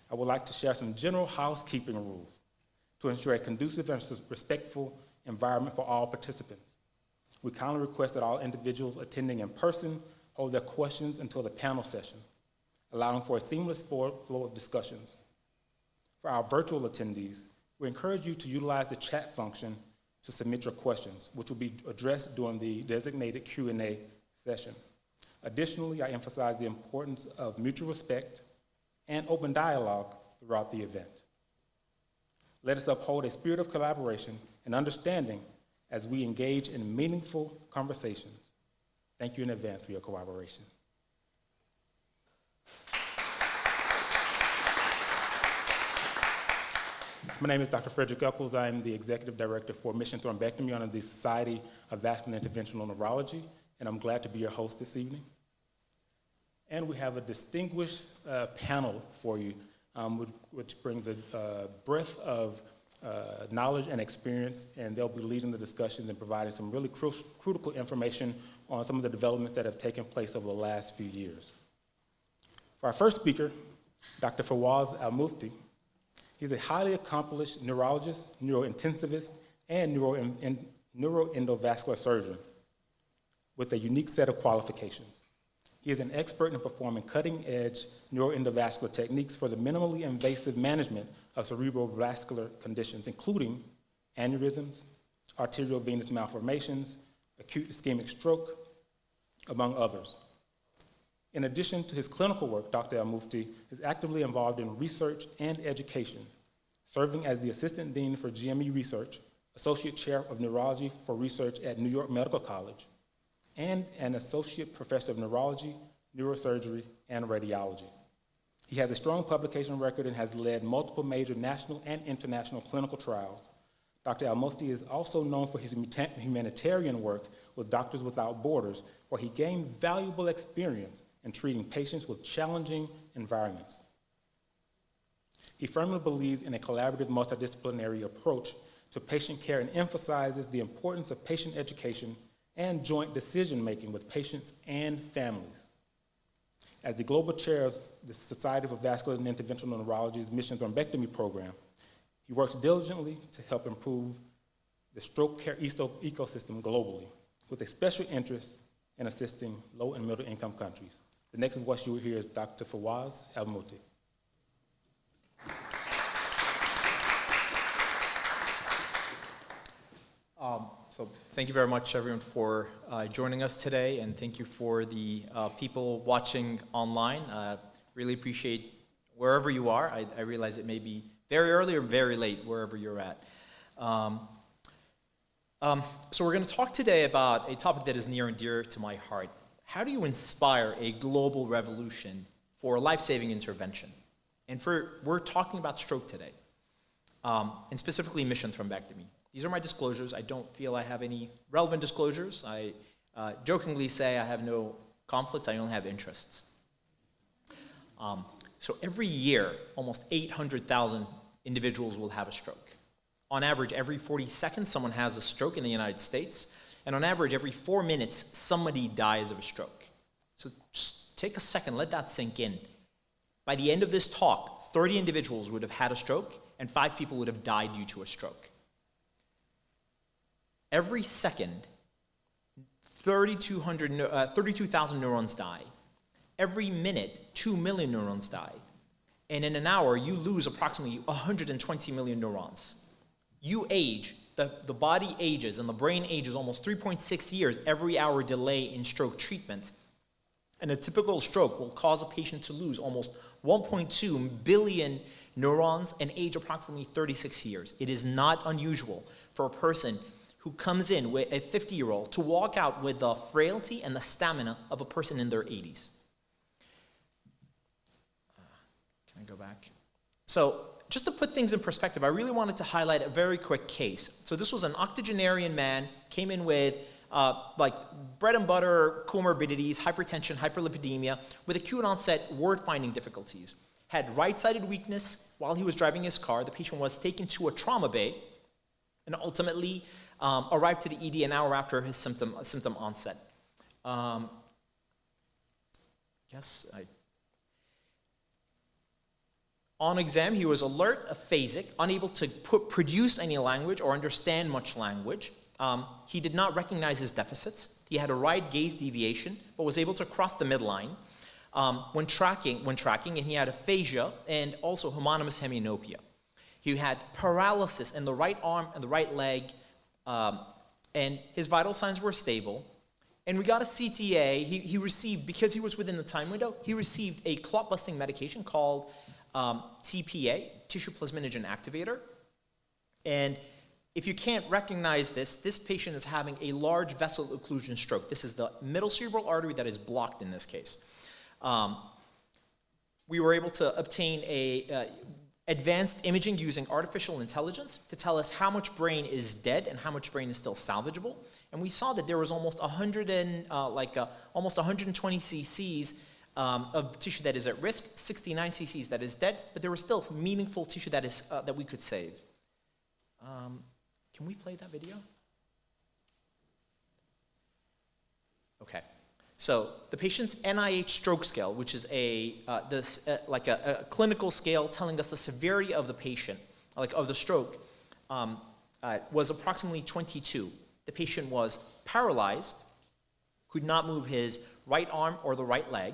I would like to share some general housekeeping rules to ensure a conducive and respectful environment for all participants. We kindly request that all individuals attending in person hold their questions until the panel session, allowing for a seamless flow of discussions. For our virtual attendees, we encourage you to utilize the chat function to submit your questions, which will be addressed during the designated Q&A session. Additionally, I emphasize the importance of mutual respect and open dialogue throughout the event. Let us uphold a spirit of collaboration and understanding as we engage in meaningful conversations. Thank you in advance for your cooperation. My name is Dr. Frederick Eccles. I am the Executive Director for Mission Thrombectomy under the Society of Vascular Interventional Neurology, and I'm glad to be your host this evening. And we have a distinguished panel for you, which brings a breadth of knowledge and experience, and they'll be leading the discussions and providing some really critical information on some of the developments that have taken place over the last few years. For our first speaker, Dr. Fawaz Al-Mufti, he's a highly accomplished neurologist, neurointensivist, and neuroendovascular surgeon with a unique set of qualifications. He is an expert in performing cutting-edge neuroendovascular techniques for the minimally invasive management of cerebrovascular conditions, including aneurysms, arteriovenous malformations, acute ischemic stroke, among others. In addition to his clinical work, Dr. Al-Mufti is actively involved in research and education, serving as the Assistant Dean for GME Research, Associate Chair of Neurology for Research at New York Medical College, and an Associate Professor of Neurology, Neurosurgery, and Radiology. He has a strong publication record and has led multiple major national and international clinical trials. Dr. Al-Mufti is also known for his humanitarian work with Doctors Without Borders, where he gained valuable experience in treating patients with challenging environments. He firmly believes in a collaborative multidisciplinary approach to patient care and emphasizes the importance of patient education and joint decision-making with patients and families. As the global chair of the Society for Vascular and Interventional Neurology's Mission Thrombectomy program, he works diligently to help improve the stroke care ecosystem globally, with a special interest in assisting low and middle income countries. The next voice you will hear is Dr. Fawaz Al-Mufti. So thank you very much, everyone, for joining us today, and thank you for the people watching online. Really appreciate wherever you are. I realize it may be very early or very late, wherever you're at. So we're going to talk today about a topic that is near and dear to my heart. How do you inspire a global revolution for life-saving intervention? And we're talking about stroke today, and specifically mission thrombectomy. These are my disclosures. I don't feel I have any relevant disclosures. I jokingly say I have no conflicts, I only have interests. So every year, almost 800,000 individuals will have a stroke. On average, every 40 seconds, someone has a stroke in the United States. And on average, every 4 minutes, somebody dies of a stroke. So just take a second, let that sink in. By the end of this talk, 30 individuals would have had a stroke, and 5 people would have died due to a stroke. Every second, 32,000 neurons die. Every minute, 2 million neurons die. And in an hour, you lose approximately 120 million neurons. You age, the body ages, and the brain ages almost 3.6 years every hour delay in stroke treatment. And a typical stroke will cause a patient to lose almost 1.2 billion neurons and age approximately 36 years. It is not unusual for a person who comes in with a 50-year-old to walk out with the frailty and the stamina of a person in their 80s. Can I go back? So just to put things in perspective, I really wanted to highlight a very quick case. So this was an octogenarian man, came in with like bread and butter comorbidities, hypertension, hyperlipidemia, with acute onset word-finding difficulties. Had right-sided weakness while he was driving his car. The patient was taken to a trauma bay and ultimately arrived to the ED an hour after his symptom onset. On exam, he was alert, aphasic, unable to produce any language or understand much language. He did not recognize his deficits. He had a right gaze deviation, but was able to cross the midline when tracking, and he had aphasia and also homonymous hemianopia. He had paralysis in the right arm and the right leg, and his vital signs were stable. And we got a CTA. He received, because he was within the time window, he received a clot-busting medication called TPA, tissue plasminogen activator. And if you can't recognize this patient is having a large vessel occlusion stroke. This is the middle cerebral artery that is blocked in this case. We were able to obtain advanced imaging using artificial intelligence to tell us how much brain is dead and how much brain is still salvageable. And we saw that there was almost 120 cc's of tissue that is at risk, 69 cc's that is dead, but there was still meaningful tissue that is that we could save. Can we play that video? Okay. So the patient's NIH stroke scale, which is a clinical scale telling us the severity of the patient, of the stroke, was approximately 22. The patient was paralyzed, could not move his right arm or the right leg,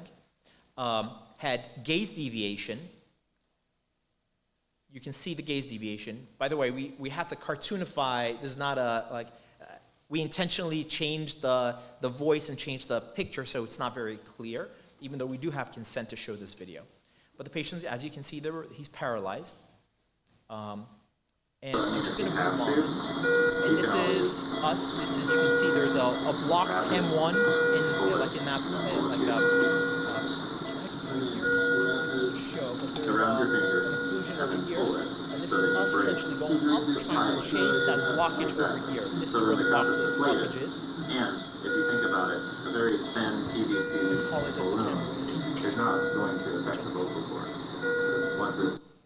had gaze deviation. You can see the gaze deviation. By the way, we had to cartoonify. This is not we intentionally changed the voice and changed the picture so it's not very clear, even though we do have consent to show this video. But the patient, as you can see, he's paralyzed. And I'm just going to move on. And this is us. This is, you can see there's a blocked M1 in that, around your finger, and this is us essentially going up, trying to change that blockage over here. This is where the blockage is. And if you think about it, a very thin PVC balloon is not going to affect the vocal cords. Once it's...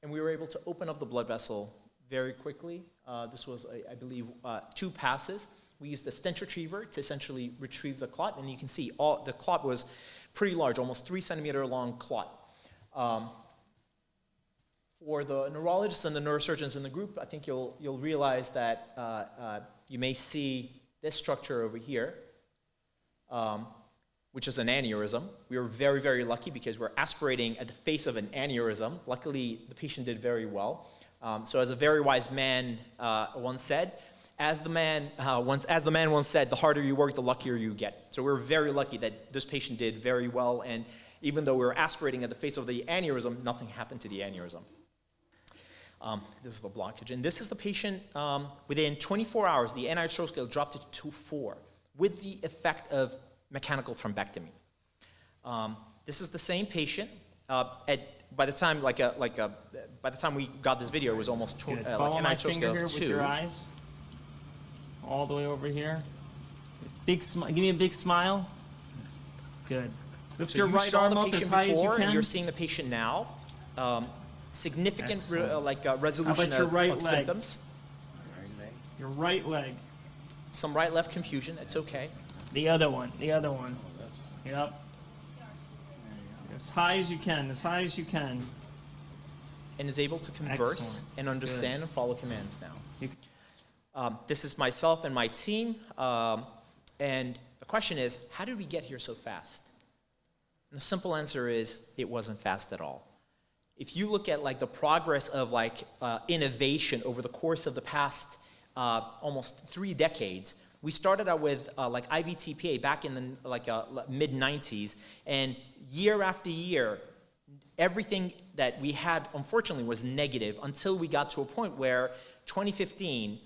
And we were able to open up the blood vessel very quickly. This was, I believe, 2 passes. We used a stent retriever to essentially retrieve the clot, and you can see the clot was pretty large, almost 3 centimeter long clot. For the neurologists and the neurosurgeons in the group, I think you'll realize that you may see this structure over here, which is an aneurysm. We were very, very lucky because we're aspirating at the face of an aneurysm. Luckily, the patient did very well. So as a very wise man once said, as the man once said, the harder you work, the luckier you get. So we're very lucky that this patient did very well, and even though we were aspirating at the face of the aneurysm, nothing happened to the aneurysm. This is the blockage. And this is the patient, within 24 hours, the NIH stroke scale dropped to 4 with the effect of mechanical thrombectomy. This is the same patient. By the time by the time we got this video, it was almost Follow my finger here with your eyes. All the way over here. Big smile. Give me a big smile. Good. Lift your right arm up as high as you can. And you're seeing the patient now. Significant resolution your right of leg? symptoms. Your right leg. Some right-left confusion. It's okay. The other one. The other one. Yep. As high as you can. As high as you can. And is able to converse Excellent. and understand and follow commands now. You This is myself and my team. And the question is, how did we get here so fast? And the simple answer is, it wasn't fast at all. If you look at the progress of innovation over the course of the past almost 3 decades, we started out with IVTPA back in the mid-90s, and year after year, everything that we had, unfortunately, was negative until we got to a point where 2015,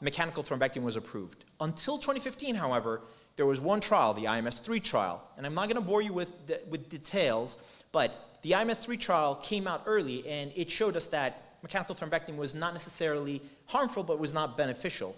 mechanical thrombectomy was approved. Until 2015, however, there was one trial, the IMS-3 trial, and I'm not going to bore you with details, but the IMS-3 trial came out early, and it showed us that mechanical thrombectomy was not necessarily harmful, but was not beneficial.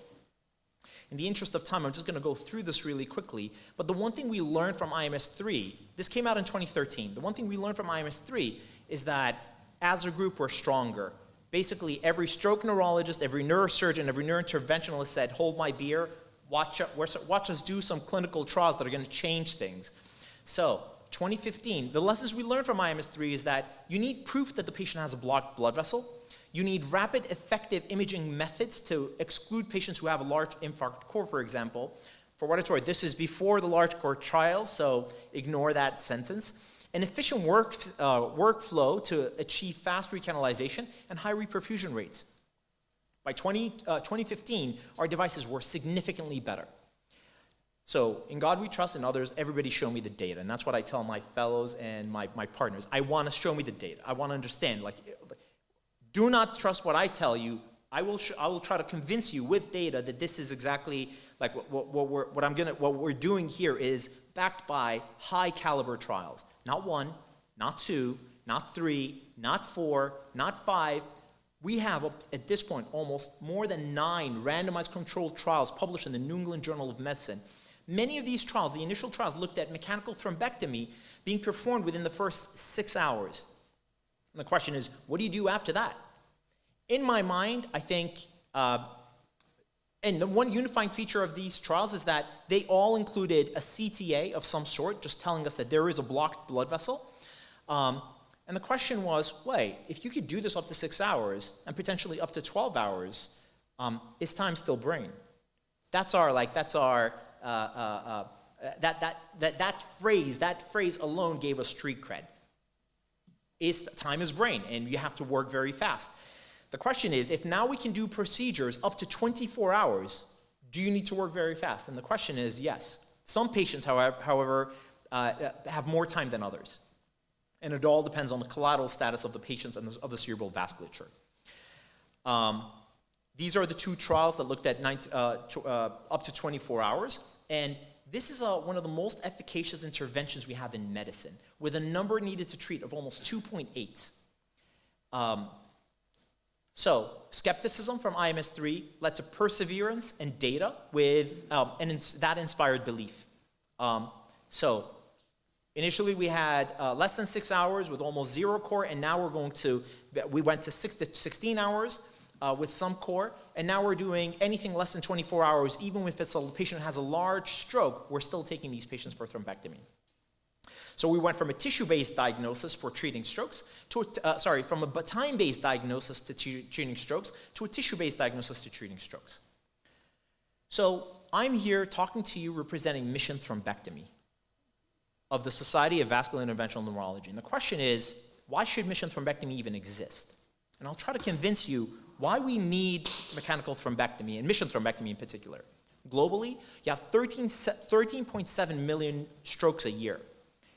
In the interest of time, I'm just going to go through this really quickly, but the one thing we learned from IMS-3, this came out in 2013, the one thing we learned from IMS-3 is that as a group, we're stronger. Basically, every stroke neurologist, every neurosurgeon, every neurointerventionalist said, hold my beer, watch us do some clinical trials that are going to change things. So 2015, the lessons we learned from IMS3 is that you need proof that the patient has a blocked blood vessel. You need rapid, effective imaging methods to exclude patients who have a large infarct core, for example. For what it's worth, this is before the large core trial, so ignore that sentence. An efficient workflow to achieve fast recanalization and high reperfusion rates. By 2015, our devices were significantly better. So, in God we trust, and others, everybody show me the data. And that's what I tell my fellows and my partners. I want to show me the data. I want to understand. Like, do not trust what I tell you. I will try to convince you with data that this is exactly like what we're doing here is backed by high caliber trials. Not 1, not 2, not 3, not 4, not 5. We have, at this point, almost more than 9 randomized controlled trials published in the New England Journal of Medicine. Many of these trials, the initial trials, looked at mechanical thrombectomy being performed within the first 6 hours. And the question is, what do you do after that? In my mind, I think, and the one unifying feature of these trials is that they all included a CTA of some sort, just telling us that there is a blocked blood vessel. And the question was, wait, if you could do this up to 6 hours and potentially up to 12 hours, is time still brain? That phrase alone gave us street cred. Time is brain, and you have to work very fast. The question is, if now we can do procedures up to 24 hours, do you need to work very fast? And the question is, yes. Some patients, however, have more time than others. And it all depends on the collateral status of the patients and of the cerebral vasculature. These are the 2 trials that looked at up to 24 hours. And this is one of the most efficacious interventions we have in medicine, with a number needed to treat of almost 2.8. So, skepticism from IMS3 led to perseverance and data with, that inspired belief. So, initially we had less than 6 hours with almost 0 core, and now we went to 6 to 16 hours with some core, and now we're doing anything less than 24 hours, even if it's a patient who has a large stroke, we're still taking these patients for thrombectomy. So we went from a tissue-based diagnosis for treating strokes to from a time-based diagnosis to treating strokes to a tissue-based diagnosis to treating strokes. So I'm here talking to you representing Mission Thrombectomy of the Society of Vascular Interventional Neurology. And the question is, why should Mission Thrombectomy even exist? And I'll try to convince you why we need mechanical thrombectomy, and Mission Thrombectomy in particular. Globally, you have 13.7 million strokes a year,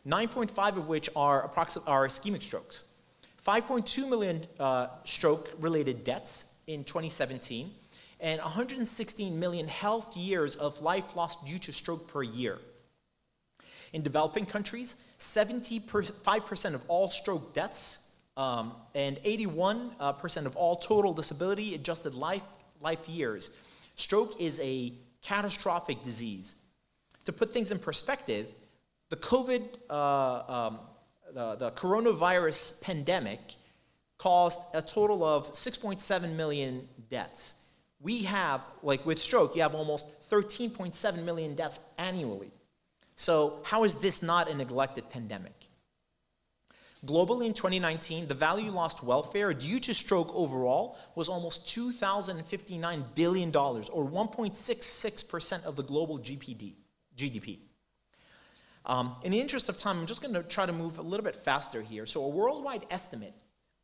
9.5 of which are ischemic strokes, 5.2 million stroke-related deaths in 2017, and 116 million health years of life lost due to stroke per year. In developing countries, 75% of all stroke deaths and 81% of all total disability-adjusted life years. Stroke is a catastrophic disease. To put things in perspective, the the coronavirus pandemic caused a total of 6.7 million deaths. We have, like with stroke, you have almost 13.7 million deaths annually. So how is this not a neglected pandemic? Globally in 2019, the value lost to welfare due to stroke overall was almost $2,059 billion, or 1.66% of the global GDP. In the interest of time, I'm just going to try to move a little bit faster here. So a worldwide estimate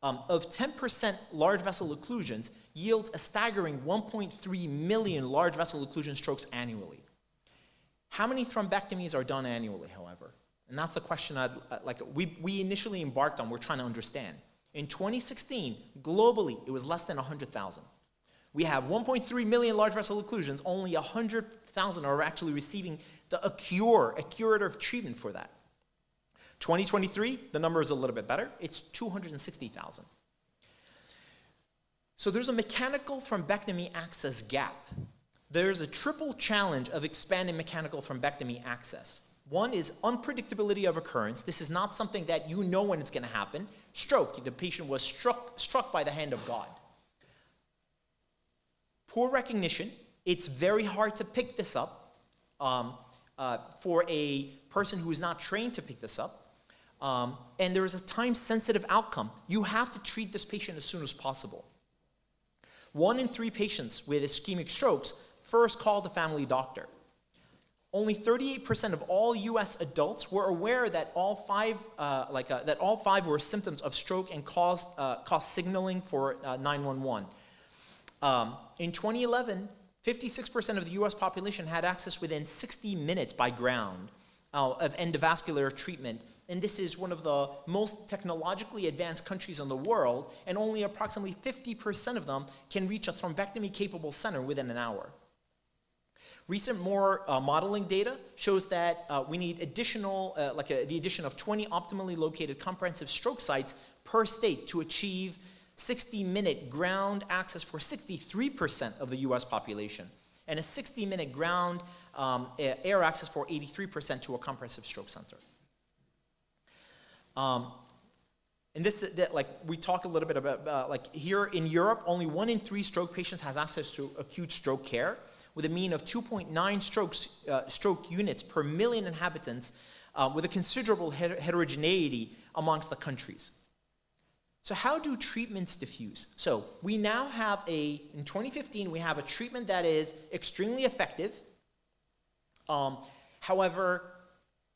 of 10% large vessel occlusions yields a staggering 1.3 million large vessel occlusion strokes annually. How many thrombectomies are done annually, however? And that's the question we initially embarked on, we're trying to understand. In 2016, globally, it was less than 100,000. We have 1.3 million large vessel occlusions, only 100,000 are actually receiving a curative treatment for that. 2023, the number is a little bit better. It's 260,000. So there's a mechanical thrombectomy access gap. There's a triple challenge of expanding mechanical thrombectomy access. One is unpredictability of occurrence. This is not something that you know when it's going to happen. Stroke, the patient was struck by the hand of God. Poor recognition. It's very hard to pick this up. for a person who is not trained to pick this up. And there is a time-sensitive outcome. You have to treat this patient as soon as possible. 1 in 3 patients with ischemic strokes first call the family doctor. Only 38% of all U.S. adults were aware that all five were symptoms of stroke and caused signaling for 911. In 2011, 56% of the U.S. population had access within 60 minutes by ground of endovascular treatment. And this is one of the most technologically advanced countries in the world, and only approximately 50% of them can reach a thrombectomy-capable center within an hour. Recent modeling data shows that we need additional, the addition of 20 optimally located comprehensive stroke sites per state to achieve 60-minute ground access for 63% of the U.S. population, and a 60-minute ground air access for 83% to a comprehensive stroke center. And this, we talk a little bit about, here in Europe, only 1 in 3 stroke patients has access to acute stroke care, with a mean of 2.9 stroke units per million inhabitants, with a considerable heterogeneity amongst the countries. So how do treatments diffuse? So we now have in 2015, we have a treatment that is extremely effective. However,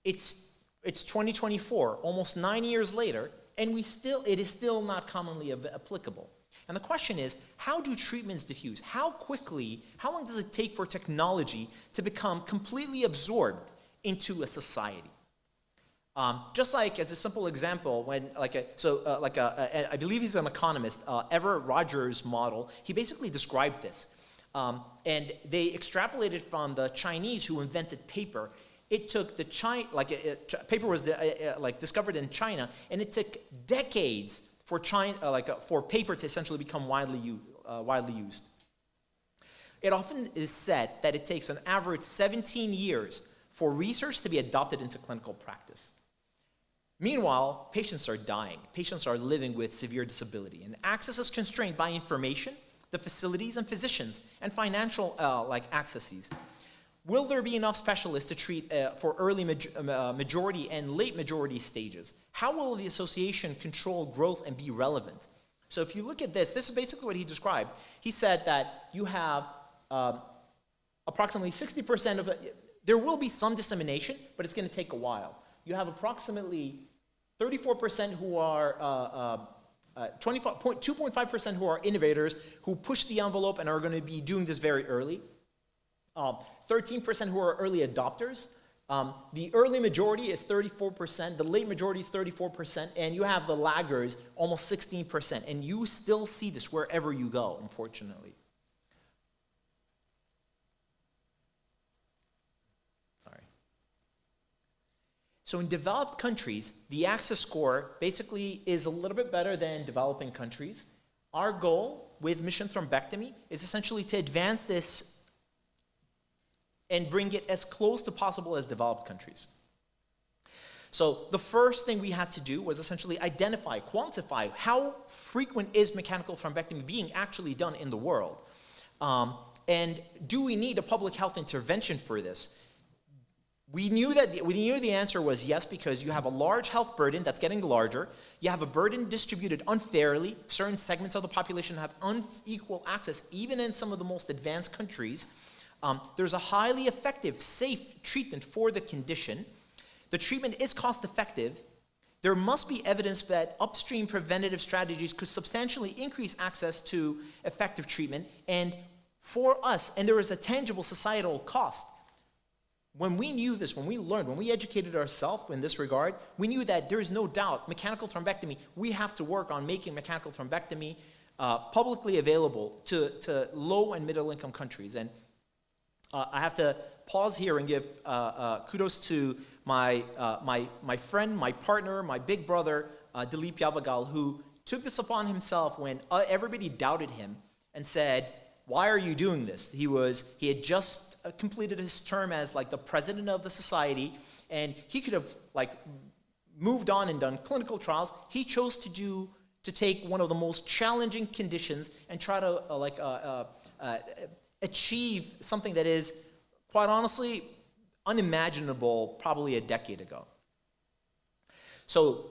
it's 2024, almost 9 years later, and it is still not commonly applicable. And the question is, how do treatments diffuse? How long does it take for technology to become completely absorbed into a society? Just like as a simple example, when I believe he's an economist, Everett Rogers' model, he basically described this. And they extrapolated from the Chinese who invented paper. It took paper was discovered in China, and it took decades for for paper to essentially become widely used. It often is said that it takes an average 17 years for research to be adopted into clinical practice. Meanwhile, patients are dying. Patients are living with severe disability, and access is constrained by information, the facilities and physicians, and financial accesses. Will there be enough specialists to treat for early majority and late majority stages? How will the association control growth and be relevant? So if you look at this is basically what he described. He said that you have approximately 60% of there will be some dissemination, but it's going to take a while. You have approximately 34% who are 2.5% who are innovators who push the envelope and are going to be doing this very early. 13% who are early adopters. The early majority is 34%, the late majority is 34%, and you have the laggers almost 16%. And you still see this wherever you go, unfortunately. Sorry. So in developed countries, the access score basically is a little bit better than developing countries. Our goal with Mission Thrombectomy is essentially to advance this and bring it as close to possible as developed countries. So the first thing we had to do was essentially identify, quantify how frequent is mechanical thrombectomy being actually done in the world? And do we need a public health intervention for this? We knew the answer was yes, because you have a large health burden that's getting larger. You have a burden distributed unfairly. Certain segments of the population have unequal access, even in some of the most advanced countries. There's a highly effective, safe treatment for the condition. The treatment is cost effective. There must be evidence that upstream preventative strategies could substantially increase access to effective treatment. And for us, and there is a tangible societal cost. When we knew this, when we learned, when we educated ourselves in this regard, we knew that there is no doubt mechanical thrombectomy, we have to work on making mechanical thrombectomy publicly available to low and middle income countries. And I have to pause here and give kudos to my friend, my partner, my big brother, Dilip Yavagal, who took this upon himself when everybody doubted him and said, "Why are you doing this?" He had just completed his term as the president of the society, and he could have moved on and done clinical trials. He chose to take one of the most challenging conditions and try to achieve something that is, quite honestly, unimaginable probably a decade ago. So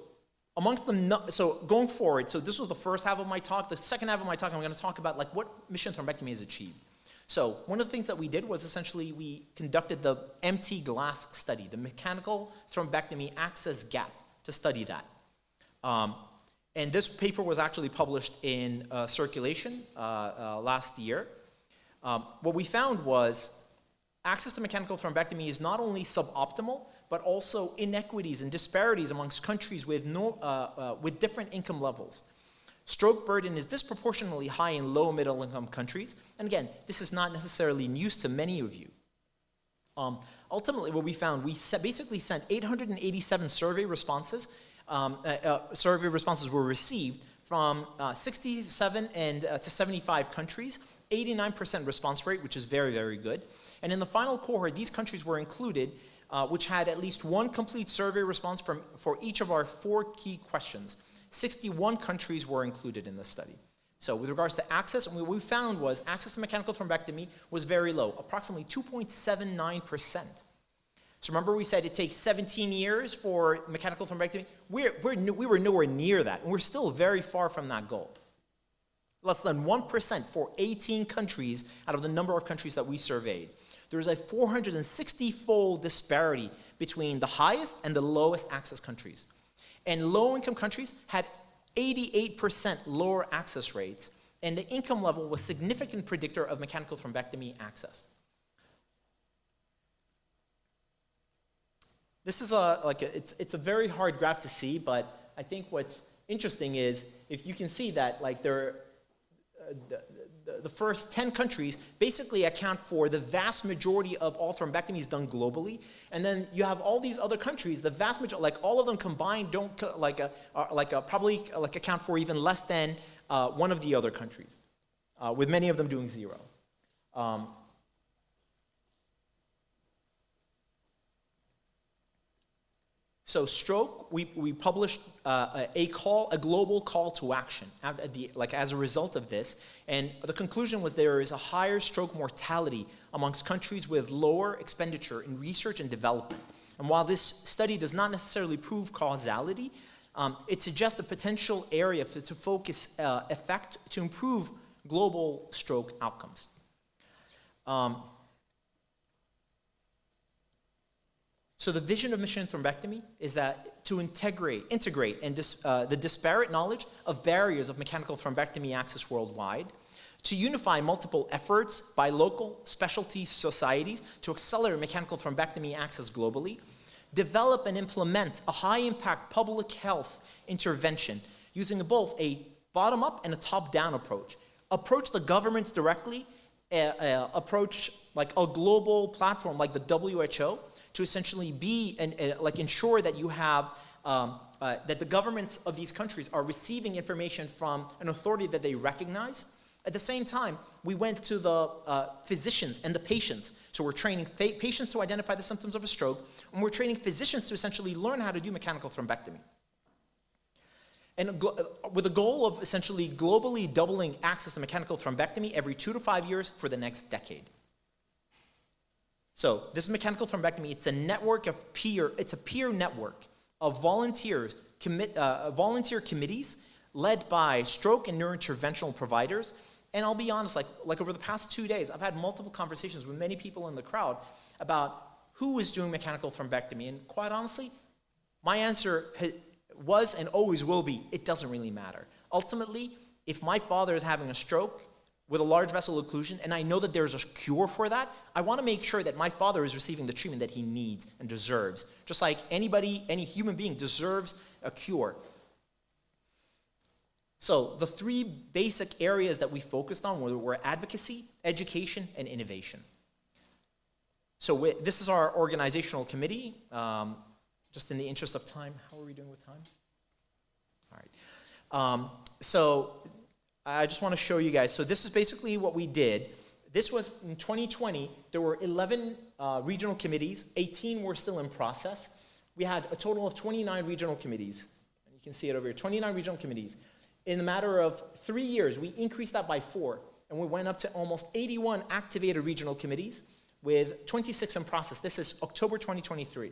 amongst them, so going forward, so this was the first half of my talk. The second half of my talk, I'm going to talk about like what mission thrombectomy has achieved. So one of the things that we did was essentially we conducted the empty glass study, the mechanical thrombectomy access gap, to study that. And this paper was actually published in Circulation last year. What we found was access to mechanical thrombectomy is not only suboptimal, but also inequities and disparities amongst countries with different income levels. Stroke burden is disproportionately high in low and middle income countries. And again, this is not necessarily news to many of you. Ultimately, what we found, we basically sent 887 survey responses. Survey responses were received from 67 to 75 countries, 89% response rate, which is very, very good. And in the final cohort, these countries were included, which had at least one complete survey response for each of our 4 key questions. 61 countries were included in this study. So with regards to access, what we found was access to mechanical thrombectomy was very low, approximately 2.79%. So remember we said it takes 17 years for mechanical thrombectomy? We were nowhere near that, and we're still very far from that goal. Less than 1% for 18 countries out of the number of countries that we surveyed. There's a 460-fold disparity between the highest and the lowest access countries. And low-income countries had 88% lower access rates, and the income level was a significant predictor of mechanical thrombectomy access. This is it's a very hard graph to see, but I think what's interesting is if you can see that like the first 10 countries basically account for the vast majority of all thrombectomies done globally, and then you have all these other countries, the vast majority, like all of them combined, don't probably account for even less than one of the other countries, with many of them doing 0. So stroke, we published a global call to action as a result of this, and the conclusion was there is a higher stroke mortality amongst countries with lower expenditure in research and development. And while this study does not necessarily prove causality, it suggests a potential area to focus effect to improve global stroke outcomes. So the vision of mission thrombectomy is that to integrate and the disparate knowledge of barriers of mechanical thrombectomy access worldwide, to unify multiple efforts by local specialty societies to accelerate mechanical thrombectomy access globally, develop and implement a high-impact public health intervention using both a bottom-up and a top-down approach. Approach the governments directly, approach like a global platform like the WHO, to essentially be and ensure that you have that the governments of these countries are receiving information from an authority that they recognize. At the same time, we went to the physicians and the patients. So we're training patients to identify the symptoms of a stroke, and we're training physicians to essentially learn how to do mechanical thrombectomy. And with the goal of essentially globally doubling access to mechanical thrombectomy every 2 to 5 years for the next decade. So this mechanical thrombectomy, it's a network of it's a peer network of volunteers, volunteer committees led by stroke and neurointerventional providers. And I'll be honest, like over the past 2 days, I've had multiple conversations with many people in the crowd about who is doing mechanical thrombectomy. And quite honestly, my answer was and always will be, it doesn't really matter. Ultimately, if my father is having a stroke with a large vessel occlusion, and I know that there's a cure for that, I want to make sure that my father is receiving the treatment that he needs and deserves. Just like anybody, any human being deserves a cure. So the 3 basic areas that we focused on were advocacy, education, and innovation. So this is our organizational committee. Just in the interest of time, how are we doing with time? All right. So I just want to show you guys. So this is basically what we did. This was in 2020. There were 11 regional committees. 18 were still in process. We had a total of 29 regional committees. You can see it over here, 29 regional committees. In a matter of 3 years, we increased that by 4, and we went up to almost 81 activated regional committees. with 26 in process. This is October 2023.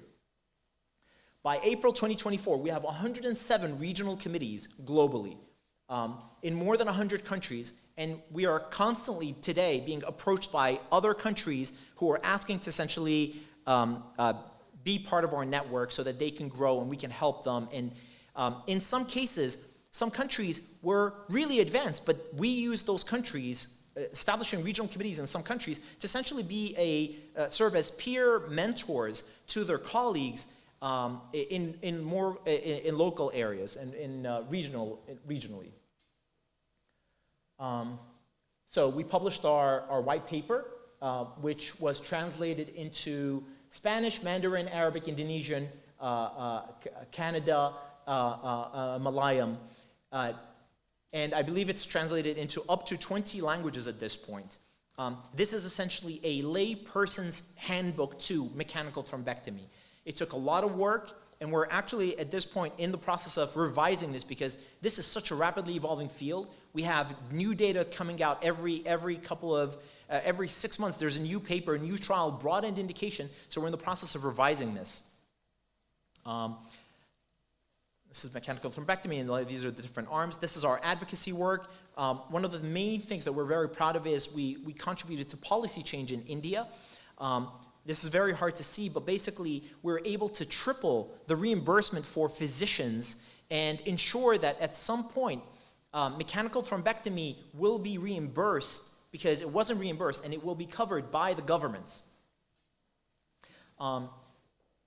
By April 2024, we have 107 regional committees globally in more than 100 countries, and we are constantly today being approached by other countries who are asking to essentially be part of our network so that they can grow and we can help them. And in some cases, some countries were really advanced, but we use those countries, establishing regional committees in some countries, to essentially serve as peer mentors to their colleagues in local areas and regionally. So we published our white paper, which was translated into Spanish, Mandarin, Arabic, Indonesian, Kannada, Malayalam, and I believe it's translated into up to 20 languages at this point. This is essentially a lay person's handbook to mechanical thrombectomy. It took a lot of work, and we're actually at this point in the process of revising this because this is such a rapidly evolving field. We have new data coming out every 6 months. There's a new paper, a new trial, broadened indication. So we're in the process of revising this. This is mechanical thrombectomy, and these are the different arms. This is our advocacy work. One of the main things that we're very proud of is we contributed to policy change in India. This is very hard to see, but basically we're able to triple the reimbursement for physicians and ensure that at some point mechanical thrombectomy will be reimbursed because it wasn't reimbursed, and it will be covered by the governments.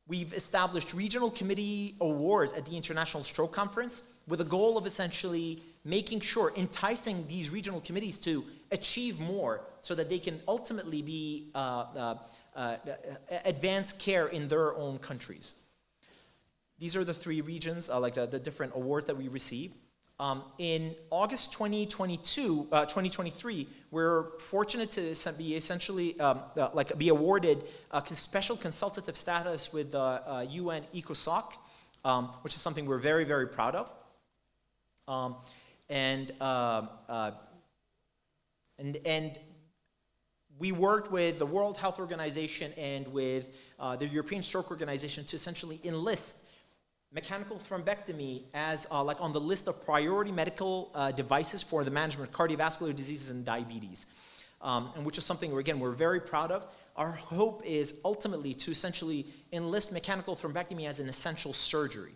We've established regional committee awards at the International Stroke Conference with a goal of essentially making sure, enticing these regional committees to achieve more so that they can ultimately be advanced care in their own countries. These are the three regions, like the different awards that we receive. In August 2023, we're fortunate to be essentially be awarded a special consultative status with UN ECOSOC, which is something we're very, very proud of. And we worked with the World Health Organization and with the European Stroke Organization to essentially enlist mechanical thrombectomy as like on the list of priority medical devices for the management of cardiovascular diseases and diabetes, and which is something we're very proud of. Our hope is ultimately to essentially enlist mechanical thrombectomy as an essential surgery.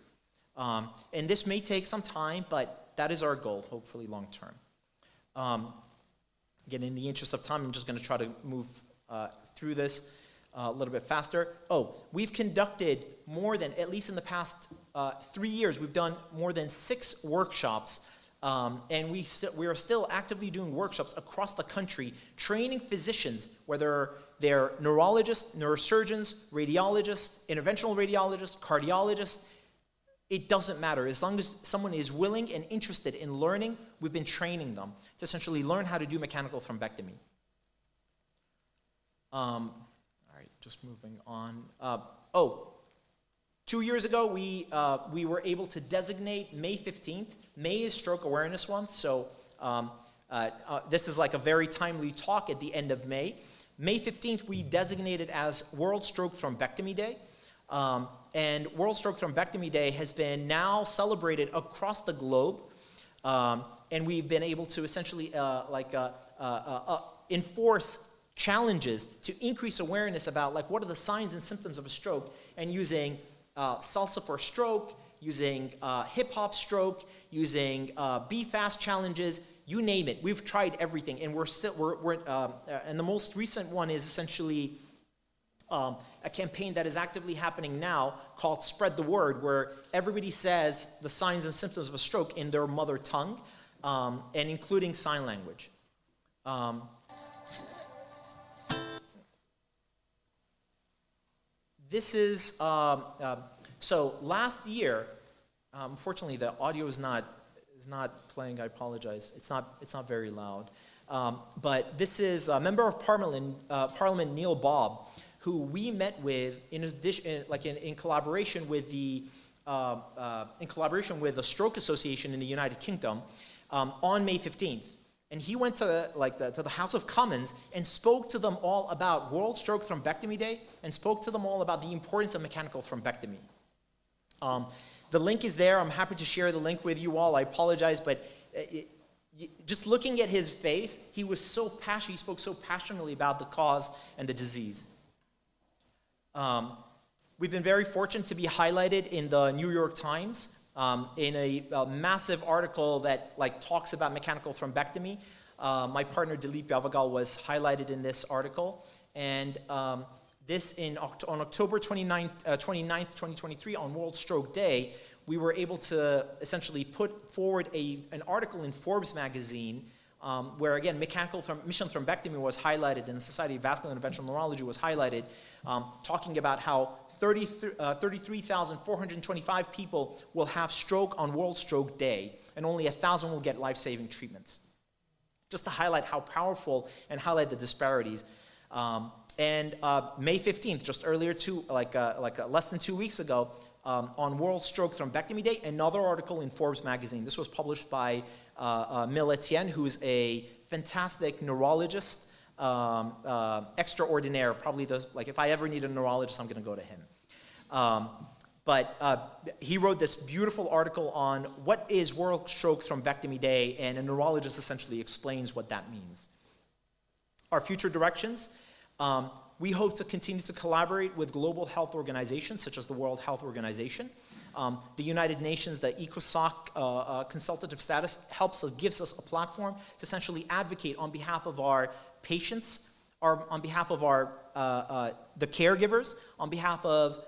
And this may take some time, but that is our goal, hopefully long term. Again, in the interest of time, I'm just going to try to move through this a little bit faster. We've conducted more than, at least in the past 3 years, we've done more than 6 workshops, and we are still actively doing workshops across the country, training physicians, whether they're neurologists, neurosurgeons, radiologists, interventional radiologists, cardiologists. It doesn't matter. As long as someone is willing and interested in learning, we've been training them to essentially learn how to do mechanical thrombectomy. All right, just moving on. 2 years ago, we were able to designate May 15th. May is Stroke Awareness Month, so this is like a very timely talk at the end of May. May 15th, we designated as World Stroke Thrombectomy Day. And World Stroke Thrombectomy Day has been now celebrated across the globe, and we've been able to essentially enforce challenges to increase awareness about what are the signs and symptoms of a stroke, and using salsa for stroke, using hip hop stroke, using Be Fast challenges, you name it. We've tried everything, and and the most recent one is essentially a campaign that is actively happening now called Spread the Word, where everybody says the signs and symptoms of a stroke in their mother tongue, and including sign language. This is, so last year, unfortunately the audio is not playing, I apologize. It's not very loud. But this is a member of Parliament Neil Bob, who we met with in addition, in collaboration with the Stroke Association in the United Kingdom on May 15th. And he went to the House of Commons and spoke to them all about World Stroke Thrombectomy Day and spoke to them all about the importance of mechanical thrombectomy. The link is there. I'm happy to share the link with you all. I apologize, but just looking at his face, he was so passionate. He spoke so passionately about the cause and the disease. We've been very fortunate to be highlighted in the New York Times in a massive article that talks about mechanical thrombectomy. My partner Dilip Yavagal was highlighted in this article, and this on October 29th, 2023, on World Stroke Day, we were able to essentially put forward an article in Forbes magazine where, again, mission thrombectomy was highlighted, and the Society of Vascular Interventional Neurology was highlighted, talking about how 33,425 people will have stroke on World Stroke Day, and only 1,000 will get life-saving treatments. Just to highlight how powerful and highlight the disparities. And May 15th, just earlier, less than 2 weeks ago, on World Stroke Thrombectomy Day, another article in Forbes magazine. This was published by Mille Etienne, who's a fantastic neurologist, extraordinaire. Probably if I ever need a neurologist, I'm going to go to him. But he wrote this beautiful article on what is World Stroke Thrombectomy Day, and a neurologist essentially explains what that means. Our future directions. We hope to continue to collaborate with global health organizations such as the World Health Organization. The United Nations, the ECOSOC consultative status gives us a platform to essentially advocate on behalf of our patients, on behalf of the caregivers, on behalf of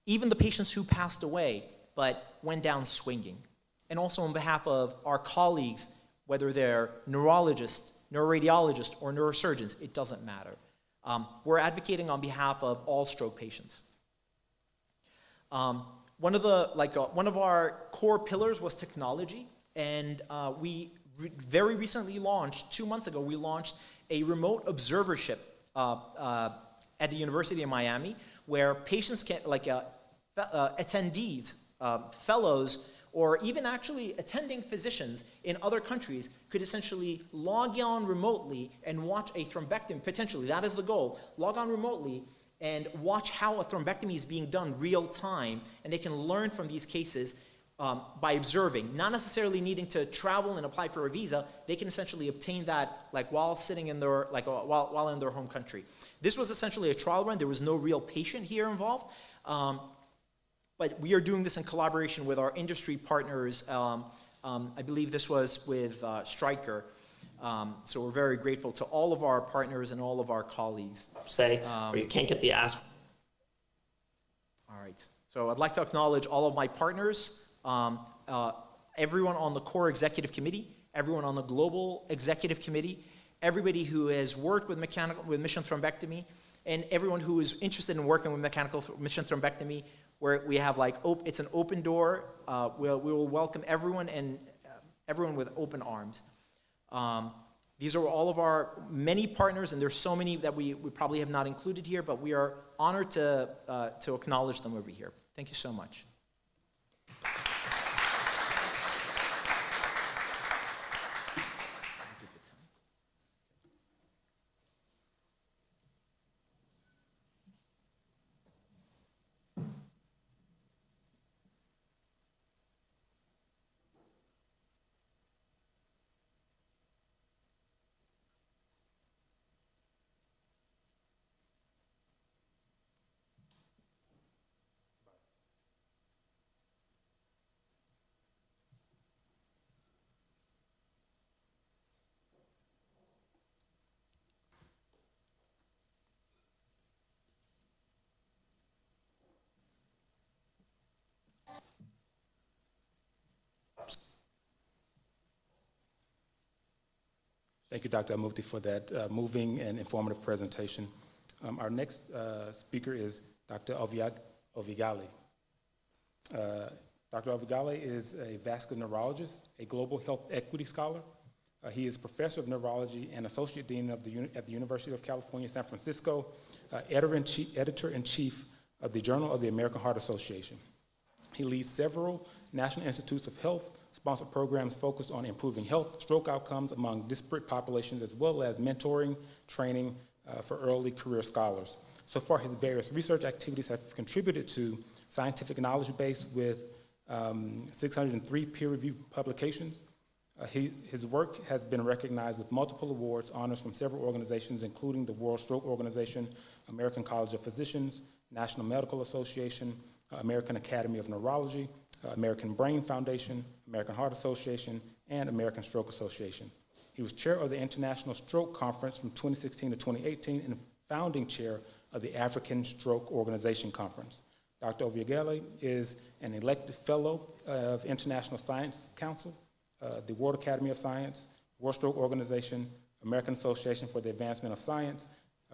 even the patients who passed away but went down swinging, and also on behalf of our colleagues, whether they're neurologists, neuroradiologists, or neurosurgeons, it doesn't matter. We're advocating on behalf of all stroke patients. One of our core pillars was technology, and we very recently launched, 2 months ago, we launched a remote observership at the University of Miami, where patients can, attendees, fellows, or even actually attending physicians in other countries could essentially log on remotely and watch a thrombectomy, potentially, that is the goal, log on remotely and watch how a thrombectomy is being done real time, and they can learn from these cases by observing, not necessarily needing to travel and apply for a visa. They can essentially obtain that while sitting in their, while in their home country. This was essentially a trial run. There was no real patient here involved. But we are doing this in collaboration with our industry partners. I believe this was with Stryker. So we're very grateful to all of our partners and all of our colleagues. Or you can't get the ask. All right. So I'd like to acknowledge all of my partners, everyone on the core executive committee, everyone on the global executive committee, everybody who has worked with mission thrombectomy, and everyone who is interested in working with mission thrombectomy, where we have it's an open door. We will welcome everyone, and everyone with open arms. These are all of our many partners, and there's so many that we probably have not included here, but we are honored to acknowledge them over here. Thank you so much. Thank you, Dr. Al-Mufti, for that moving and informative presentation. Our next speaker is Dr. Obviagele. Dr. Obviagele is a vascular neurologist, a global health equity scholar. He is professor of neurology and associate dean at the University of California, San Francisco, editor-in-chief of the Journal of the American Heart Association. He leads several national institutes of health sponsored programs focused on improving health, stroke outcomes among disparate populations, as well as mentoring, training for early career scholars. So far, his various research activities have contributed to scientific knowledge base with 603 peer-reviewed publications. His work has been recognized with multiple awards, honors from several organizations, including the World Stroke Organization, American College of Physicians, National Medical Association, American Academy of Neurology, American Brain Foundation, American Heart Association, and American Stroke Association. He was chair of the International Stroke Conference from 2016 to 2018 and founding chair of the African Stroke Organization Conference. Dr. Obviagele is an elected fellow of International Science Council, the World Academy of Science, World Stroke Organization, American Association for the Advancement of Science,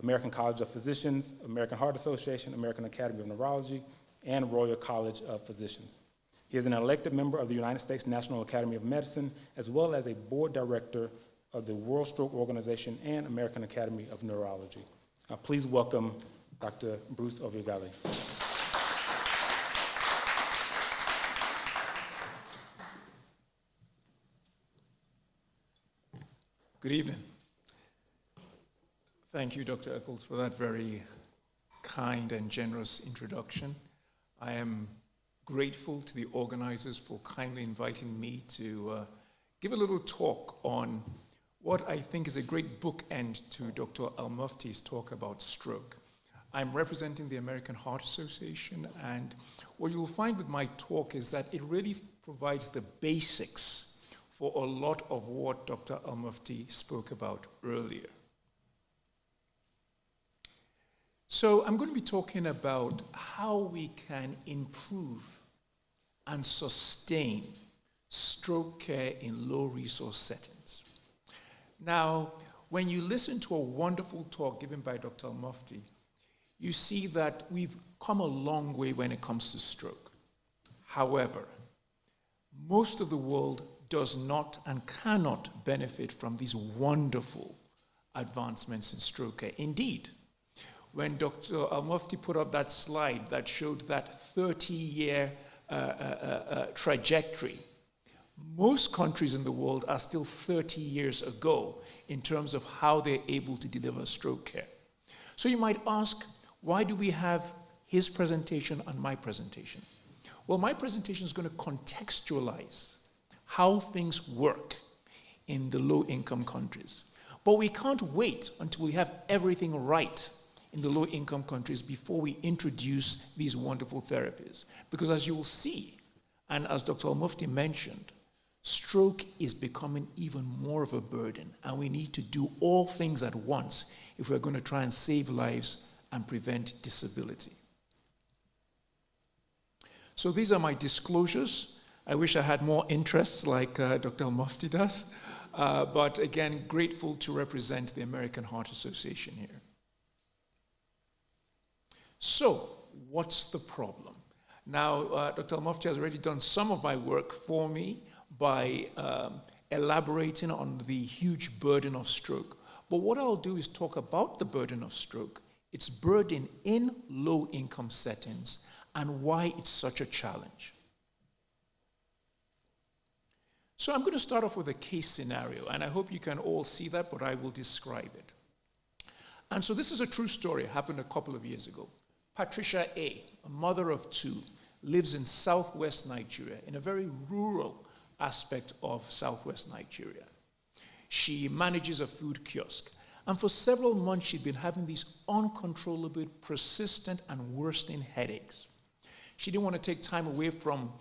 American College of Physicians, American Heart Association, American Academy of Neurology, and Royal College of Physicians. He is an elected member of the United States National Academy of Medicine, as well as a board director of the World Stroke Organization and American Academy of Neurology. Please welcome Dr. Bruce Obviagele. Good evening. Thank you, Dr. Eccles, for that very kind and generous introduction. I am grateful to the organizers for kindly inviting me to give a little talk on what I think is a great bookend to Dr. Al-Mufti's talk about stroke. I'm representing the American Heart Association, and what you'll find with my talk is that it really provides the basics for a lot of what Dr. Al-Mufti spoke about earlier. So I'm going to be talking about how we can improve and sustain stroke care in low-resource settings. Now, when you listen to a wonderful talk given by Dr. Al-Mufti, you see that we've come a long way when it comes to stroke. However, most of the world does not and cannot benefit from these wonderful advancements in stroke care. Indeed, when Dr. Al-Mufti put up that slide that showed that 30-year trajectory, most countries in the world are still 30 years ago in terms of how they're able to deliver stroke care. So you might ask, why do we have his presentation and my presentation? Well, my presentation is going to contextualize how things work in the low-income countries. But we can't wait until we have everything right in the low-income countries before we introduce these wonderful therapies. Because as you will see, and as Dr. Al-Mufti mentioned, stroke is becoming even more of a burden, and we need to do all things at once if we're going to try and save lives and prevent disability. So these are my disclosures. I wish I had more interests like Dr. Al-Mufti does, but again, grateful to represent the American Heart Association here. So, what's the problem? Now, Dr. Al-Mufti has already done some of my work for me by elaborating on the huge burden of stroke. But what I'll do is talk about the burden of stroke, its burden in low-income settings, and why it's such a challenge. So I'm going to start off with a case scenario, and I hope you can all see that, but I will describe it. And so this is a true story. It happened a couple of years ago. Patricia A., a mother of two, lives in southwest Nigeria, in a very rural aspect of southwest Nigeria. She manages a food kiosk. And for several months, she'd been having these uncontrollable, persistent, and worsening headaches. She didn't want to take time away from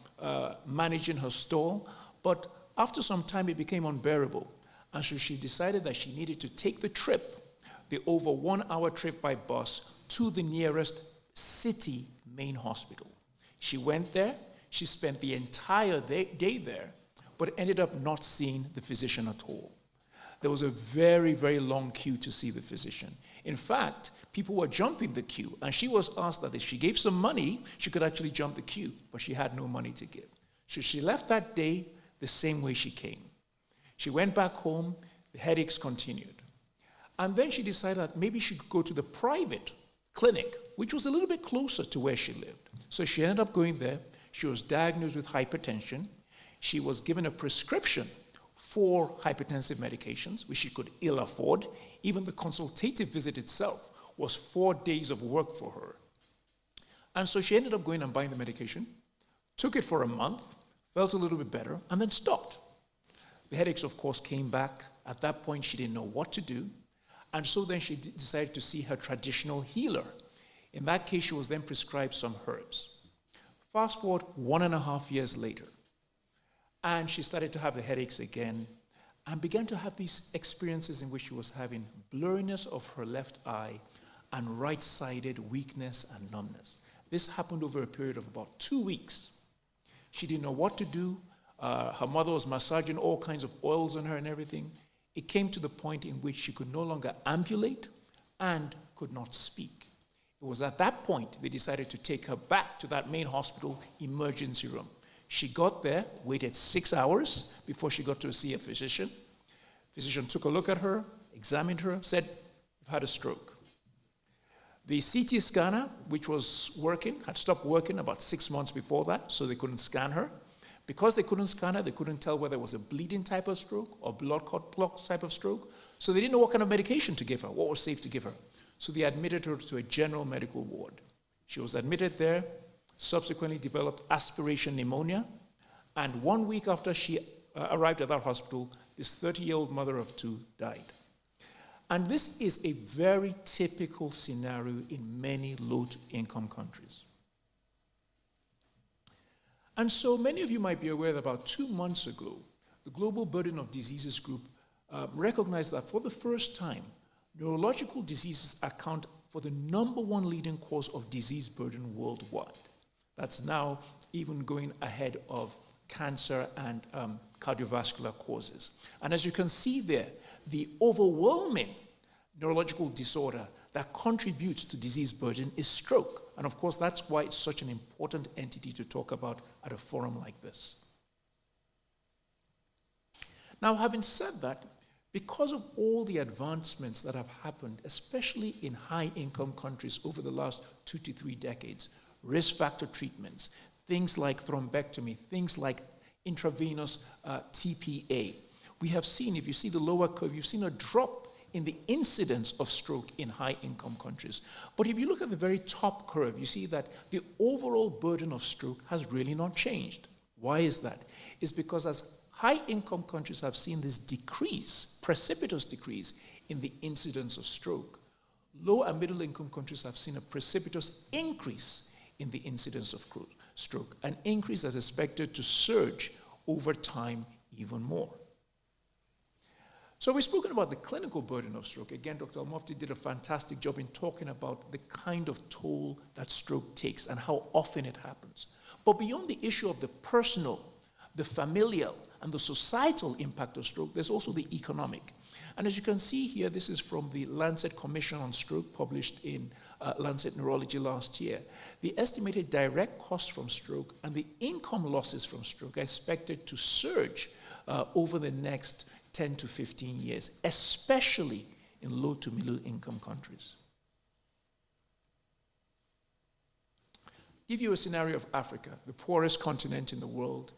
managing her stall, but after some time, it became unbearable. And so she decided that she needed to take the trip, the over 1 hour trip by bus, to the nearest city main hospital. She went there, she spent the entire day there, but ended up not seeing the physician at all. There was a very, very long queue to see the physician. In fact, people were jumping the queue, and she was asked that if she gave some money, she could actually jump the queue, but she had no money to give. So she left that day the same way she came. She went back home, the headaches continued. And then she decided that maybe she could go to the private clinic, which was a little bit closer to where she lived. So she ended up going there. She was diagnosed with hypertension. she was given a prescription for hypertensive medications, which she could ill afford. Even the consultative visit itself was 4 days of work for her. And so she ended up going and buying the medication, took it for a month, felt a little bit better, and then stopped. The headaches, of course, came back. At that point, she didn't know what to do. And so then she decided to see her traditional healer. In that case, she was then prescribed some herbs. Fast forward 1.5 years later, and she started to have the headaches again and began to have these experiences in which she was having blurriness of her left eye and right-sided weakness and numbness. This happened over a period of about 2 weeks. She didn't know what to do. Her mother was massaging all kinds of oils on her and everything. It came to the point in which she could no longer ambulate and could not speak. It was at that point they decided to take her back to that main hospital emergency room. She got there, waited 6 hours before she got to see a physician. Physician took a look at her, examined her, said, "You've had a stroke." The CT scanner, which was working, had stopped working about 6 months before that, so they couldn't scan her. Because they couldn't scan her, they couldn't tell whether it was a bleeding type of stroke or blood clot type of stroke. So they didn't know what kind of medication to give her, what was safe to give her. So they admitted her to a general medical ward. She was admitted there, subsequently developed aspiration pneumonia, and 1 week after she arrived at that hospital, this 30-year-old mother of two died. And this is a very typical scenario in many low-income countries. And so many of you might be aware that about 2 months ago, the Global Burden of Diseases Group recognized that for the first time, neurological diseases account for the #1 leading cause of disease burden worldwide. That's now even going ahead of cancer and cardiovascular causes. And as you can see there, the overwhelming neurological disorder that contributes to disease burden is stroke. And of course, that's why it's such an important entity to talk about at a forum like this. Now, having said that, because of all the advancements that have happened, especially in high-income countries over the last 2 to 3 decades, risk factor treatments, things like thrombectomy, things like intravenous TPA, we have seen, if you see the lower curve, you've seen a drop in the incidence of stroke in high-income countries. But if you look at the very top curve, you see that the overall burden of stroke has really not changed. Why is that? It's because as high-income countries have seen this decrease, precipitous decrease in the incidence of stroke, low and middle-income countries have seen a precipitous increase in the incidence of stroke, an increase that's expected to surge over time even more. So we've spoken about the clinical burden of stroke. Again, Dr. Al-Mufti did a fantastic job in talking about the kind of toll that stroke takes and how often it happens. But beyond the issue of the personal, the familial, and the societal impact of stroke, there's also the economic. And as you can see here, this is from the Lancet Commission on Stroke, published in Lancet Neurology last year. The estimated direct costs from stroke and the income losses from stroke are expected to surge over the next 10 to 15 years, especially in low to middle income countries. Give you a scenario of Africa, the poorest continent in the world,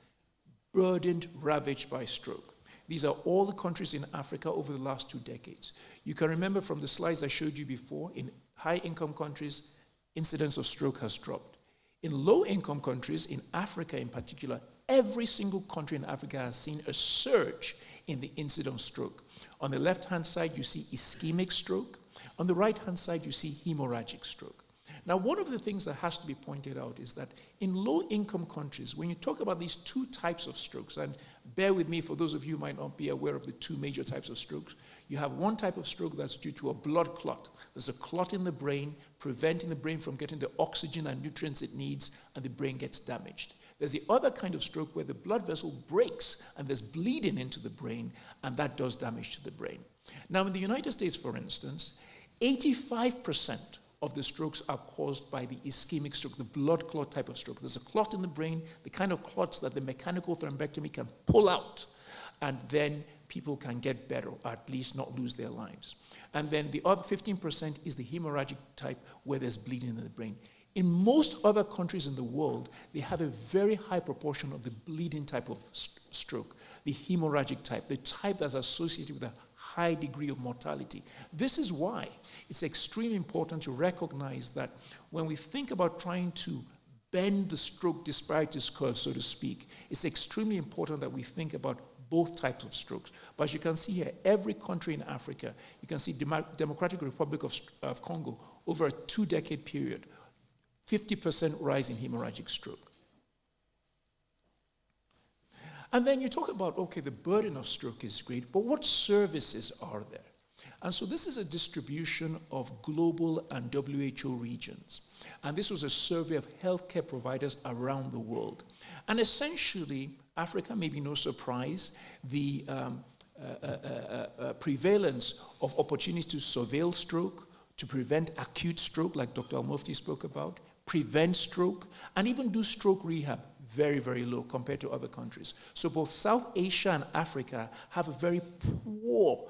burdened, ravaged by stroke. These are all the countries in Africa over the last 2 decades. You can remember from the slides I showed you before, in high-income countries, incidence of stroke has dropped. In low-income countries, in Africa in particular, every single country in Africa has seen a surge in the incidence of stroke. On the left-hand side, you see ischemic stroke. On the right-hand side, you see hemorrhagic stroke. Now, one of the things that has to be pointed out is that in low-income countries, when you talk about these 2 types of strokes, and bear with me for those of you who might not be aware of the 2 major types of strokes, you have one type of stroke that's due to a blood clot. There's a clot in the brain, preventing the brain from getting the oxygen and nutrients it needs, and the brain gets damaged. There's the other kind of stroke where the blood vessel breaks and there's bleeding into the brain, and that does damage to the brain. Now, in the United States, for instance, 85% of the strokes are caused by the ischemic stroke, the blood clot type of stroke. There's a clot in the brain, the kind of clots that the mechanical thrombectomy can pull out, and then people can get better, or at least not lose their lives. And then the other 15% is the hemorrhagic type, where there's bleeding in the brain. In most other countries in the world, they have a very high proportion of the bleeding type of stroke, the hemorrhagic type, the type that's associated with a high degree of mortality. This is why it's extremely important to recognize that when we think about trying to bend the stroke disparities curve, so to speak, it's extremely important that we think about both types of strokes. But as you can see here, every country in Africa, you can see Democratic Republic of Congo, over a 2-decade period, 50% rise in hemorrhagic stroke. And then you talk about, okay, the burden of stroke is great, but what services are there? And so this is a distribution of global and WHO regions. And this was a survey of healthcare providers around the world. And essentially, Africa may be no surprise, the prevalence of opportunities to surveil stroke, to prevent acute stroke, like Dr. Al-Mufti spoke about, prevent stroke, and even do stroke rehab, very, very low compared to other countries. So both South Asia and Africa have a very poor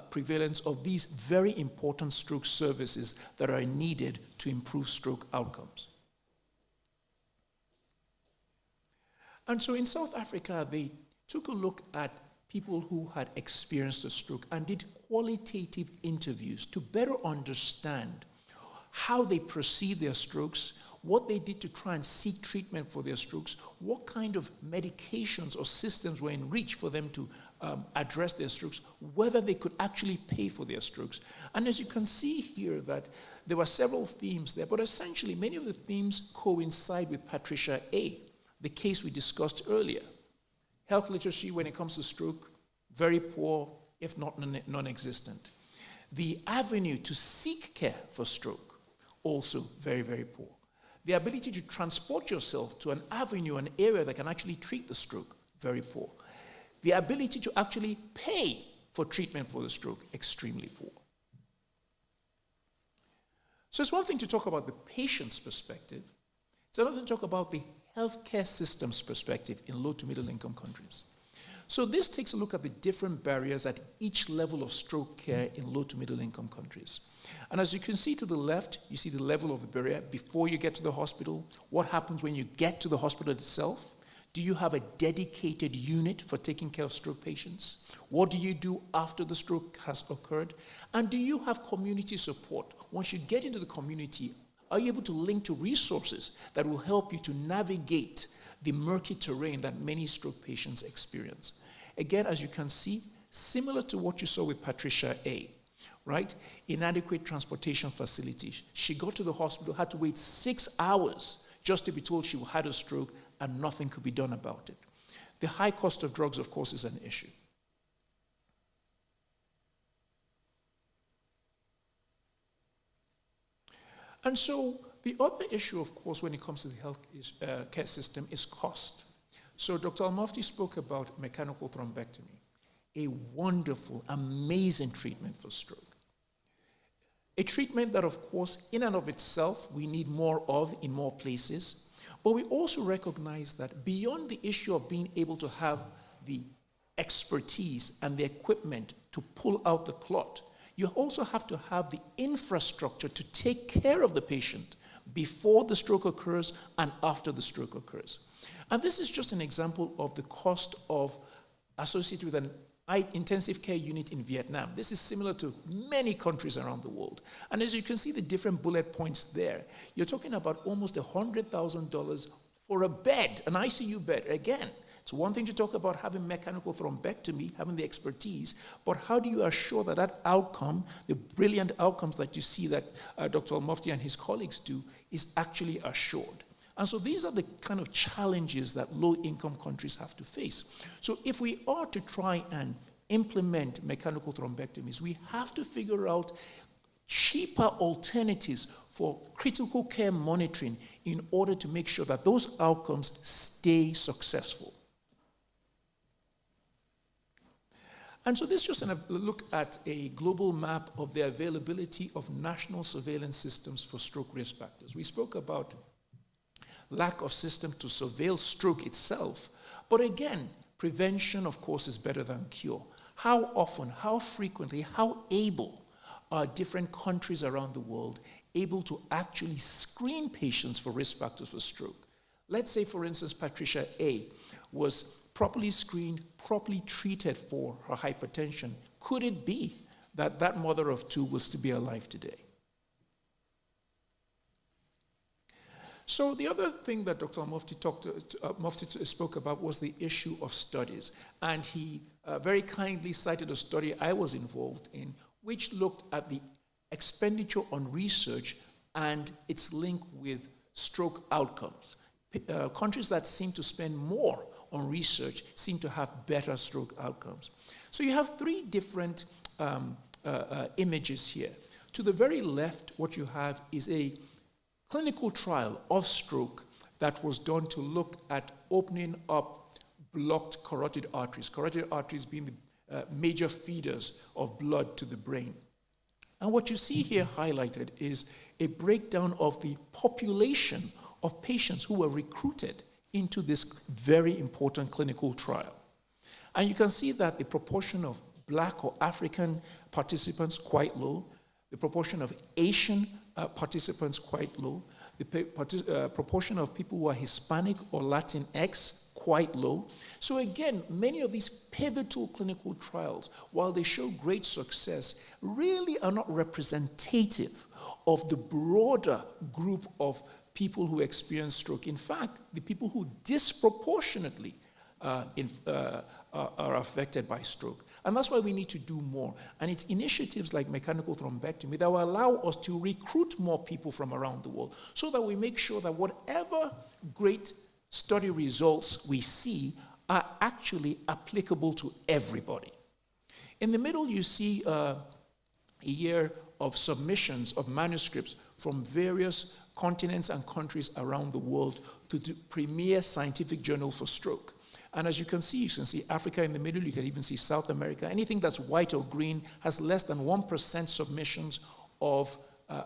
prevalence of these very important stroke services that are needed to improve stroke outcomes. And so in South Africa, they took a look at people who had experienced a stroke and did qualitative interviews to better understand how they perceive their strokes, what they did to try and seek treatment for their strokes, what kind of medications or systems were in reach for them to address their strokes, whether they could actually pay for their strokes. And as you can see here that there were several themes there, but essentially many of the themes coincide with Patricia A., the case we discussed earlier. Health literacy when it comes to stroke, very poor, if not non-existent. The avenue to seek care for stroke, also very, very poor. The ability to transport yourself to an avenue, an area that can actually treat the stroke, very poor. The ability to actually pay for treatment for the stroke, extremely poor. So it's one thing to talk about the patient's perspective. It's another thing to talk about the healthcare system's perspective in low to middle income countries. So this takes a look at the different barriers at each level of stroke care in low to middle income countries. And as you can see to the left, you see the level of the barrier before you get to the hospital. What happens when you get to the hospital itself? Do you have a dedicated unit for taking care of stroke patients? What do you do after the stroke has occurred? And do you have community support? Once you get into the community, are you able to link to resources that will help you to navigate the murky terrain that many stroke patients experience? Again, as you can see, similar to what you saw with Patricia A., right? Inadequate transportation facilities. She got to the hospital, had to wait 6 hours just to be told she had a stroke, and nothing could be done about it. The high cost of drugs, of course, is an issue. And so the other issue, of course, when it comes to the health care system is cost. So Dr. Al-Mufti spoke about mechanical thrombectomy, a wonderful, amazing treatment for stroke. A treatment that, of course, in and of itself, we need more of in more places. But we also recognize that beyond the issue of being able to have the expertise and the equipment to pull out the clot, you also have to have the infrastructure to take care of the patient before the stroke occurs and after the stroke occurs. And this is just an example of the cost of associated with an intensive care unit in Vietnam. This is similar to many countries around the world. And as you can see the different bullet points there, you're talking about almost $100,000 for a bed, an ICU bed. Again, it's one thing to talk about having mechanical thrombectomy, having the expertise, but how do you assure that that outcome, the brilliant outcomes that you see that Dr. Al-Mufti and his colleagues do, is actually assured? And so these are the kind of challenges that low-income countries have to face. So if we are to try and implement mechanical thrombectomies, we have to figure out cheaper alternatives for critical care monitoring in order to make sure that those outcomes stay successful. And so this is just a look at a global map of the availability of national surveillance systems for stroke risk factors. We spoke about lack of system to surveil stroke itself, but again, prevention, of course, is better than cure. How often, how frequently, how able are different countries around the world able to actually screen patients for risk factors for stroke. Let's say, for instance, Patricia A was properly screened, properly treated for her hypertension. Could it be that that mother of two will still be alive today? So the other thing that Dr. Al-Mufti spoke about was the issue of studies. And he very kindly cited a study I was involved in, which looked at the expenditure on research and its link with stroke outcomes. Countries that seem to spend more on research seem to have better stroke outcomes. So you have three different images here. To the very left, what you have is a clinical trial of stroke that was done to look at opening up blocked carotid arteries being the major feeders of blood to the brain. And what you see here highlighted is a breakdown of the population of patients who were recruited into this very important clinical trial. And you can see that the proportion of Black or African participants quite low, the proportion of Asian participants quite low, the proportion of people who are Hispanic or Latinx quite low. So again, many of these pivotal clinical trials, while they show great success, really are not representative of the broader group of people who experience stroke. In fact, the people who disproportionately are affected by stroke. And that's why we need to do more. And it's initiatives like mechanical thrombectomy that will allow us to recruit more people from around the world so that we make sure that whatever great study results we see are actually applicable to everybody. In the middle, you see a year of submissions of manuscripts from various continents and countries around the world to the premier scientific journal for stroke. And as you can see Africa in the middle, you can even see South America. Anything that's white or green has less than 1% submissions of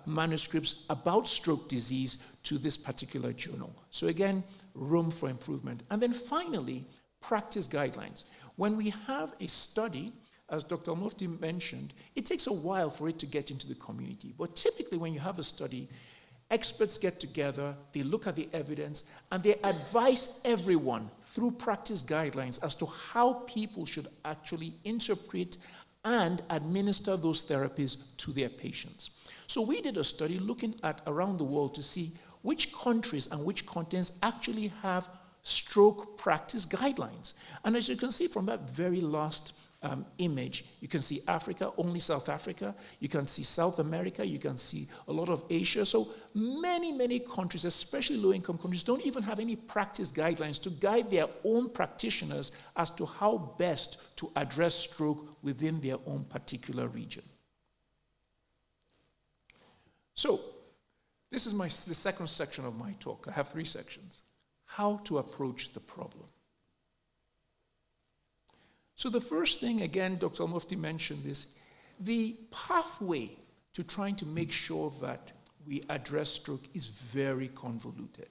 manuscripts about stroke disease to this particular journal. So again, room for improvement. And then finally, practice guidelines. When we have a study, as Dr. Al-Mufti mentioned, it takes a while for it to get into the community. But typically when you have a study, experts get together, they look at the evidence, and they advise everyone through practice guidelines as to how people should actually interpret and administer those therapies to their patients. So we did a study looking at around the world to see which countries and which continents actually have stroke practice guidelines. And as you can see from that very last image, you can see Africa, only South Africa, you can see South America, you can see a lot of Asia. So many countries, especially low-income countries, don't even have any practice guidelines to guide their own practitioners as to how best to address stroke within their own particular region. So this is the second section of my talk. I have 3 sections. How to approach the problem. So the first thing, again, Dr. Al-Mufti mentioned this, the pathway to trying to make sure that we address stroke is very convoluted.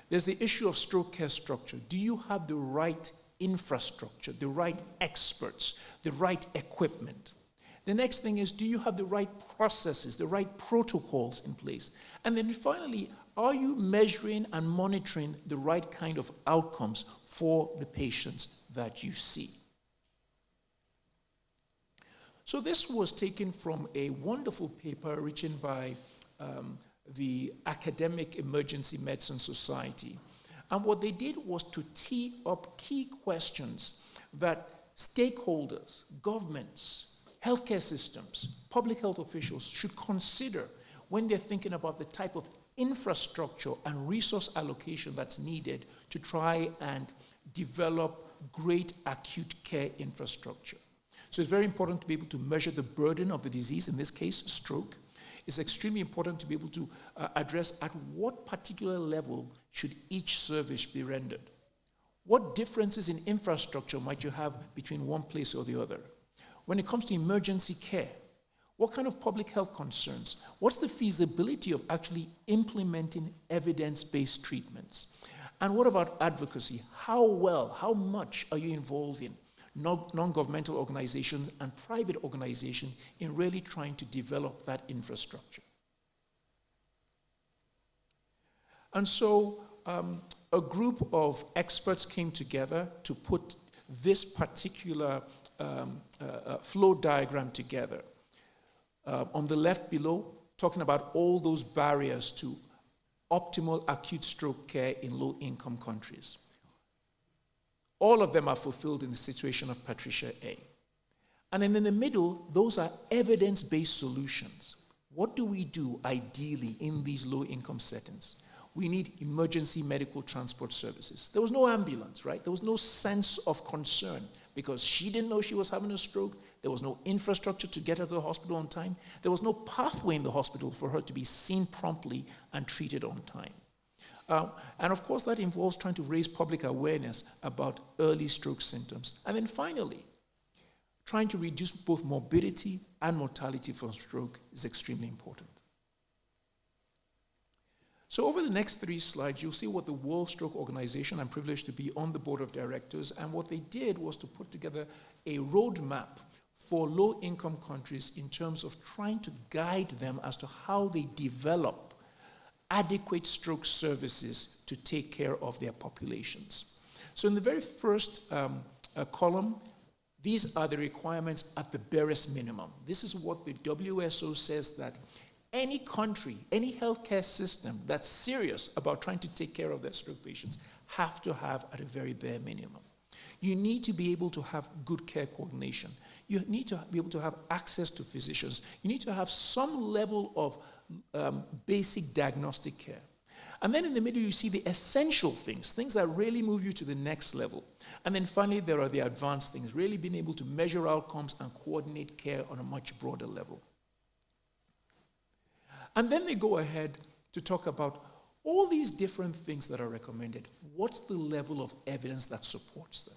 There's the issue of stroke care structure. Do you have the right infrastructure, the right experts, the right equipment? The next thing is, do you have the right processes, the right protocols in place? And then finally, are you measuring and monitoring the right kind of outcomes for the patients that you see? So this was taken from a wonderful paper written by the Academic Emergency Medicine Society. And what they did was to tee up key questions that stakeholders, governments, healthcare systems, public health officials should consider when they're thinking about the type of infrastructure and resource allocation that's needed to try and develop great acute care infrastructure. So it's very important to be able to measure the burden of the disease, in this case, stroke. It's extremely important to be able to address at what particular level should each service be rendered. What differences in infrastructure might you have between one place or the other? When it comes to emergency care, what kind of public health concerns? What's the feasibility of actually implementing evidence-based treatments? And what about advocacy? How well, how much are you involved in non-governmental organizations and private organizations in really trying to develop that infrastructure? And so a group of experts came together to put this particular flow diagram together. On the left below, talking about all those barriers to optimal acute stroke care in low-income countries. All of them are fulfilled in the situation of Patricia A. And then in the middle, those are evidence-based solutions. What do we do ideally in these low-income settings? We need emergency medical transport services. There was no ambulance, right? There was no sense of concern because she didn't know she was having a stroke. There was no infrastructure to get her to the hospital on time. There was no pathway in the hospital for her to be seen promptly and treated on time. And of course, that involves trying to raise public awareness about early stroke symptoms. And then finally, trying to reduce both morbidity and mortality from stroke is extremely important. So over the next 3 slides, you'll see what the World Stroke Organization, I'm privileged to be on the board of directors, and what they did was to put together a roadmap for low-income countries in terms of trying to guide them as to how they develop adequate stroke services to take care of their populations. So in the very first column, these are the requirements at the barest minimum. This is what the WSO says that any country, any healthcare system that's serious about trying to take care of their stroke patients have to have at a very bare minimum. You need to be able to have good care coordination. You need to be able to have access to physicians. You need to have some level of basic diagnostic care. And then in the middle, you see the essential things, things that really move you to the next level. And then finally, there are the advanced things, really being able to measure outcomes and coordinate care on a much broader level. And then they go ahead to talk about all these different things that are recommended. What's the level of evidence that supports them?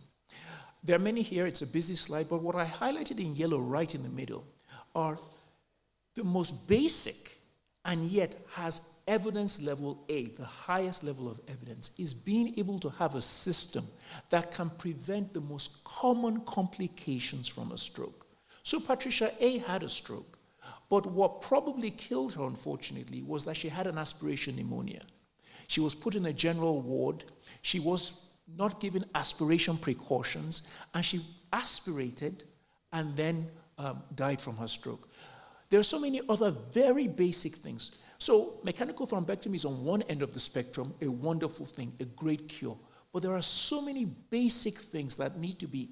There are many here, it's a busy slide, but what I highlighted in yellow right in the middle are the most basic and yet has evidence level A, the highest level of evidence, is being able to have a system that can prevent the most common complications from a stroke. So Patricia A had a stroke. But what probably killed her, unfortunately, was that she had an aspiration pneumonia. She was put in a general ward. She was not given aspiration precautions, and she aspirated and then died from her stroke. There are so many other very basic things. So mechanical thrombectomy is on one end of the spectrum, a wonderful thing, a great cure. But there are so many basic things that need to be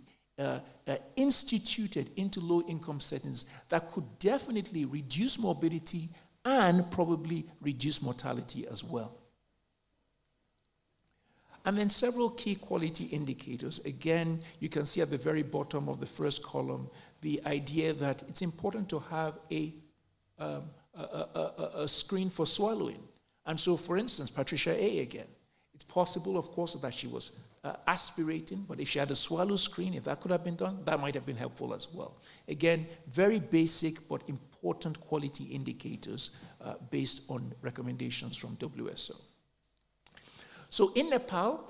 instituted into low-income settings that could definitely reduce morbidity and probably reduce mortality as well. And then several key quality indicators. Again, you can see at the very bottom of the first column the idea that it's important to have a screen for swallowing. And so, for instance, Patricia A again, it's possible, of course, that she was aspirating, but if she had a swallow screen, if that could have been done, that might have been helpful as well. Again, very basic but important quality indicators based on recommendations from WSO. So in Nepal,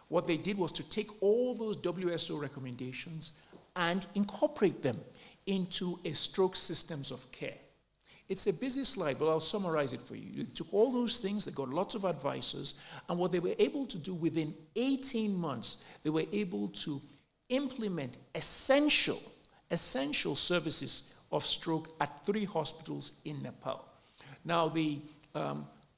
what they did was to take all those WSO recommendations and incorporate them into a stroke systems of care. It's a busy slide, but I'll summarize it for you. They took all those things, they got lots of advisors, and what they were able to do within 18 months, they were able to implement essential services of stroke at 3 hospitals in Nepal. Now, the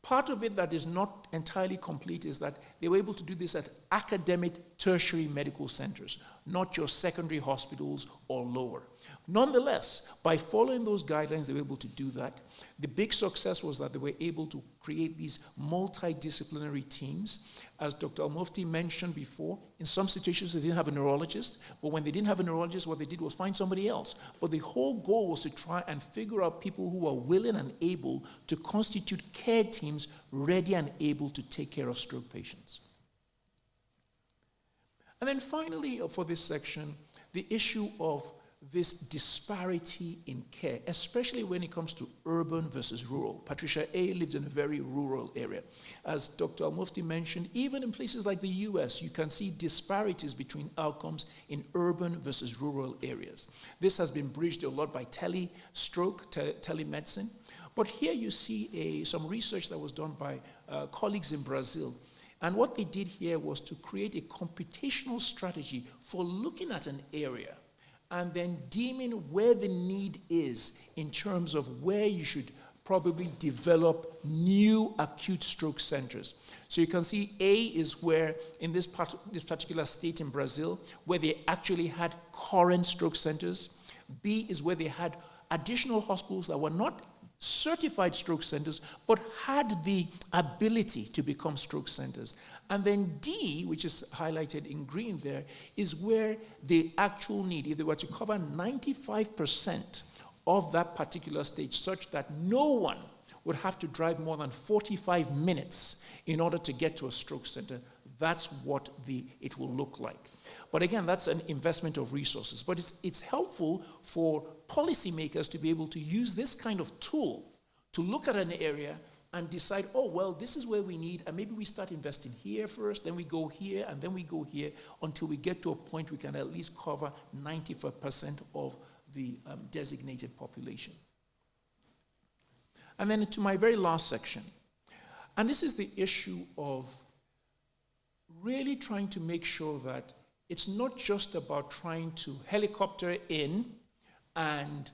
part of it that is not entirely complete is that they were able to do this at academic tertiary medical centers, not your secondary hospitals or lower. Nonetheless, by following those guidelines, they were able to do that. The big success was that they were able to create these multidisciplinary teams. As Dr. Al-Mufti mentioned before, in some situations they didn't have a neurologist, but when they didn't have a neurologist, what they did was find somebody else. But the whole goal was to try and figure out people who are willing and able to constitute care teams ready and able to take care of stroke patients. And then finally, for this section, the issue of this disparity in care, especially when it comes to urban versus rural. Patricia A lived in a very rural area. As Dr. Al-Mufti mentioned, even in places like the US, you can see disparities between outcomes in urban versus rural areas. This has been bridged a lot by telemedicine. But here you see some research that was done by colleagues in Brazil. And what they did here was to create a computational strategy for looking at an area and then deeming where the need is in terms of where you should probably develop new acute stroke centers. So you can see A is where, in this particular state in Brazil, where they actually had current stroke centers. B is where they had additional hospitals that were not certified stroke centers, but had the ability to become stroke centers. And then D, which is highlighted in green there, is where the actual need, if they were to cover 95% of that particular stage, such that no one would have to drive more than 45 minutes in order to get to a stroke center, that's what it will look like. But again, that's an investment of resources. But it's helpful for policymakers to be able to use this kind of tool to look at an area and decide, oh, well, this is where we need, and maybe we start investing here first, then we go here, and then we go here, until we get to a point we can at least cover 95% of the designated population. And then to my very last section, and this is the issue of really trying to make sure that it's not just about trying to helicopter in and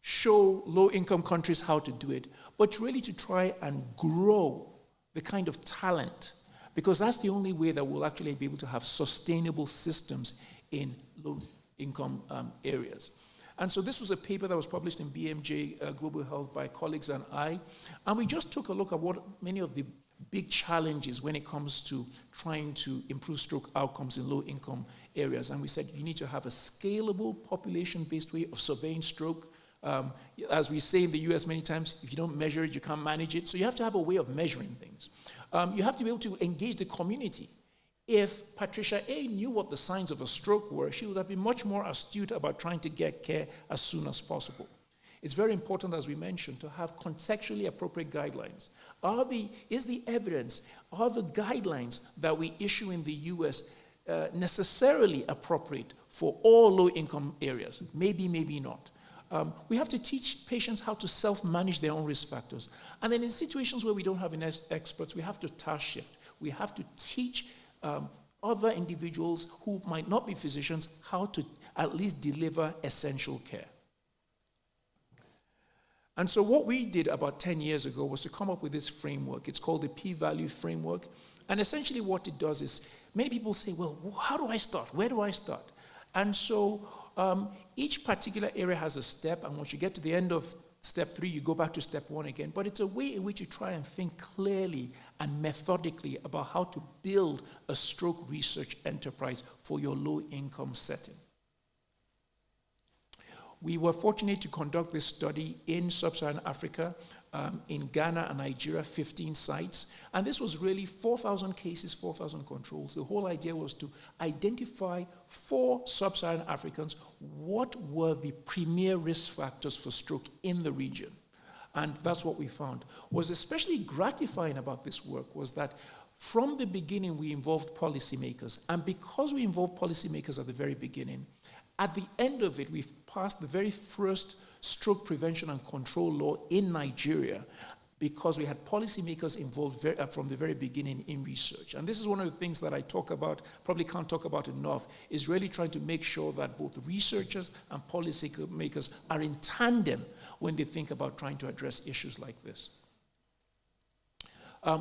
show low-income countries how to do it, but really to try and grow the kind of talent, because that's the only way that we'll actually be able to have sustainable systems in low-income areas. And so this was a paper that was published in BMJ Global Health by colleagues and I, and we just took a look at what many of the big challenges when it comes to trying to improve stroke outcomes in low-income areas. And we said you need to have a scalable population-based way of surveying stroke. As we say in the US many times, if you don't measure it, you can't manage it. So you have to have a way of measuring things. You have to be able to engage the community. If Patricia A. knew what the signs of a stroke were, she would have been much more astute about trying to get care as soon as possible. It's very important, as we mentioned, to have contextually appropriate guidelines. Is the evidence, are the guidelines that we issue in the US necessarily appropriate for all low-income areas? Maybe, maybe not. We have to teach patients how to self-manage their own risk factors. And then in situations where we don't have enough experts, we have to task shift. We have to teach other individuals who might not be physicians how to at least deliver essential care. And so what we did about 10 years ago was to come up with this framework. It's called the P-value framework. And essentially what it does is, many people say, well, how do I start? Where do I start? And so each particular area has a step, and once you get to the end of step 3, you go back to step 1 again. But it's a way in which you try and think clearly and methodically about how to build a stroke research enterprise for your low-income setting. We were fortunate to conduct this study in sub-Saharan Africa, in Ghana and Nigeria, 15 sites. And this was really 4,000 cases, 4,000 controls. The whole idea was to identify for sub-Saharan Africans what were the premier risk factors for stroke in the region. And that's what we found. What was especially gratifying about this work was that from the beginning we involved policymakers. And because we involved policymakers at the very beginning, at the end of it, we've passed the very first stroke prevention and control law in Nigeria because we had policymakers involved from the very beginning in research. And this is one of the things that I talk about, probably can't talk about enough, is really trying to make sure that both researchers and policymakers are in tandem when they think about trying to address issues like this.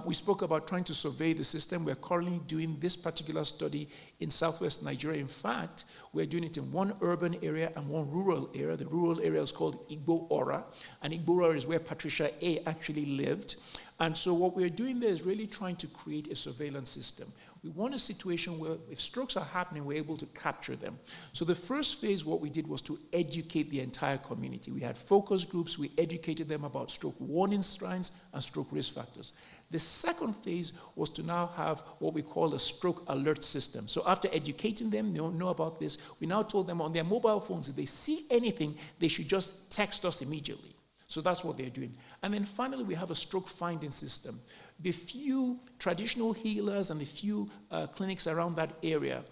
We spoke about trying to survey the system. We're currently doing this particular study in southwest Nigeria. In fact, we're doing it in one urban area and one rural area. The rural area is called Igbo Ora, and Igbo Ora is where Patricia A. actually lived. And so what we're doing there is really trying to create a surveillance system. We want a situation where if strokes are happening, we're able to capture them. So the first phase, what we did was to educate the entire community. We had focus groups. We educated them about stroke warning signs and stroke risk factors. The second phase was to now have what we call a stroke alert system. So after educating them, they don't know about this, we now told them on their mobile phones, if they see anything, they should just text us immediately. So that's what they're doing. And then finally, we have a stroke finding system. The few traditional healers and the few clinics around that area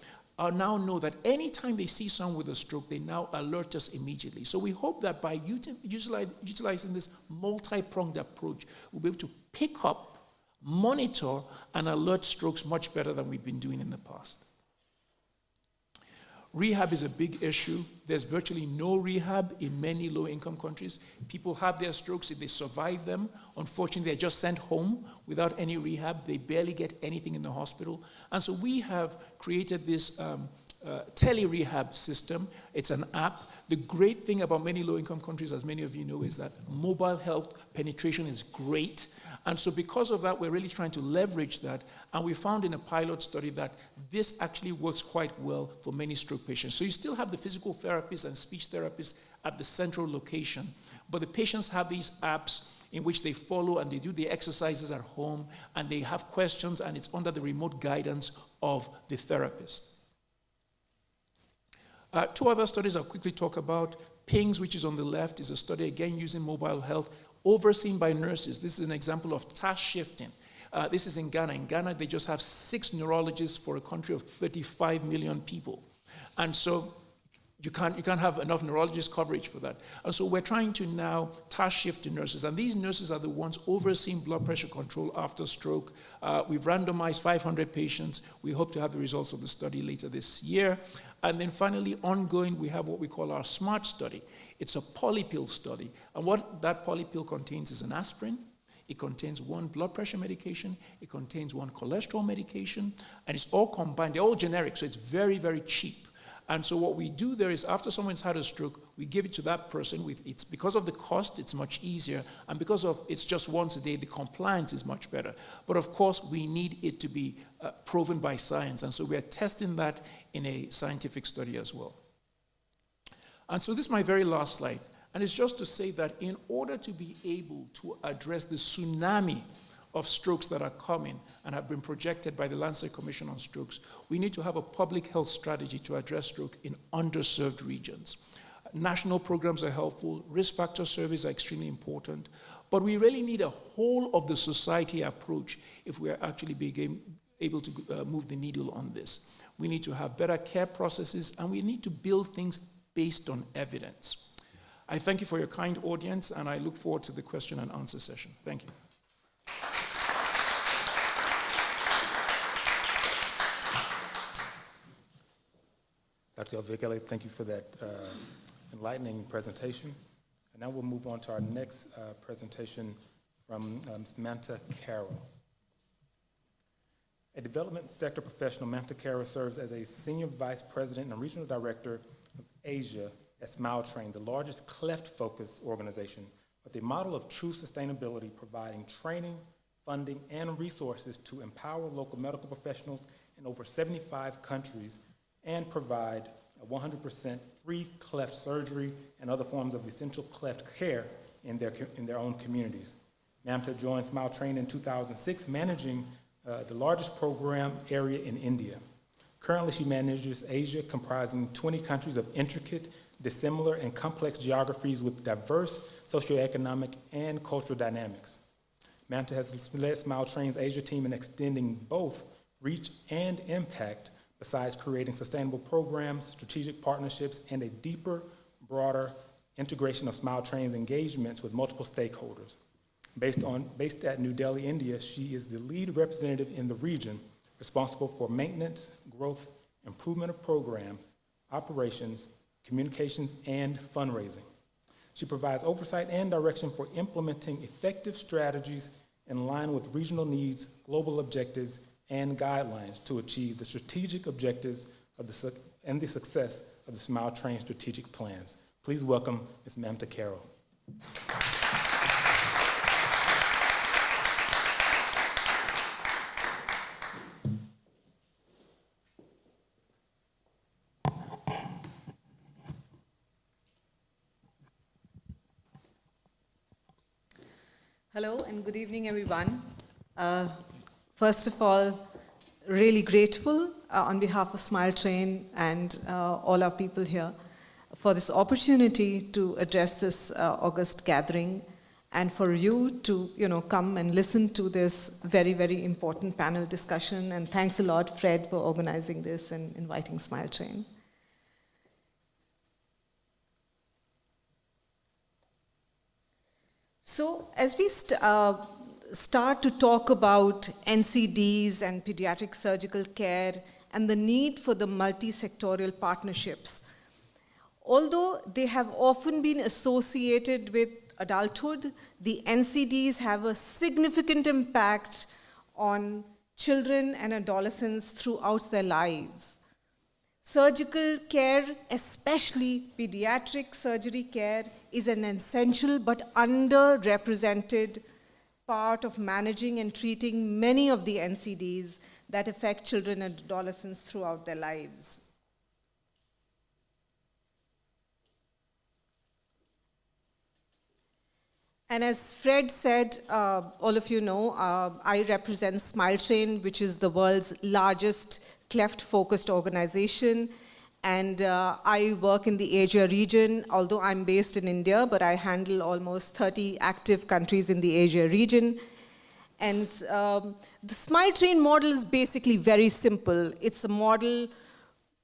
now know that anytime they see someone with a stroke, they now alert us immediately. So we hope that by utilizing this multi-pronged approach, we'll be able to pick up, monitor, and alert strokes much better than we've been doing in the past. Rehab is a big issue. There's virtually no rehab in many low-income countries. People have their strokes. If they survive them, unfortunately, they're just sent home without any rehab. They barely get anything in the hospital. And so we have created this tele-rehab system. It's an app. The great thing about many low-income countries, as many of you know, is that mobile health penetration is great. And so because of that, we're really trying to leverage that. And we found in a pilot study that this actually works quite well for many stroke patients. So you still have the physical therapists and speech therapists at the central location, but the patients have these apps in which they follow and they do the exercises at home, and they have questions, and it's under the remote guidance of the therapist. Two other studies I'll quickly talk about. PINGS, which is on the left, is a study, again, using mobile health, overseen by nurses. This is an example of task shifting. This is in Ghana. In Ghana, they just have 6 neurologists for a country of 35 million people. And so you can't have enough neurologist coverage for that. And so we're trying to now task shift to nurses. And these nurses are the ones overseeing blood pressure control after stroke. We've randomized 500 patients. We hope to have the results of the study later this year. And then finally, ongoing, we have what we call our SMART study. It's a polypill study. And what that polypill contains is an aspirin. It contains 1 blood pressure medication. It contains 1 cholesterol medication. And it's all combined. They're all generic, so it's very, very cheap. And so what we do there is after someone's had a stroke, we give it to that person. It's because of the cost, it's much easier. And because of it's just once a day, the compliance is much better. But of course, we need it to be proven by science. And so we are testing that in a scientific study as well. And so this is my very last slide. And it's just to say that in order to be able to address the tsunami of strokes that are coming and have been projected by the Lancet Commission on Strokes, we need to have a public health strategy to address stroke in underserved regions. National programs are helpful, risk factor surveys are extremely important, but we really need a whole of the society approach if we are actually being able to move the needle on this. We need to have better care processes, and we need to build things based on evidence. I thank you for your kind audience, and I look forward to the question and answer session. Thank you. Dr. Obviagele, thank you for that enlightening presentation. And now we'll move on to our next presentation from Ms. Mamta Carroll. A development sector professional, Mamta Carroll serves as a senior vice president and regional director of Asia at SmileTrain, the largest cleft-focused organization with a model of true sustainability, providing training, funding, and resources to empower local medical professionals in over 75 countries and provide 100% free cleft surgery and other forms of essential cleft care in their own communities. Mamta joined SmileTrain in 2006, managing the largest program area in India. Currently, she manages Asia, comprising 20 countries of intricate, dissimilar, and complex geographies with diverse socioeconomic and cultural dynamics. Mamta has led SmileTrain's Asia team in extending both reach and impact, besides creating sustainable programs, strategic partnerships, and a deeper, broader integration of SmileTrain's engagements with multiple stakeholders. Based at New Delhi, India, she is the lead representative in the region, responsible for maintenance, growth, improvement of programs, operations, communications, and fundraising. She provides oversight and direction for implementing effective strategies in line with regional needs, global objectives, and guidelines to achieve the strategic objectives of the success of the SmileTrain strategic plans. Please welcome Ms. Mamta Carroll. Hello and good evening, everyone. First of all, really grateful on behalf of SmileTrain and all our people here for this opportunity to address this August gathering and for you to come and listen to this very, very important panel discussion. And thanks a lot, Fred, for organizing this and inviting Smile Train. So as we start to talk about NCDs and pediatric surgical care and the need for the multisectoral partnerships, although they have often been associated with adulthood, the NCDs have a significant impact on children and adolescents throughout their lives. Surgical care, especially pediatric surgery care, is an essential but underrepresented part of managing and treating many of the NCDs that affect children and adolescents throughout their lives. And as Fred said, all of you know, I represent Smile Train, which is the world's largest cleft-focused organization. And I work in the Asia region, although I'm based in India, but I handle almost 30 active countries in the Asia region. And the Smile Train model is basically very simple. It's a model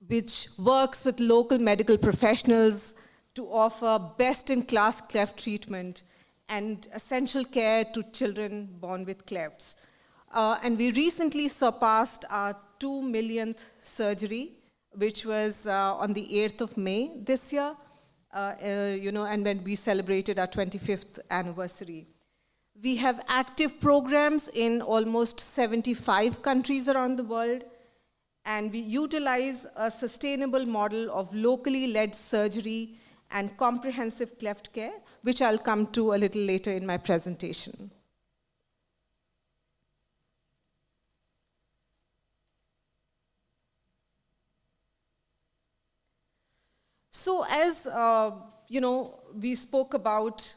which works with local medical professionals to offer best-in-class cleft treatment and essential care to children born with clefts. And we recently surpassed our 2 millionth surgery, which was on the 8th of May this year, and when we celebrated our 25th anniversary. We have active programs in almost 75 countries around the world, and we utilize a sustainable model of locally led surgery and comprehensive cleft care, which I'll come to a little later in my presentation. So as we spoke about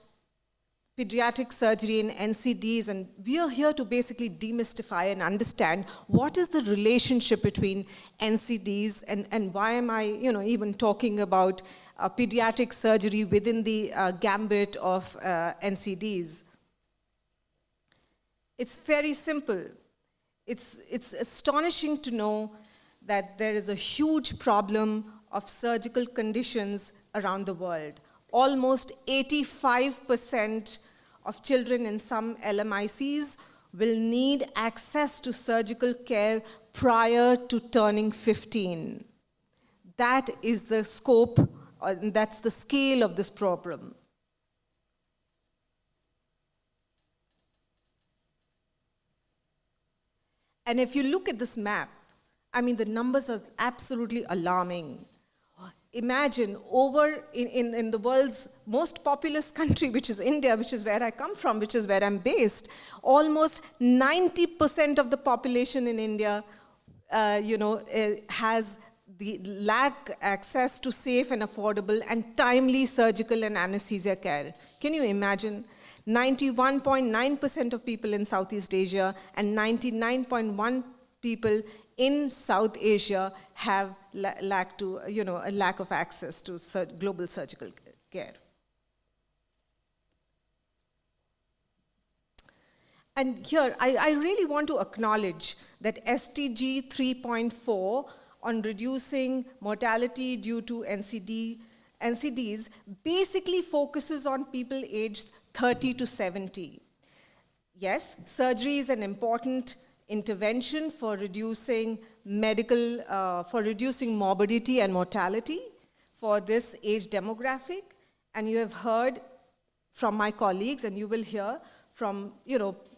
pediatric surgery and NCDs, and we are here to basically demystify and understand what is the relationship between NCDs and why am I even talking about pediatric surgery within the gambit of NCDs. It's very simple. It's astonishing to know that there is a huge problem of surgical conditions around the world. Almost 85% of children in some LMICs will need access to surgical care prior to turning 15. That is the scope, that's the scale of this problem. And if you look at this map, I mean, the numbers are absolutely alarming. Imagine in the world's most populous country, which is India, which is where I come from, which is where I'm based, almost 90% of the population in India, has the lack access to safe and affordable and timely surgical and anesthesia care. Can you imagine? 91.9% of people in Southeast Asia and 99.1% people in South Asia have a lack of access to global surgical care. And here, I really want to acknowledge that SDG 3.4 on reducing mortality due to NCDs basically focuses on people aged 30 to 70. Yes, surgery is an important intervention for reducing reducing morbidity and mortality for this age demographic. And you have heard from my colleagues, and you will hear from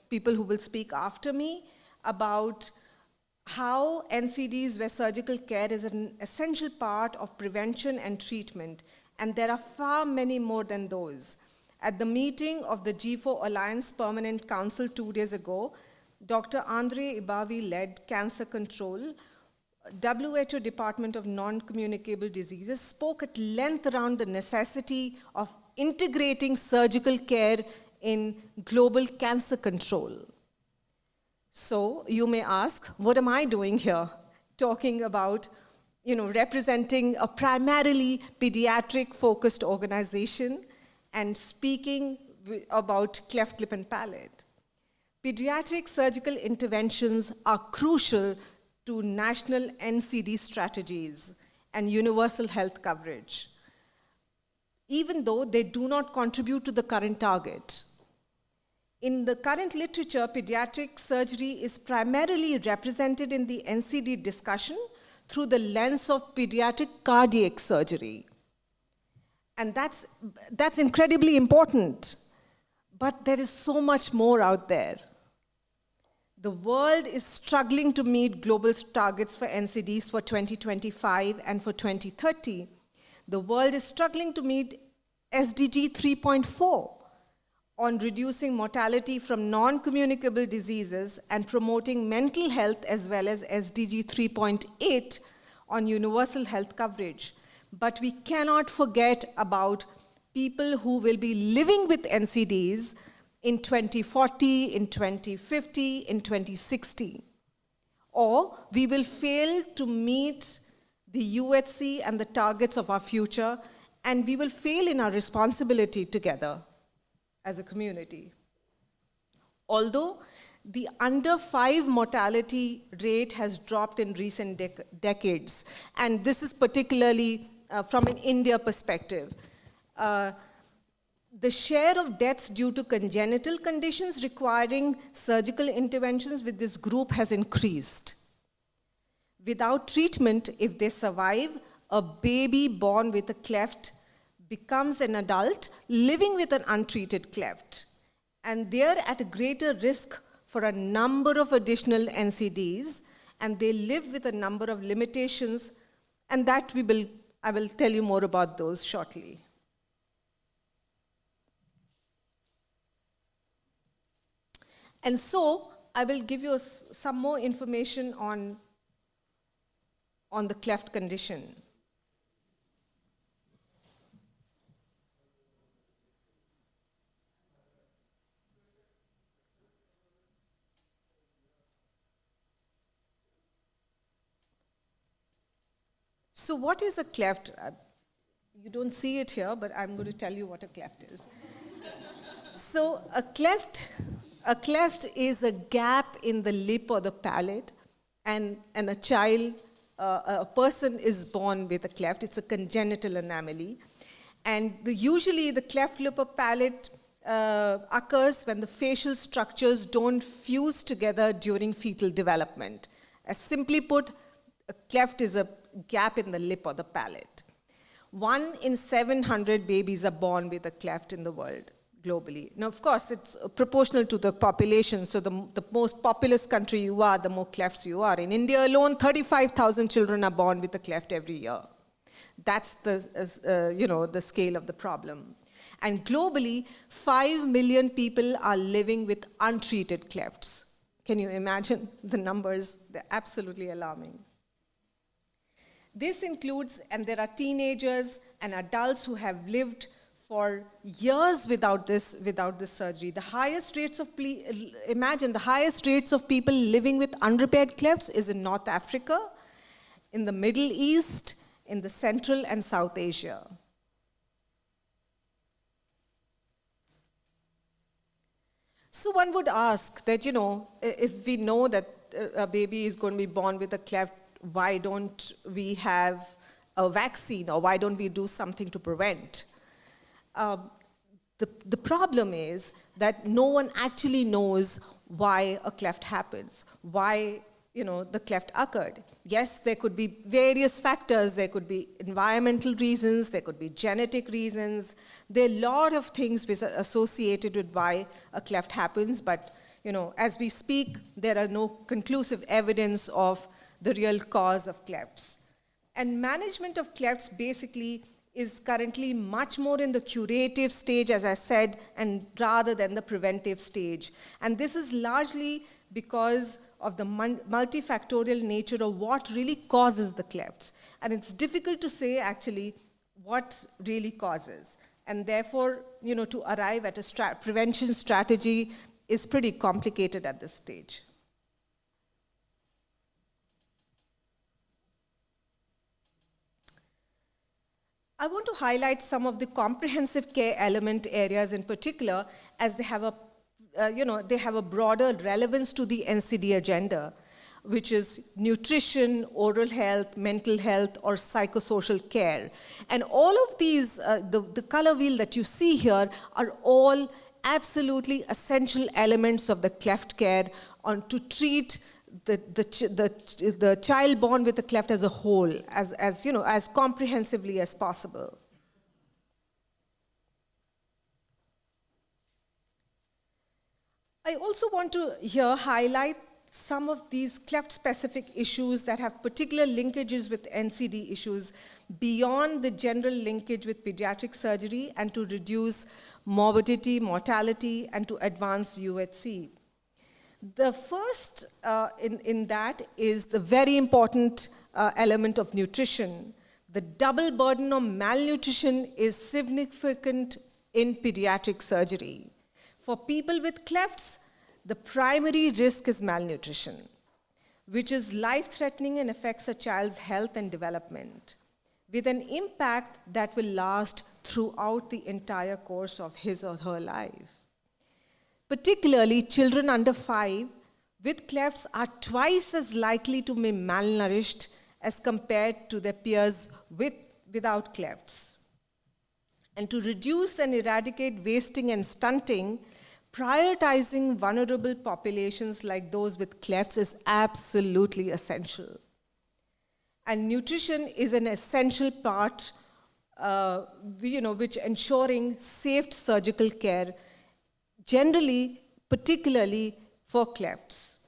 people who will speak after me about how NCDs, where surgical care is an essential part of prevention and treatment. And there are far many more than those. At the meeting of the G4 Alliance Permanent Council 2 days ago, Dr. Andre Ibavi led Cancer Control, WHO Department of Non-Communicable Diseases, spoke at length around the necessity of integrating surgical care in global cancer control. So you may ask, what am I doing here? Talking about, representing a primarily pediatric-focused organization and speaking about cleft lip and palate. Pediatric surgical interventions are crucial to national NCD strategies and universal health coverage, even though they do not contribute to the current target. In the current literature, pediatric surgery is primarily represented in the NCD discussion through the lens of pediatric cardiac surgery. And that's incredibly important. But there is so much more out there. The world is struggling to meet global targets for NCDs for 2025 and for 2030. The world is struggling to meet SDG 3.4 on reducing mortality from non-communicable diseases and promoting mental health, as well as SDG 3.8 on universal health coverage. But we cannot forget about people who will be living with NCDs in 2040, in 2050, in 2060. Or we will fail to meet the UHC and the targets of our future, and we will fail in our responsibility together as a community. Although the under 5 mortality rate has dropped in recent decades, and this is particularly from an India perspective. The share of deaths due to congenital conditions requiring surgical interventions with this group has increased. Without treatment, if they survive, a baby born with a cleft becomes an adult living with an untreated cleft. And they're at a greater risk for a number of additional NCDs, and they live with a number of limitations, and that I will tell you more about those shortly. And so I will give you some more information on the cleft condition. So what is a cleft? You don't see it here, but I'm going to tell you what a cleft is. So a cleft is a gap in the lip or the palate, and a person is born with a cleft. It's a congenital anomaly. And usually the cleft lip or palate occurs when the facial structures don't fuse together during fetal development. As simply put, a cleft is a gap in the lip or the palate. 1 in 700 babies are born with a cleft in the world, globally. Now, of course, it's proportional to the population, so the most populous country you are, the more clefts you are. In India alone, 35,000 children are born with a cleft every year. That's the scale of the problem. And globally, 5 million people are living with untreated clefts. Can you imagine the numbers? They're absolutely alarming. This includes, and there are teenagers and adults who have lived for years without this surgery. The highest rates of, imagine, the highest rates of people living with unrepaired clefts is in North Africa, in the Middle East, in the Central and South Asia. So one would ask that, if we know that a baby is going to be born with a cleft, why don't we have a vaccine, or why don't we do something to prevent? The problem is that no one actually knows why a cleft happens, why the cleft occurred. Yes, there could be various factors. There could be environmental reasons. There could be genetic reasons. There are a lot of things associated with why a cleft happens, but as we speak, there are no conclusive evidence of the real cause of clefts. And management of clefts basically is currently much more in the curative stage, as I said, and rather than the preventive stage. And this is largely because of the multifactorial nature of what really causes the clefts. And it's difficult to say actually what really causes. And therefore, to arrive at a prevention strategy is pretty complicated at this stage. I want to highlight some of the comprehensive care element areas in particular, as they have a broader relevance to the NCD agenda, which is nutrition, oral health, mental health, or psychosocial care. And all of these, the color wheel that you see here, are all absolutely essential elements of the cleft care to treat the child born with a cleft as a whole, as comprehensively as possible. I also want to here highlight some of these cleft-specific issues that have particular linkages with NCD issues beyond the general linkage with pediatric surgery, and to reduce morbidity, mortality, and to advance UHC. The first in that is the very important element of nutrition. The double burden of malnutrition is significant in pediatric surgery. For people with clefts, the primary risk is malnutrition, which is life-threatening and affects a child's health and development, with an impact that will last throughout the entire course of his or her life. Particularly, children under 5 with clefts are twice as likely to be malnourished as compared to their peers without clefts. And to reduce and eradicate wasting and stunting, prioritizing vulnerable populations like those with clefts is absolutely essential. And nutrition is an essential part, which ensuring safe surgical care, generally, particularly for clefts.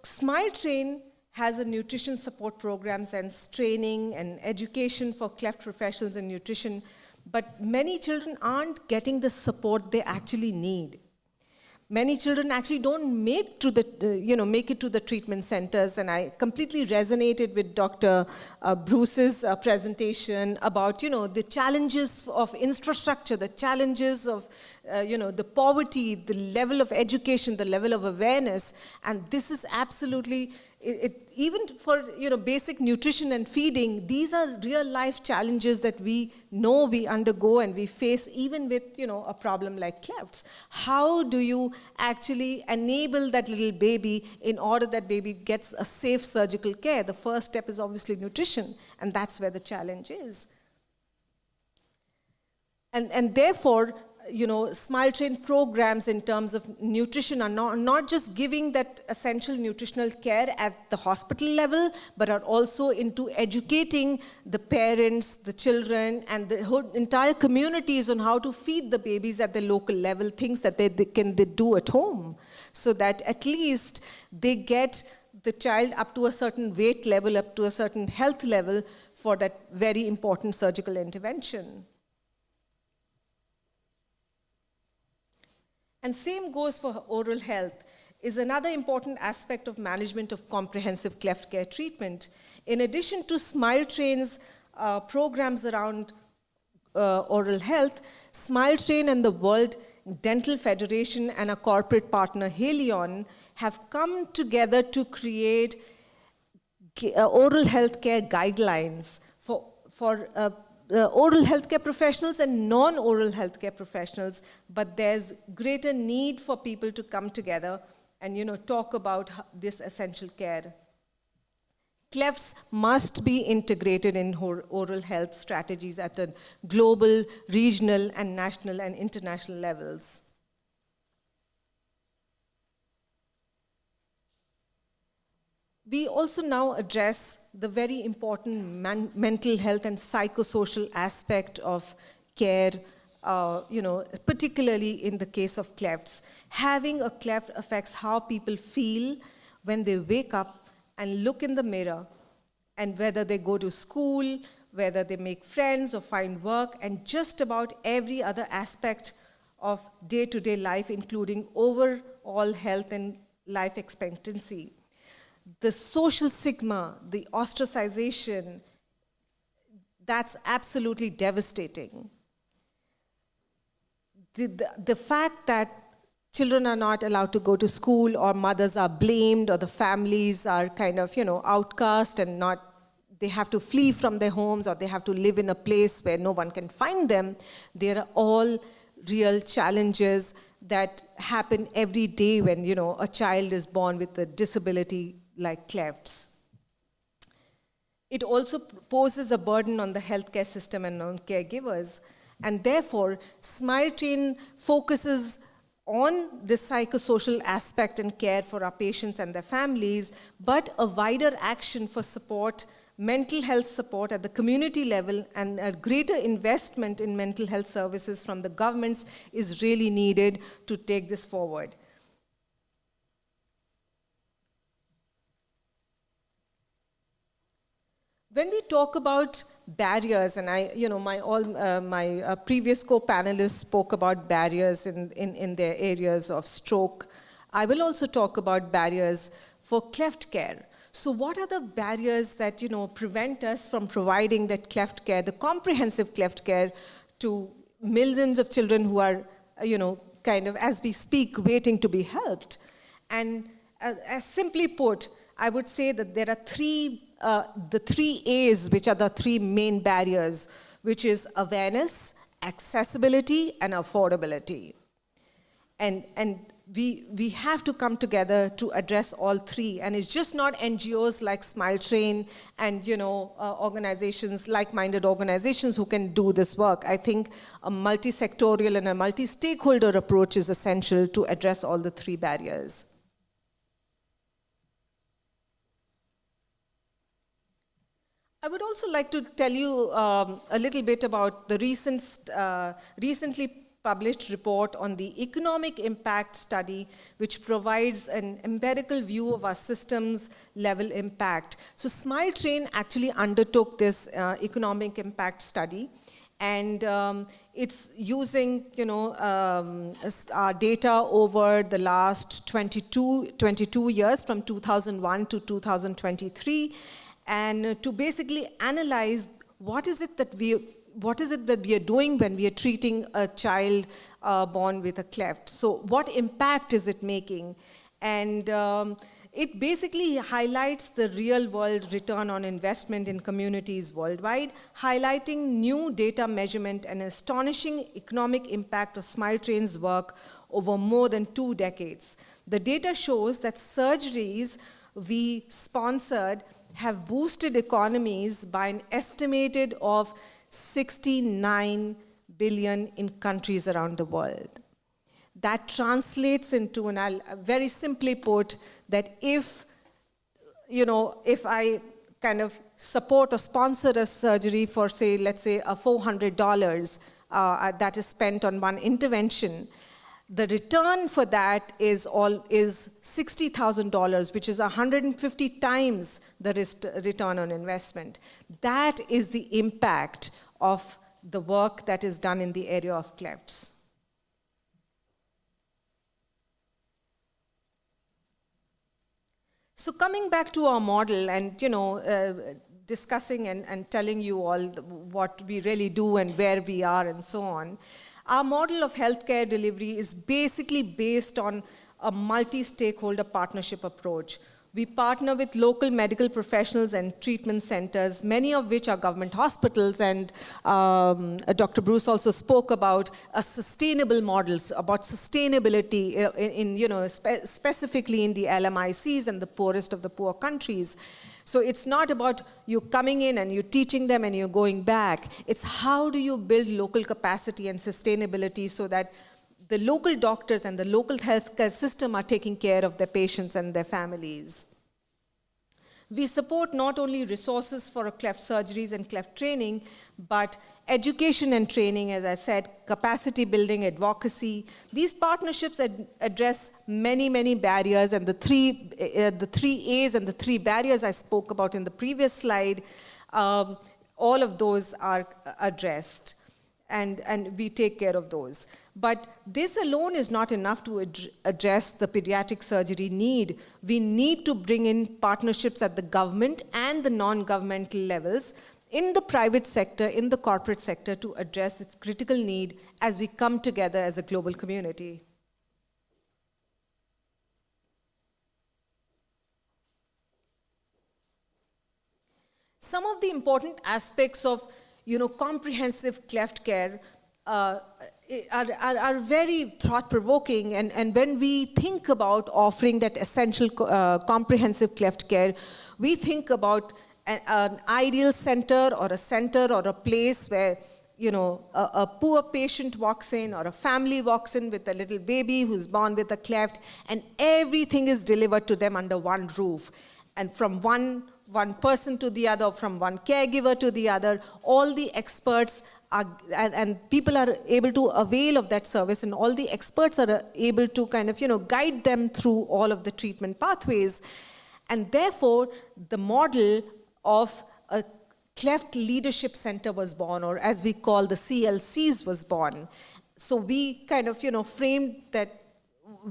Smile Train has a nutrition support programs and training and education for cleft professionals in nutrition, but many children aren't getting the support they actually need. Many children actually don't make it to the treatment centers, and I completely resonated with Dr. Bruce's presentation about the challenges of infrastructure, the challenges of the poverty, the level of education, the level of awareness, and this is absolutely even for basic nutrition and feeding. These are real life challenges that we know we undergo and we face even with a problem like clefts. How do you actually enable that little baby in order that baby gets a safe surgical care? The first step is obviously nutrition, and that's where the challenge is. And therefore, Smile Train programs in terms of nutrition are not just giving that essential nutritional care at the hospital level, but are also into educating the parents, the children, and the whole entire communities on how to feed the babies at the local level, things that they can do at home, so that at least they get the child up to a certain weight level, up to a certain health level for that very important surgical intervention. And same goes for oral health, is another important aspect of management of comprehensive cleft care treatment. In addition to Smile Train's programs around oral health, Smile Train and the World Dental Federation and a corporate partner, Haleon, have come together to create oral health care guidelines for oral healthcare professionals and non-oral healthcare professionals, but there's greater need for people to come together and talk about this essential care. Clefts must be integrated in oral health strategies at the global, regional, and national and international levels. We also now address the very important mental health and psychosocial aspect of care, particularly in the case of clefts. Having a cleft affects how people feel when they wake up and look in the mirror, and whether they go to school, whether they make friends or find work, and just about every other aspect of day-to-day life, including overall health and life expectancy. The social stigma, the ostracization, that's absolutely devastating. The fact that children are not allowed to go to school, or mothers are blamed, or the families are kind of, outcast and not they have to flee from their homes or they have to live in a place where no one can find them. There are all real challenges that happen every day when, a child is born with a disability like clefts. It also poses a burden on the healthcare system and on caregivers, and therefore, Smile Train focuses on the psychosocial aspect and care for our patients and their families, but a wider action for support, mental health support at the community level, and a greater investment in mental health services from the governments is really needed to take this forward. When we talk about barriers, and my previous co-panelists spoke about barriers in their areas of stroke, I will also talk about barriers for cleft care. So what are the barriers that prevent us from providing that cleft care, the comprehensive cleft care, to millions of children who are, kind of as we speak, waiting to be helped? And as simply put, I would say that there are the three A's, which are the three main barriers, which is awareness, accessibility, and affordability. And we have to come together to address all three. And it's just not NGOs like Smile Train and organizations, like-minded organizations who can do this work. I think a multisectoral and a multi-stakeholder approach is essential to address all the three barriers. I would also like to tell you a little bit about the recently published report on the economic impact study, which provides an empirical view of our systems level impact. So Smile Train actually undertook this economic impact study, and it's using our data over the last 22 years, from 2001 to 2023, and to basically analyze what is it that we are doing when we are treating a child born with a cleft. So what impact is it making? And it basically highlights the real-world return on investment in communities worldwide, highlighting new data measurement and astonishing economic impact of Smile Train's work over more than 2 decades. The data shows that surgeries we sponsored have boosted economies by an estimated of 69 billion in countries around the world. That translates into, and I'll very simply put, that if I kind of support or sponsor a surgery for, say, let's say $400 that is spent on one intervention, the return for that is $60,000, which is 150 times the return on investment. That is the impact of the work that is done in the area of clefts. So coming back to our model and discussing and telling you all what we really do and where we are and so on, our model of healthcare delivery is basically based on a multi-stakeholder partnership approach. We partner with local medical professionals and treatment centers, many of which are government hospitals, and Dr. Bruce also spoke about a sustainable models, about sustainability specifically in the LMICs and the poorest of the poor countries. So it's not about you coming in and you teaching them and you're going back. It's how do you build local capacity and sustainability so that the local doctors and the local healthcare system are taking care of their patients and their families. We support not only resources for cleft surgeries and cleft training, but education and training, as I said, capacity building, advocacy. These partnerships address many, many barriers, and the three A's and the 3 barriers I spoke about in the previous slide, all of those are addressed, and we take care of those. But this alone is not enough to address the pediatric surgery need. We need to bring in partnerships at the government and the non-governmental levels, in the private sector, in the corporate sector, to address this critical need as we come together as a global community. some of the important aspects of, comprehensive cleft care are very thought-provoking, and when we think about offering that essential comprehensive cleft care, we think about an ideal center or a place where a poor patient walks in, or a family walks in with a little baby who's born with a cleft, and everything is delivered to them under one roof. And from one person to the other, from one caregiver to the other, all the experts are, and people are able to avail of that service, and all the experts are able to kind of, guide them through all of the treatment pathways. And therefore, the model of a Cleft Leadership Center was born, or as we call the CLCs was born. So we kind of, framed that,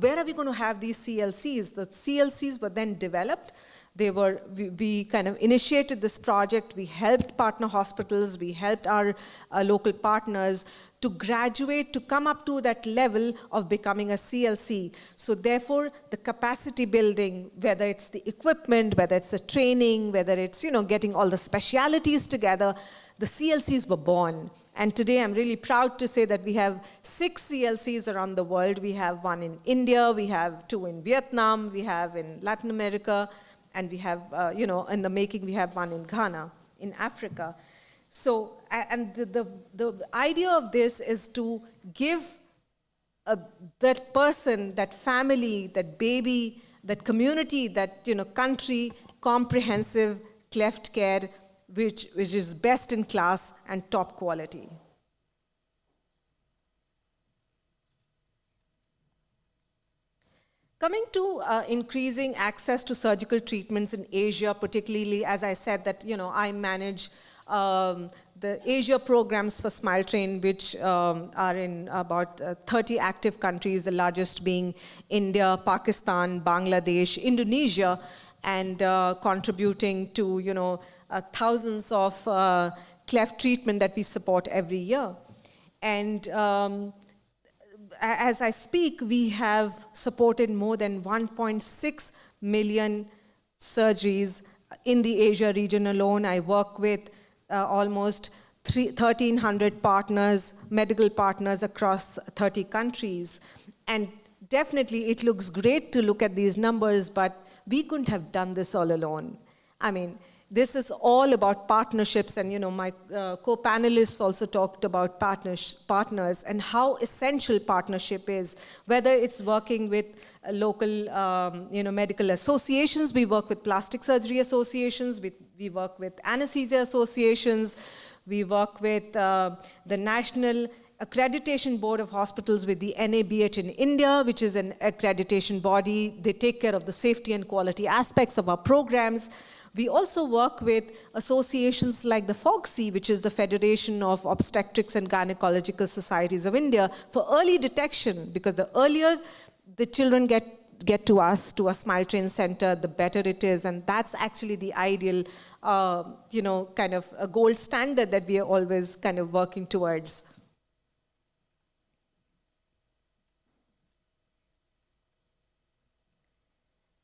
where are we going to have these CLCs? The CLCs were then developed. We kind of initiated this project. We helped partner hospitals. We helped our local partners to graduate, to come up to that level of becoming a CLC. So therefore, the capacity building, whether it's the equipment, whether it's the training, whether it's, getting all the specialities together, the CLCs were born. And today I'm really proud to say that we have 6 CLCs around the world. We have one in India, we have 2 in Vietnam, we have in Latin America, and we have, in the making, we have one in Ghana, in Africa. So, and the idea of this is to give that person, that family, that baby, that community, that country, comprehensive cleft care, which is best in class and top quality. Coming to increasing access to surgical treatments in Asia, particularly, as I said, that I manage the Asia programs for Smile Train, which are in about 30 active countries, the largest being India, Pakistan, Bangladesh, Indonesia, and contributing to thousands of cleft treatment that we support every year. And as I speak, we have supported more than 1.6 million surgeries in the Asia region alone. I work with almost 1,300 partners, medical partners across 30 countries. And definitely it looks great to look at these numbers, but we couldn't have done this all alone. I mean, this is all about partnerships, and my co-panelists also talked about partners and how essential partnership is, whether it's working with local medical associations. We work with plastic surgery associations, we work with anesthesia associations, we work with the National Accreditation Board of Hospitals, with the NABH in India, which is an accreditation body. They take care of the safety and quality aspects of our programs. We also work with associations like the FOGSI, which is the Federation of Obstetrics and Gynecological Societies of India, for early detection, because the earlier the children get to us, to a Smile Train center, the better it is. And that's actually the ideal, kind of a gold standard that we are always kind of working towards.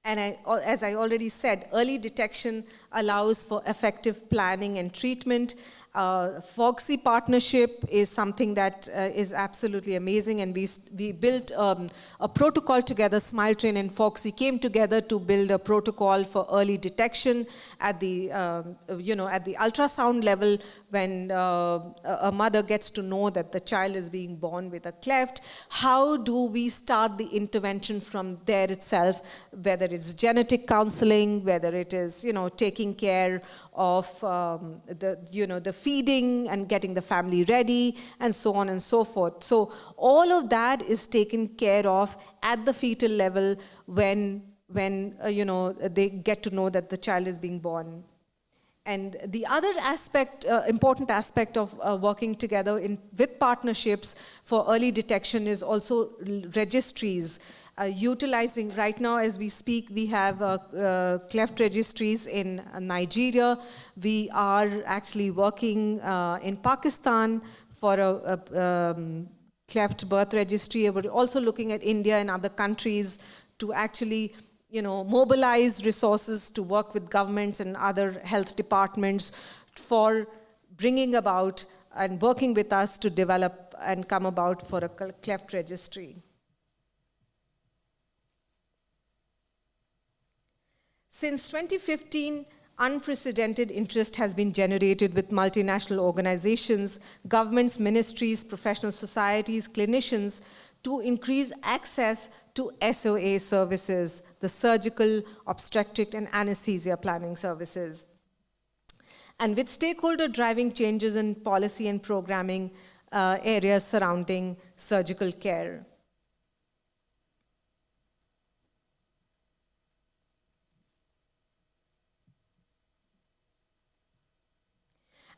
And as I already said, early detection allows for effective planning and treatment. FOGSI partnership is something that is absolutely amazing, and we built a protocol together. Smile Train and FOGSI came together to build a protocol for early detection at the at the ultrasound level, when a mother gets to know that the child is being born with a cleft. How do we start the intervention from there itself, whether it's genetic counseling, whether it is taking care of the feeding and getting the family ready, and so on and so forth. So all of that is taken care of at the fetal level when they get to know that the child is being born. And the other aspect, important aspect of working together with partnerships for early detection is also registries. Utilizing, right now as we speak, we have cleft registries in Nigeria. We are actually working in Pakistan for a cleft birth registry. We're also looking at India and other countries to actually mobilize resources to work with governments and other health departments for bringing about and working with us to develop and come about for a cleft registry. Since 2015, unprecedented interest has been generated with multinational organizations, governments, ministries, professional societies, clinicians to increase access to SOA services, the surgical, obstetric, and anesthesia planning services. And with stakeholder driving changes in policy and programming areas surrounding surgical care.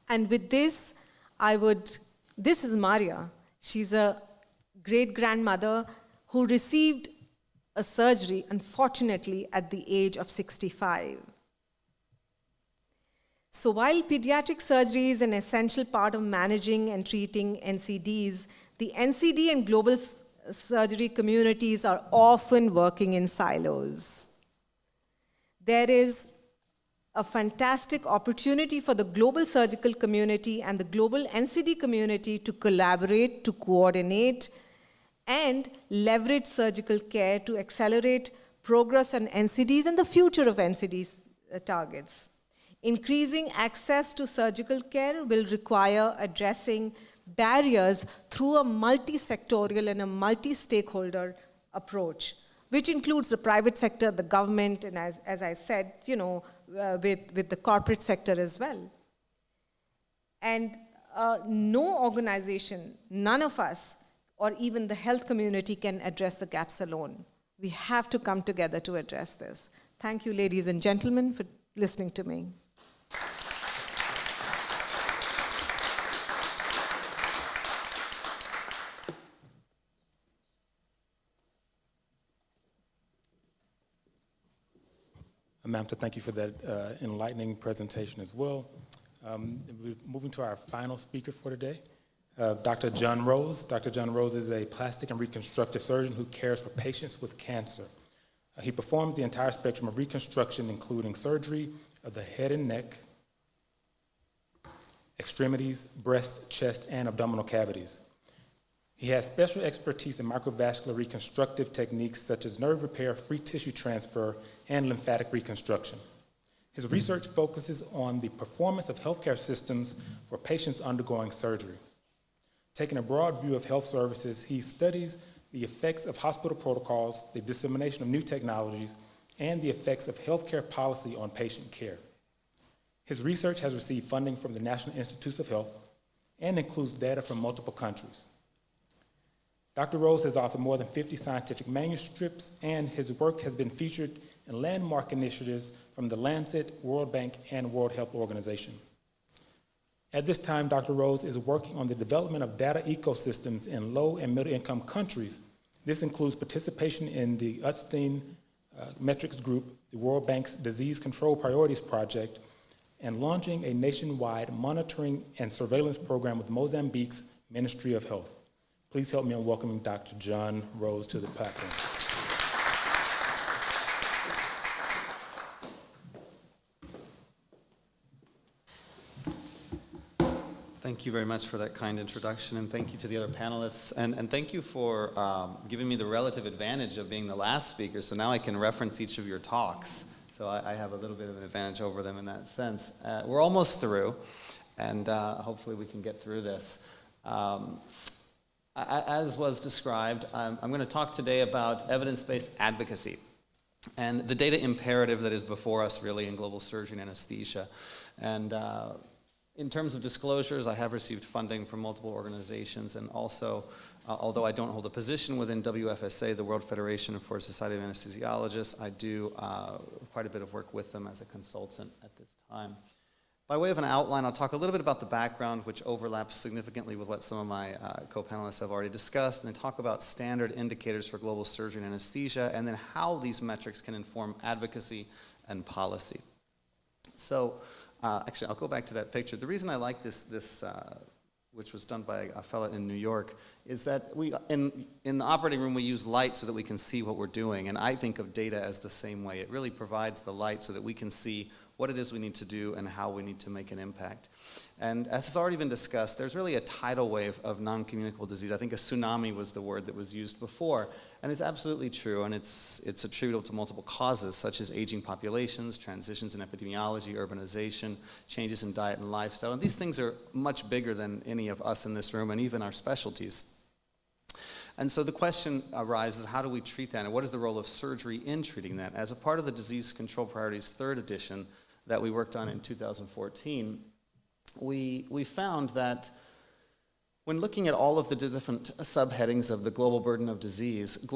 And with this, this is Maria. She's a great-grandmother who received a surgery, unfortunately, at the age of 65. So while pediatric surgery is an essential part of managing and treating NCDs, the NCD and global surgery communities are often working in silos. There is a fantastic opportunity for the global surgical community and the global NCD community to collaborate, to coordinate, and leverage surgical care to accelerate progress on NCDs and the future of NCDs targets. Increasing access to surgical care will require addressing barriers through a multi-sectoral and a multi-stakeholder approach, which includes the private sector, the government, and as I said, with the corporate sector as well. And no organization, none of us, or even the health community can address the gaps alone. We have to come together to address this. Thank you, ladies and gentlemen, for listening to me. Mamta, thank you for that enlightening presentation as well. We're moving to our final speaker for today, Dr. John Rose. Dr. John Rose is a plastic and reconstructive surgeon who cares for patients with cancer. He performs the entire spectrum of reconstruction, including surgery of the head and neck, extremities, breast, chest, and abdominal cavities. He has special expertise in microvascular reconstructive techniques such as nerve repair, free tissue transfer, and lymphatic reconstruction. His research focuses on the performance of healthcare systems for patients undergoing surgery. Taking a broad view of health services, he studies the effects of hospital protocols, the dissemination of new technologies, and the effects of healthcare policy on patient care. His research has received funding from the National Institutes of Health and includes data from multiple countries. Dr. Rose has authored more than 50 scientific manuscripts, and his work has been featured in landmark initiatives from the Lancet, World Bank, and World Health Organization. At this time, Dr. Rose is working on the development of data ecosystems in low and middle income countries. This includes participation in the SVIN metrics group, the World Bank's Disease Control Priorities Project, and launching a nationwide monitoring and surveillance program with Mozambique's Ministry of Health. Please help me in welcoming Dr. John Rose to the platform. Thank you very much for that kind introduction, and thank you to the other panelists, and thank you for giving me the relative advantage of being the last speaker, so now I can reference each of your talks. So I have a little bit of an advantage over them in that sense. We're almost through, and hopefully we can get through this. As was described, I'm going to talk today about evidence-based advocacy and the data imperative that is before us really in global surgery and anesthesia. And in terms of disclosures, I have received funding from multiple organizations, and also, although I don't hold a position within WFSA, the World Federation for Society of Anesthesiologists, I do quite a bit of work with them as a consultant at this time. By way of an outline, I'll talk a little bit about the background, which overlaps significantly with what some of my co-panelists have already discussed, and then talk about standard indicators for global surgery and anesthesia, and then how these metrics can inform advocacy and policy. So, actually, I'll go back to that picture. The reason I like this which was done by a fellow in New York, is that we, in the operating room, we use light so that we can see what we're doing. And I think of data as the same way. It really provides the light so that we can see what it is we need to do and how we need to make an impact. And as has already been discussed, there's really a tidal wave of non-communicable disease. I think a tsunami was the word that was used before. And it's absolutely true, and it's attributable to multiple causes, such as aging populations, transitions in epidemiology, urbanization, changes in diet and lifestyle. And these things are much bigger than any of us in this room and even our specialties. And so the question arises, how do we treat that? And what is the role of surgery in treating that? As a part of the Disease Control Priorities third edition that we worked on in 2014, we found that when looking at all of the different subheadings of the global burden of disease,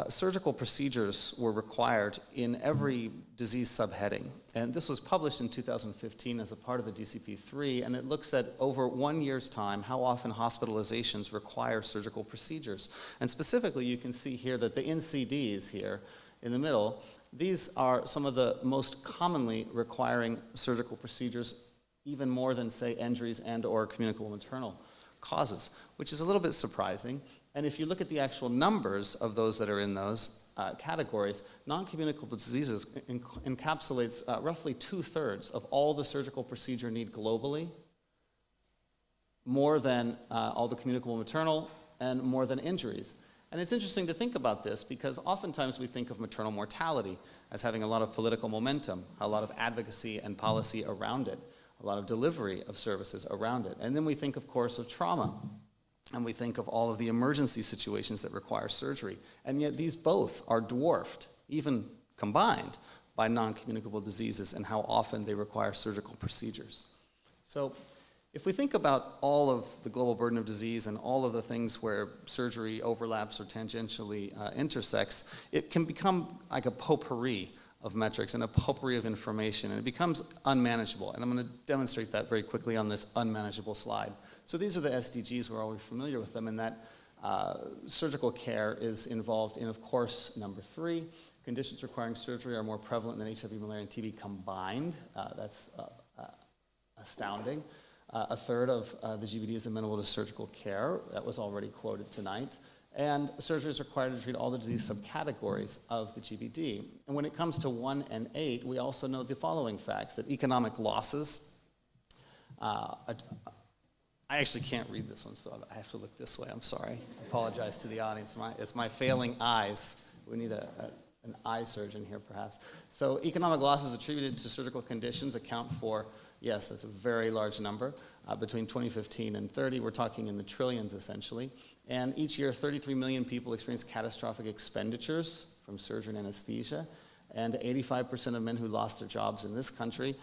surgical procedures were required in every disease subheading. And this was published in 2015 as a part of the DCP-3, and it looks at over 1 year's time how often hospitalizations require surgical procedures. And specifically, you can see here that the NCDs here in the middle, these are some of the most commonly requiring surgical procedures, even more than, say, injuries and or communicable maternal causes, which is a little bit surprising. And if you look at the actual numbers of those that are in those categories, non-communicable diseases encapsulates roughly 2/3 of all the surgical procedure need globally, more than all the communicable maternal, and more than injuries. And it's interesting to think about this because oftentimes we think of maternal mortality as having a lot of political momentum, a lot of advocacy and policy around it, a lot of delivery of services around it. And then we think, of course, of trauma. And we think of all of the emergency situations that require surgery. And yet these both are dwarfed, even combined, by non-communicable diseases and how often they require surgical procedures. So if we think about all of the global burden of disease and all of the things where surgery overlaps or tangentially intersects, it can become like a potpourri of metrics and a potpourri of information, and it becomes unmanageable. And I'm going to demonstrate that very quickly on this unmanageable slide. So these are the SDGs, we're already familiar with them, and that surgical care is involved in, of course, number 3, conditions requiring surgery are more prevalent than HIV, malaria, and TB combined. That's astounding. A third of the GBD is amenable to surgical care. That was already quoted tonight. And surgery is required to treat all the disease subcategories of the GBD. And when it comes to 1 and 8, we also know the following facts, that economic losses, I actually can't read this one, so I have to look this way, I'm sorry. I apologize to the audience, it's my failing eyes. We need an eye surgeon here, perhaps. So economic losses attributed to surgical conditions account for, yes, that's a very large number. Between 2015 and 30, we're talking in the trillions, essentially. And each year, 33 million people experience catastrophic expenditures from surgery and anesthesia. And 85% of men who lost their jobs in this country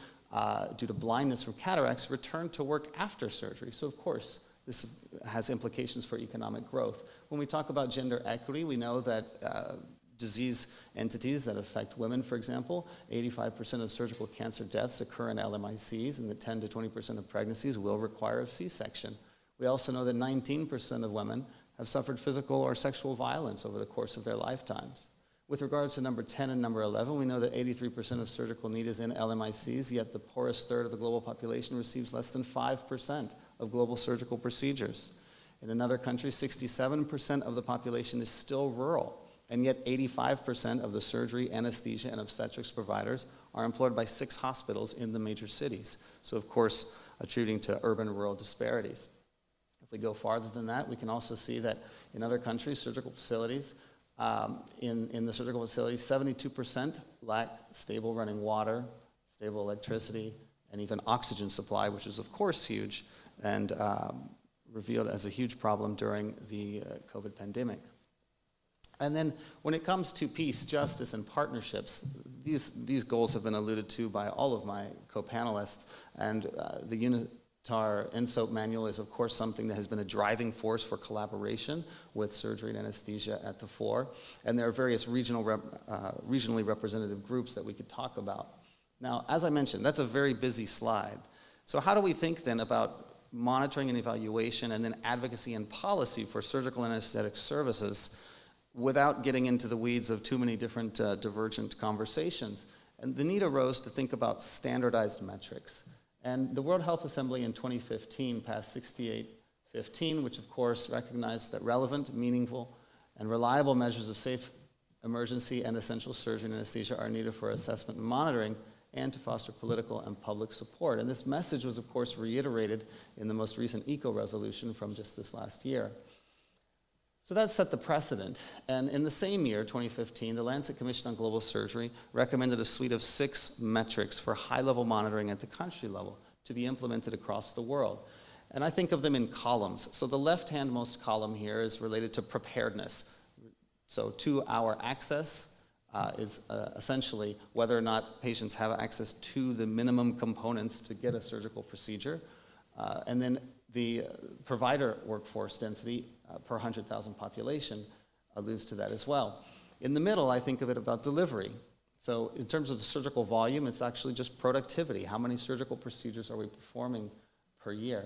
due to blindness from cataracts return to work after surgery. So, of course, this has implications for economic growth. When we talk about gender equity, we know that disease entities that affect women, for example, 85% of surgical cancer deaths occur in LMICs, and that 10 to 20% of pregnancies will require a C-section. We also know that 19% of women have suffered physical or sexual violence over the course of their lifetimes. With regards to number 10 and number 11, we know that 83% of surgical need is in LMICs, yet the poorest third of the global population receives less than 5% of global surgical procedures. In another country, 67% of the population is still rural. And yet 85% of the surgery, anesthesia, and obstetrics providers are employed by 6 hospitals in the major cities. So, of course, attributing to urban-rural disparities. If we go farther than that, we can also see that in other countries, surgical facilities, in the surgical facilities, 72% lack stable running water, stable electricity, and even oxygen supply, which is, of course, huge and revealed as a huge problem during the COVID pandemic. And then when it comes to peace, justice, and partnerships, these goals have been alluded to by all of my co-panelists, and the UNITAR NSOAP manual is, of course, something that has been a driving force for collaboration with surgery and anesthesia at the fore. And there are various regionally representative groups that we could talk about. Now, as I mentioned, that's a very busy slide. So how do we think then about monitoring and evaluation and then advocacy and policy for surgical and anesthetic services without getting into the weeds of too many different divergent conversations? And the need arose to think about standardized metrics. And the World Health Assembly in 2015 passed 68 15, which of course recognized that relevant, meaningful, and reliable measures of safe emergency and essential surgery and anesthesia are needed for assessment and monitoring and to foster political and public support. And this message was, of course, reiterated in the most recent ECO resolution from just this last year. So that set the precedent. And in the same year, 2015, the Lancet Commission on Global Surgery recommended a suite of 6 metrics for high-level monitoring at the country level to be implemented across the world. And I think of them in columns. So the left-handmost column here is related to preparedness. So 2-hour access is essentially whether or not patients have access to the minimum components to get a surgical procedure. And then the provider workforce density per 100,000 population alludes to that as well. In the middle, I think of it about delivery. So in terms of the surgical volume, it's actually just productivity. How many surgical procedures are we performing per year,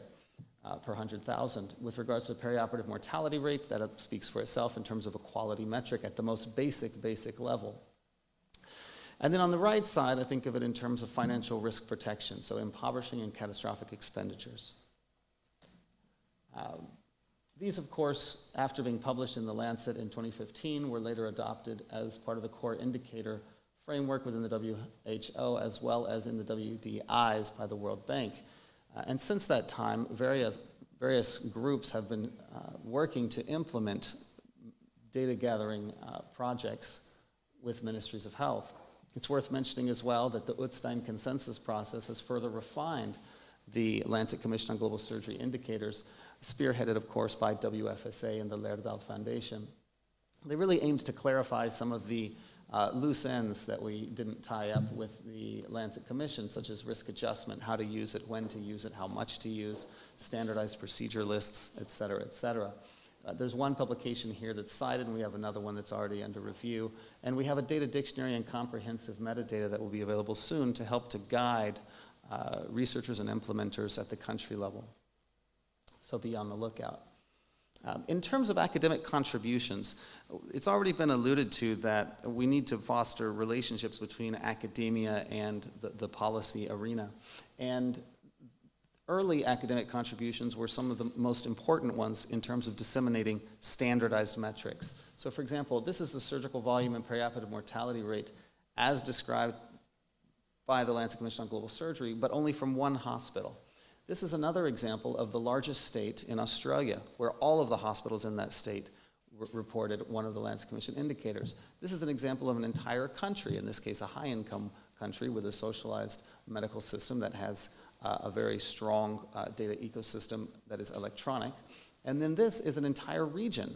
per 100,000? With regards to perioperative mortality rate, that speaks for itself in terms of a quality metric at the most basic level. And then on the right side, I think of it in terms of financial risk protection, so impoverishing and catastrophic expenditures. These, of course, after being published in The Lancet in 2015, were later adopted as part of the core indicator framework within the WHO, as well as in the WDIs by the World Bank. And since that time, various groups have been working to implement data gathering projects with ministries of health. It's worth mentioning as well that the Utstein consensus process has further refined the Lancet Commission on Global Surgery indicators, spearheaded, of course, by WFSA and the Lerdahl Foundation. They really aimed to clarify some of the loose ends that we didn't tie up with the Lancet Commission, such as risk adjustment, how to use it, when to use it, how much to use, standardized procedure lists, et cetera, et cetera. There's one publication here that's cited, and we have another one that's already under review. And we have a data dictionary and comprehensive metadata that will be available soon to help to guide researchers and implementers at the country level. So be on the lookout. In terms of academic contributions, it's already been alluded to that we need to foster relationships between academia and the policy arena. And early academic contributions were some of the most important ones in terms of disseminating standardized metrics. So for example, this is the surgical volume and perioperative mortality rate as described by the Lancet Commission on Global Surgery, but only from one hospital. This is another example of the largest state in Australia, where all of the hospitals in that state reported one of the Lancet Commission indicators. This is an example of an entire country, in this case a high-income country with a socialized medical system that has a very strong data ecosystem that is electronic. And then this is an entire region.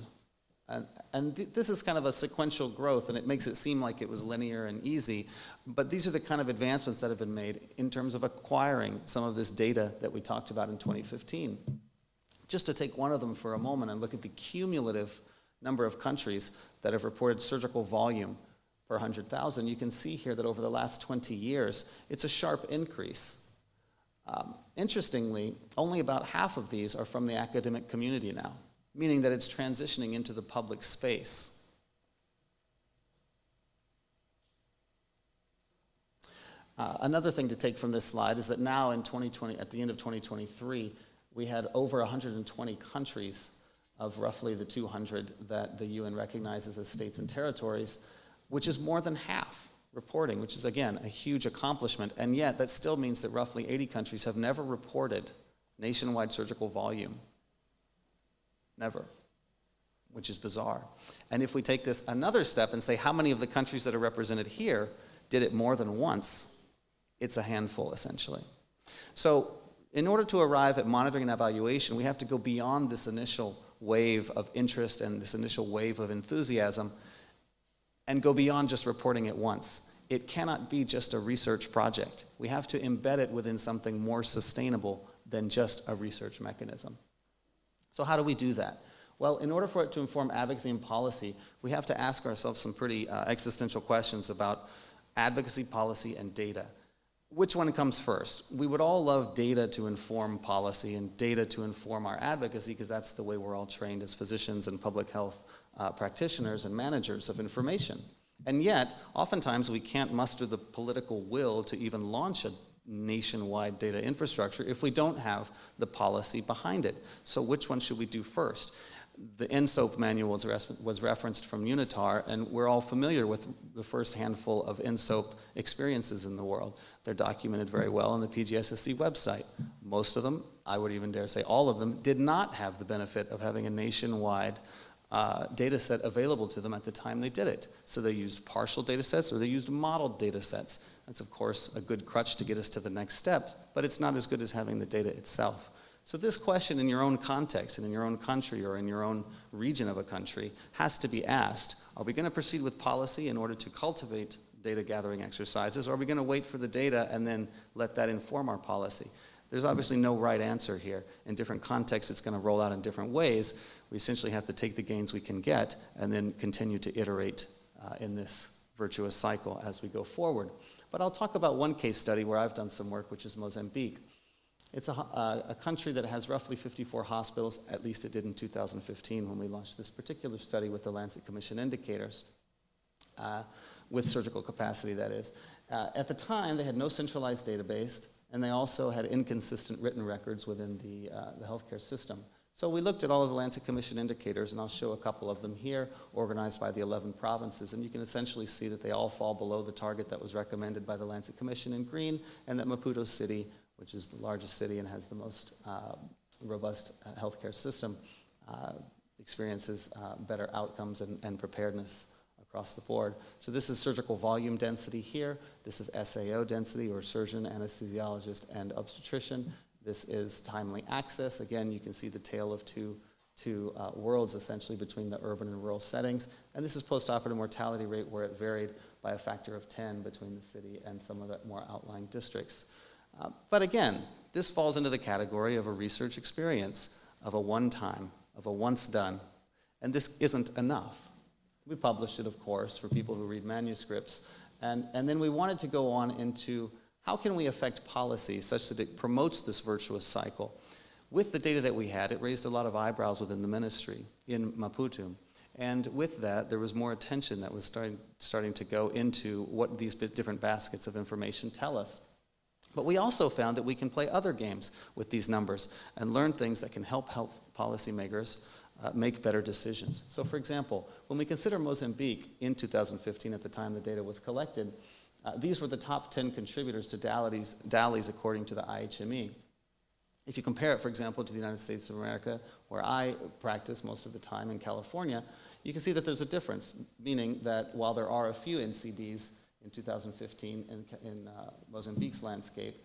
And this is kind of a sequential growth, and it makes it seem like it was linear and easy, but these are the kind of advancements that have been made in terms of acquiring some of this data that we talked about in 2015. Just to take one of them for a moment and look at the cumulative number of countries that have reported surgical volume per 100,000, you can see here that over the last 20 years, it's a sharp increase. Interestingly, only about half of these are from the academic community now, meaning that it's transitioning into the public space. Another thing to take from this slide is that now in 2020, at the end of 2023, we had over 120 countries of roughly the 200 that the UN recognizes as states and territories, which is more than half reporting, which is, again, a huge accomplishment. And yet, that still means that roughly 80 countries have never reported nationwide surgical volume. Never, which is bizarre. And if we take this another step and say how many of the countries that are represented here did it more than once, it's a handful, essentially. So in order to arrive at monitoring and evaluation, we have to go beyond this initial wave of interest and this initial wave of enthusiasm and go beyond just reporting it once. It cannot be just a research project. We have to embed it within something more sustainable than just a research mechanism. So how do we do that? Well, in order for it to inform advocacy and policy, we have to ask ourselves some pretty existential questions about advocacy, policy, and data. Which one comes first? We would all love data to inform policy and data to inform our advocacy, because that's the way we're all trained as physicians and public health practitioners and managers of information. And yet, oftentimes we can't muster the political will to even launch a nationwide data infrastructure if we don't have the policy behind it. So which one should we do first? The NSOAP manual was referenced from UNITAR, and we're all familiar with the first handful of NSOAP experiences in the world. They're documented very well on the PGSSC website. Most of them, I would even dare say all of them, did not have the benefit of having a nationwide data set available to them at the time they did it. So they used partial data sets or they used modeled data sets. That's, of course, a good crutch to get us to the next step, but it's not as good as having the data itself. So this question in your own context and in your own country or in your own region of a country has to be asked. Are we going to proceed with policy in order to cultivate data gathering exercises, or are we going to wait for the data and then let that inform our policy? There's obviously no right answer here. In different contexts, it's going to roll out in different ways. We essentially have to take the gains we can get and then continue to iterate in this virtuous cycle as we go forward. But I'll talk about one case study where I've done some work, which is Mozambique. It's a country that has roughly 54 hospitals, at least it did in 2015 when we launched this particular study with the Lancet Commission indicators, with surgical capacity, that is. At the time, they had no centralized database, and they also had inconsistent written records within the healthcare system. So we looked at all of the Lancet Commission indicators, and I'll show a couple of them here, organized by the 11 provinces, and you can essentially see that they all fall below the target that was recommended by the Lancet Commission in green, and that Maputo City, which is the largest city and has the most robust healthcare system, experiences better outcomes and preparedness across the board. So this is surgical volume density here. This is SAO density, or surgeon, anesthesiologist, and obstetrician. This is timely access. Again, you can see the tale of two worlds, essentially, between the urban and rural settings. And this is postoperative mortality rate, where it varied by a factor of 10 between the city and some of the more outlying districts. But again, this falls into the category of a research experience, of a one-time, of a once done, and this isn't enough. We published it, of course, for people who read manuscripts, and then we wanted to go on into how can we affect policy such that it promotes this virtuous cycle. With the data that we had, it raised a lot of eyebrows within the ministry in Maputo, and with that, there was more attention that was starting to go into what these different baskets of information tell us. But we also found that we can play other games with these numbers and learn things that can help health policymakers make better decisions. So for example, when we consider Mozambique in 2015, at the time the data was collected, these were the top 10 contributors to DALYs according to the IHME. If you compare it, for example, to the United States of America, where I practice most of the time in California, you can see that there's a difference, meaning that while there are a few NCDs in 2015 in Mozambique's landscape,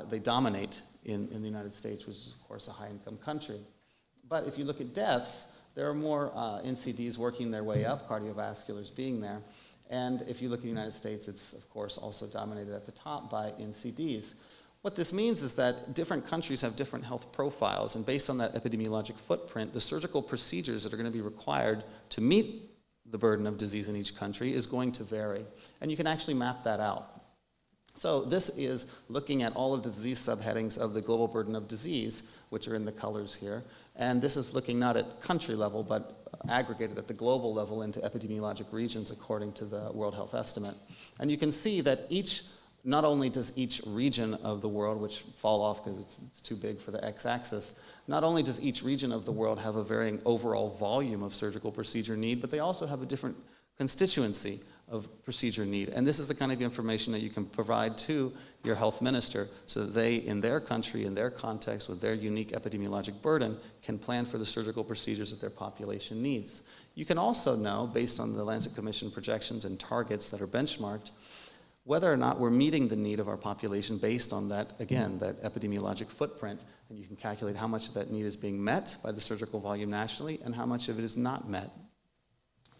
they dominate in the United States, which is, of course, a high-income country. But if you look at deaths, there are more NCDs working their way up, cardiovasculars being there. And if you look at the United States, it's, of course, also dominated at the top by NCDs. What this means is that different countries have different health profiles, and based on that epidemiologic footprint, the surgical procedures that are going to be required to meet the burden of disease in each country is going to vary. And you can actually map that out. So this is looking at all of the disease subheadings of the global burden of disease, which are in the colors here. And this is looking not at country level, but aggregated at the global level into epidemiologic regions according to the World Health Estimate. And you can see that not only does each region of the world, which fall off because it's too big for the x-axis, not only does each region of the world have a varying overall volume of surgical procedure need, but they also have a different constituency of procedure need. And this is the kind of information that you can provide to your health minister so that they, in their country, in their context, with their unique epidemiologic burden, can plan for the surgical procedures that their population needs. You can also know, based on the Lancet Commission projections and targets that are benchmarked, whether or not we're meeting the need of our population based on that, again, that epidemiologic footprint. And you can calculate how much of that need is being met by the surgical volume nationally and how much of it is not met.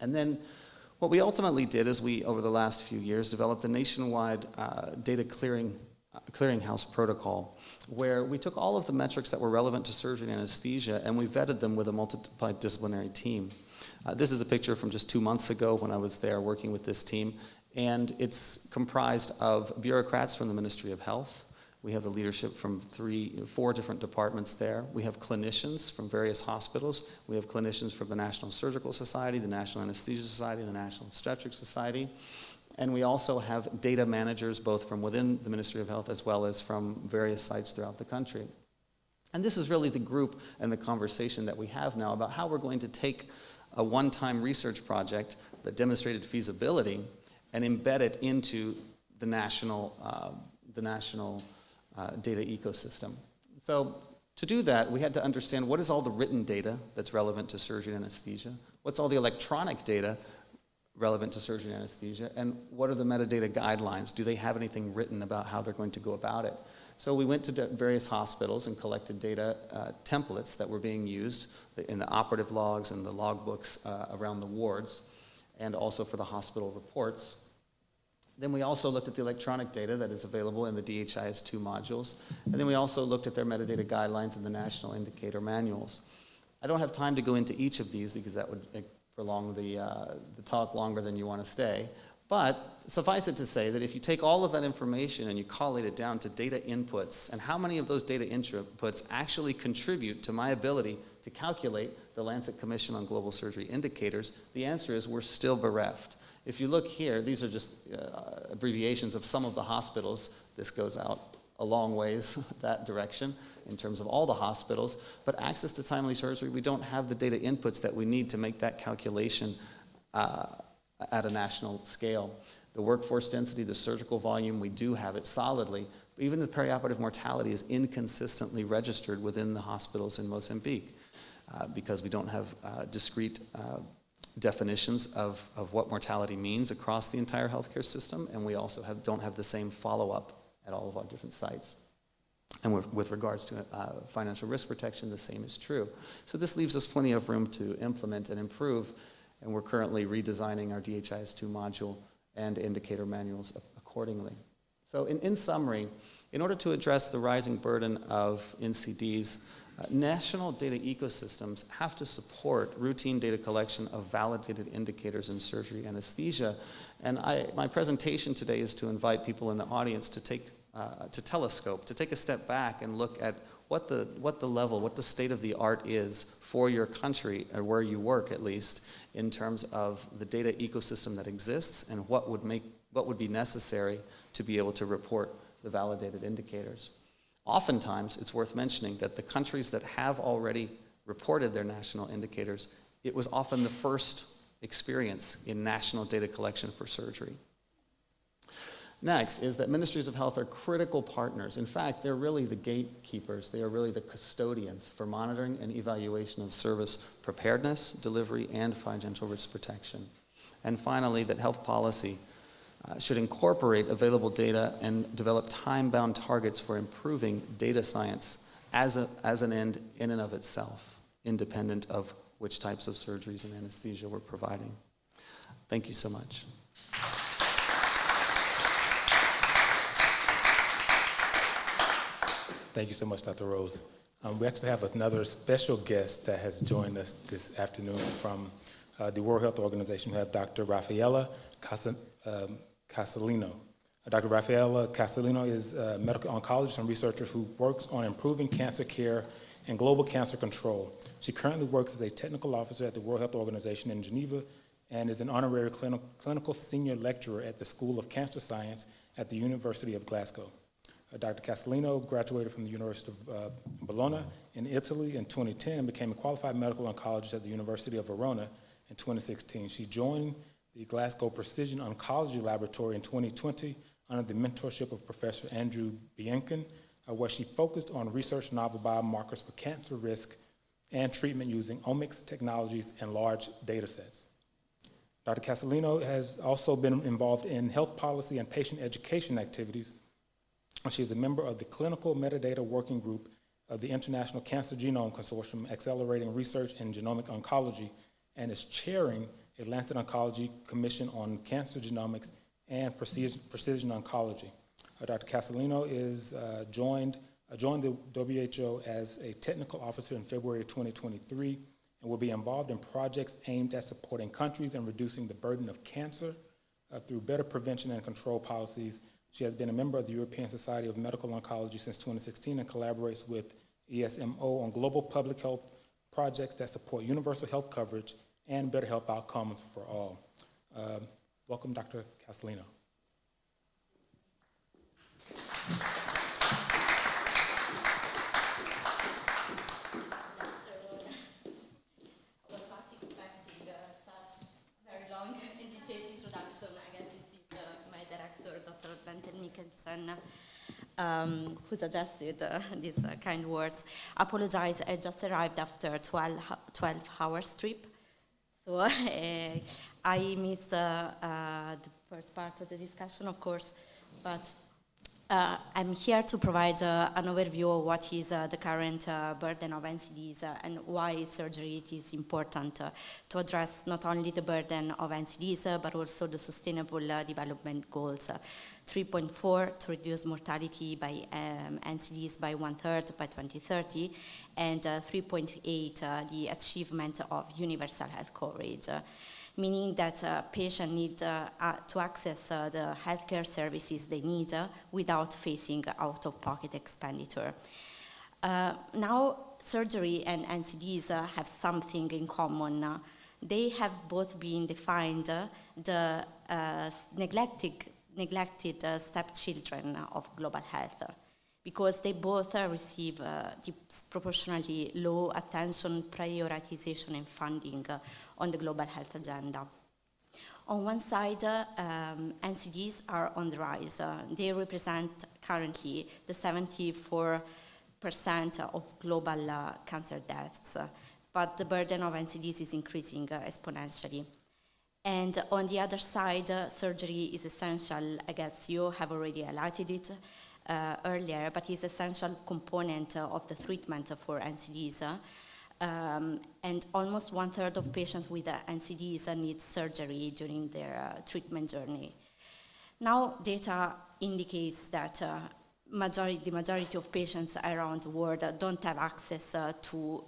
And then what we ultimately did is we, over the last few years, developed a nationwide data clearinghouse protocol where we took all of the metrics that were relevant to surgery and anesthesia and we vetted them with a multidisciplinary team. This is a picture from just 2 months ago when I was there working with this team. And it's comprised of bureaucrats from the Ministry of Health. We have the leadership from 4 different departments there. We have clinicians from various hospitals. We have clinicians from the National Surgical Society, the National Anesthesia Society, the National Obstetric Society. And we also have data managers, both from within the Ministry of Health as well as from various sites throughout the country. And this is really the group and the conversation that we have now about how we're going to take a one-time research project that demonstrated feasibility and embed it into the national data ecosystem. So to do that, we had to understand what is all the written data that's relevant to surgery and anesthesia, what's all the electronic data relevant to surgery and anesthesia, and what are the metadata guidelines? Do they have anything written about how they're going to go about it? So we went to various hospitals and collected data templates that were being used in the operative logs and the logbooks around the wards, and also for the hospital reports. Then we also looked at the electronic data that is available in the DHIS2 modules, and then we also looked at their metadata guidelines in the national indicator manuals. I don't have time to go into each of these because that would prolong the talk longer than you want to stay. But suffice it to say that if you take all of that information and you collate it down to data inputs, and how many of those data inputs actually contribute to my ability to calculate the Lancet Commission on Global Surgery indicators, the answer is we're still bereft. If you look here, these are just abbreviations of some of the hospitals. This goes out a long ways that direction in terms of all the hospitals. But access to timely surgery, we don't have the data inputs that we need to make that calculation at a national scale. The workforce density, the surgical volume, we do have it solidly. But even the perioperative mortality is inconsistently registered within the hospitals in Mozambique because we don't have discrete definitions of what mortality means across the entire healthcare system, and we also don't have the same follow-up at all of our different sites. And with regards to financial risk protection, the same is true. So this leaves us plenty of room to implement and improve, and we're currently redesigning our DHIS2 module and indicator manuals accordingly. So in summary, in order to address the rising burden of NCDs, national data ecosystems have to support routine data collection of validated indicators in surgery anesthesia. And my presentation today is to invite people in the audience to telescope, to take a step back and look at what the state of the art is for your country, or where you work at least, in terms of the data ecosystem that exists and what would be necessary to be able to report the validated indicators. Oftentimes, it's worth mentioning that the countries that have already reported their national indicators, it was often the first experience in national data collection for surgery. Next is that ministries of health are critical partners. In fact, they're really the gatekeepers. They are really the custodians for monitoring and evaluation of service preparedness, delivery, and financial risk protection. And finally, that health policy should incorporate available data and develop time-bound targets for improving data science as an end in and of itself, independent of which types of surgeries and anesthesia we're providing. Thank you so much. Thank you so much, Dr. Rose. We actually have another special guest that has joined us this afternoon from the World Health Organization. We have Dr. Rafaela Castellino. Dr. Rafaela Castellino is a medical oncologist and researcher who works on improving cancer care and global cancer control. She currently works as a technical officer at the World Health Organization in Geneva and is an honorary clinical senior lecturer at the School of Cancer Science at the University of Glasgow. Dr. Castellino graduated from the University of Bologna in Italy in 2010 and became a qualified medical oncologist at the University of Verona in 2016. She joined the Glasgow Precision Oncology Laboratory in 2020 under the mentorship of Professor Andrew Biankin, where she focused on research novel biomarkers for cancer risk and treatment using omics technologies and large data sets. Dr. Castellino has also been involved in health policy and patient education activities. She is a member of the Clinical Metadata Working Group of the International Cancer Genome Consortium, accelerating research in genomic oncology, and is chairing a Lancet Oncology Commission on Cancer Genomics and Precision Oncology. Dr. Castellino joined the WHO as a technical officer in February 2023 and will be involved in projects aimed at supporting countries and reducing the burden of cancer through better prevention and control policies. She has been a member of the European Society of Medical Oncology since 2016 and collaborates with ESMO on global public health projects that support universal health coverage and better health outcomes for all. Welcome, Dr. Castellino. I was not expecting such very long and detailed introduction. I guess it is my director, Dr. Bente Mikkelsen, who suggested these kind words. Apologize, I just arrived after 12-hour trip, so I missed the first part of the discussion, of course, but I'm here to provide an overview of what is the current burden of NCDs and why surgery it is important to address not only the burden of NCDs but also the Sustainable Development Goals. 3.4 to reduce mortality by NCDs by 1/3 by 2030, and 3.8 the achievement of universal health coverage. Meaning that patients need to access the healthcare services they need without facing out-of-pocket expenditure. Now, surgery and NCDs have something in common. They have both been defined the neglected stepchildren of global health, because they both receive disproportionately low attention, prioritization, and funding on the global health agenda. On one side, NCDs are on the rise. They represent currently the 74% of global cancer deaths, but the burden of NCDs is increasing exponentially. And on the other side, surgery is essential. I guess you have already highlighted it earlier, but it's an essential component of the treatment for NCDs. And almost 1/3 of patients with NCDs need surgery during their treatment journey. Now, data indicates that the majority of patients around the world don't have access to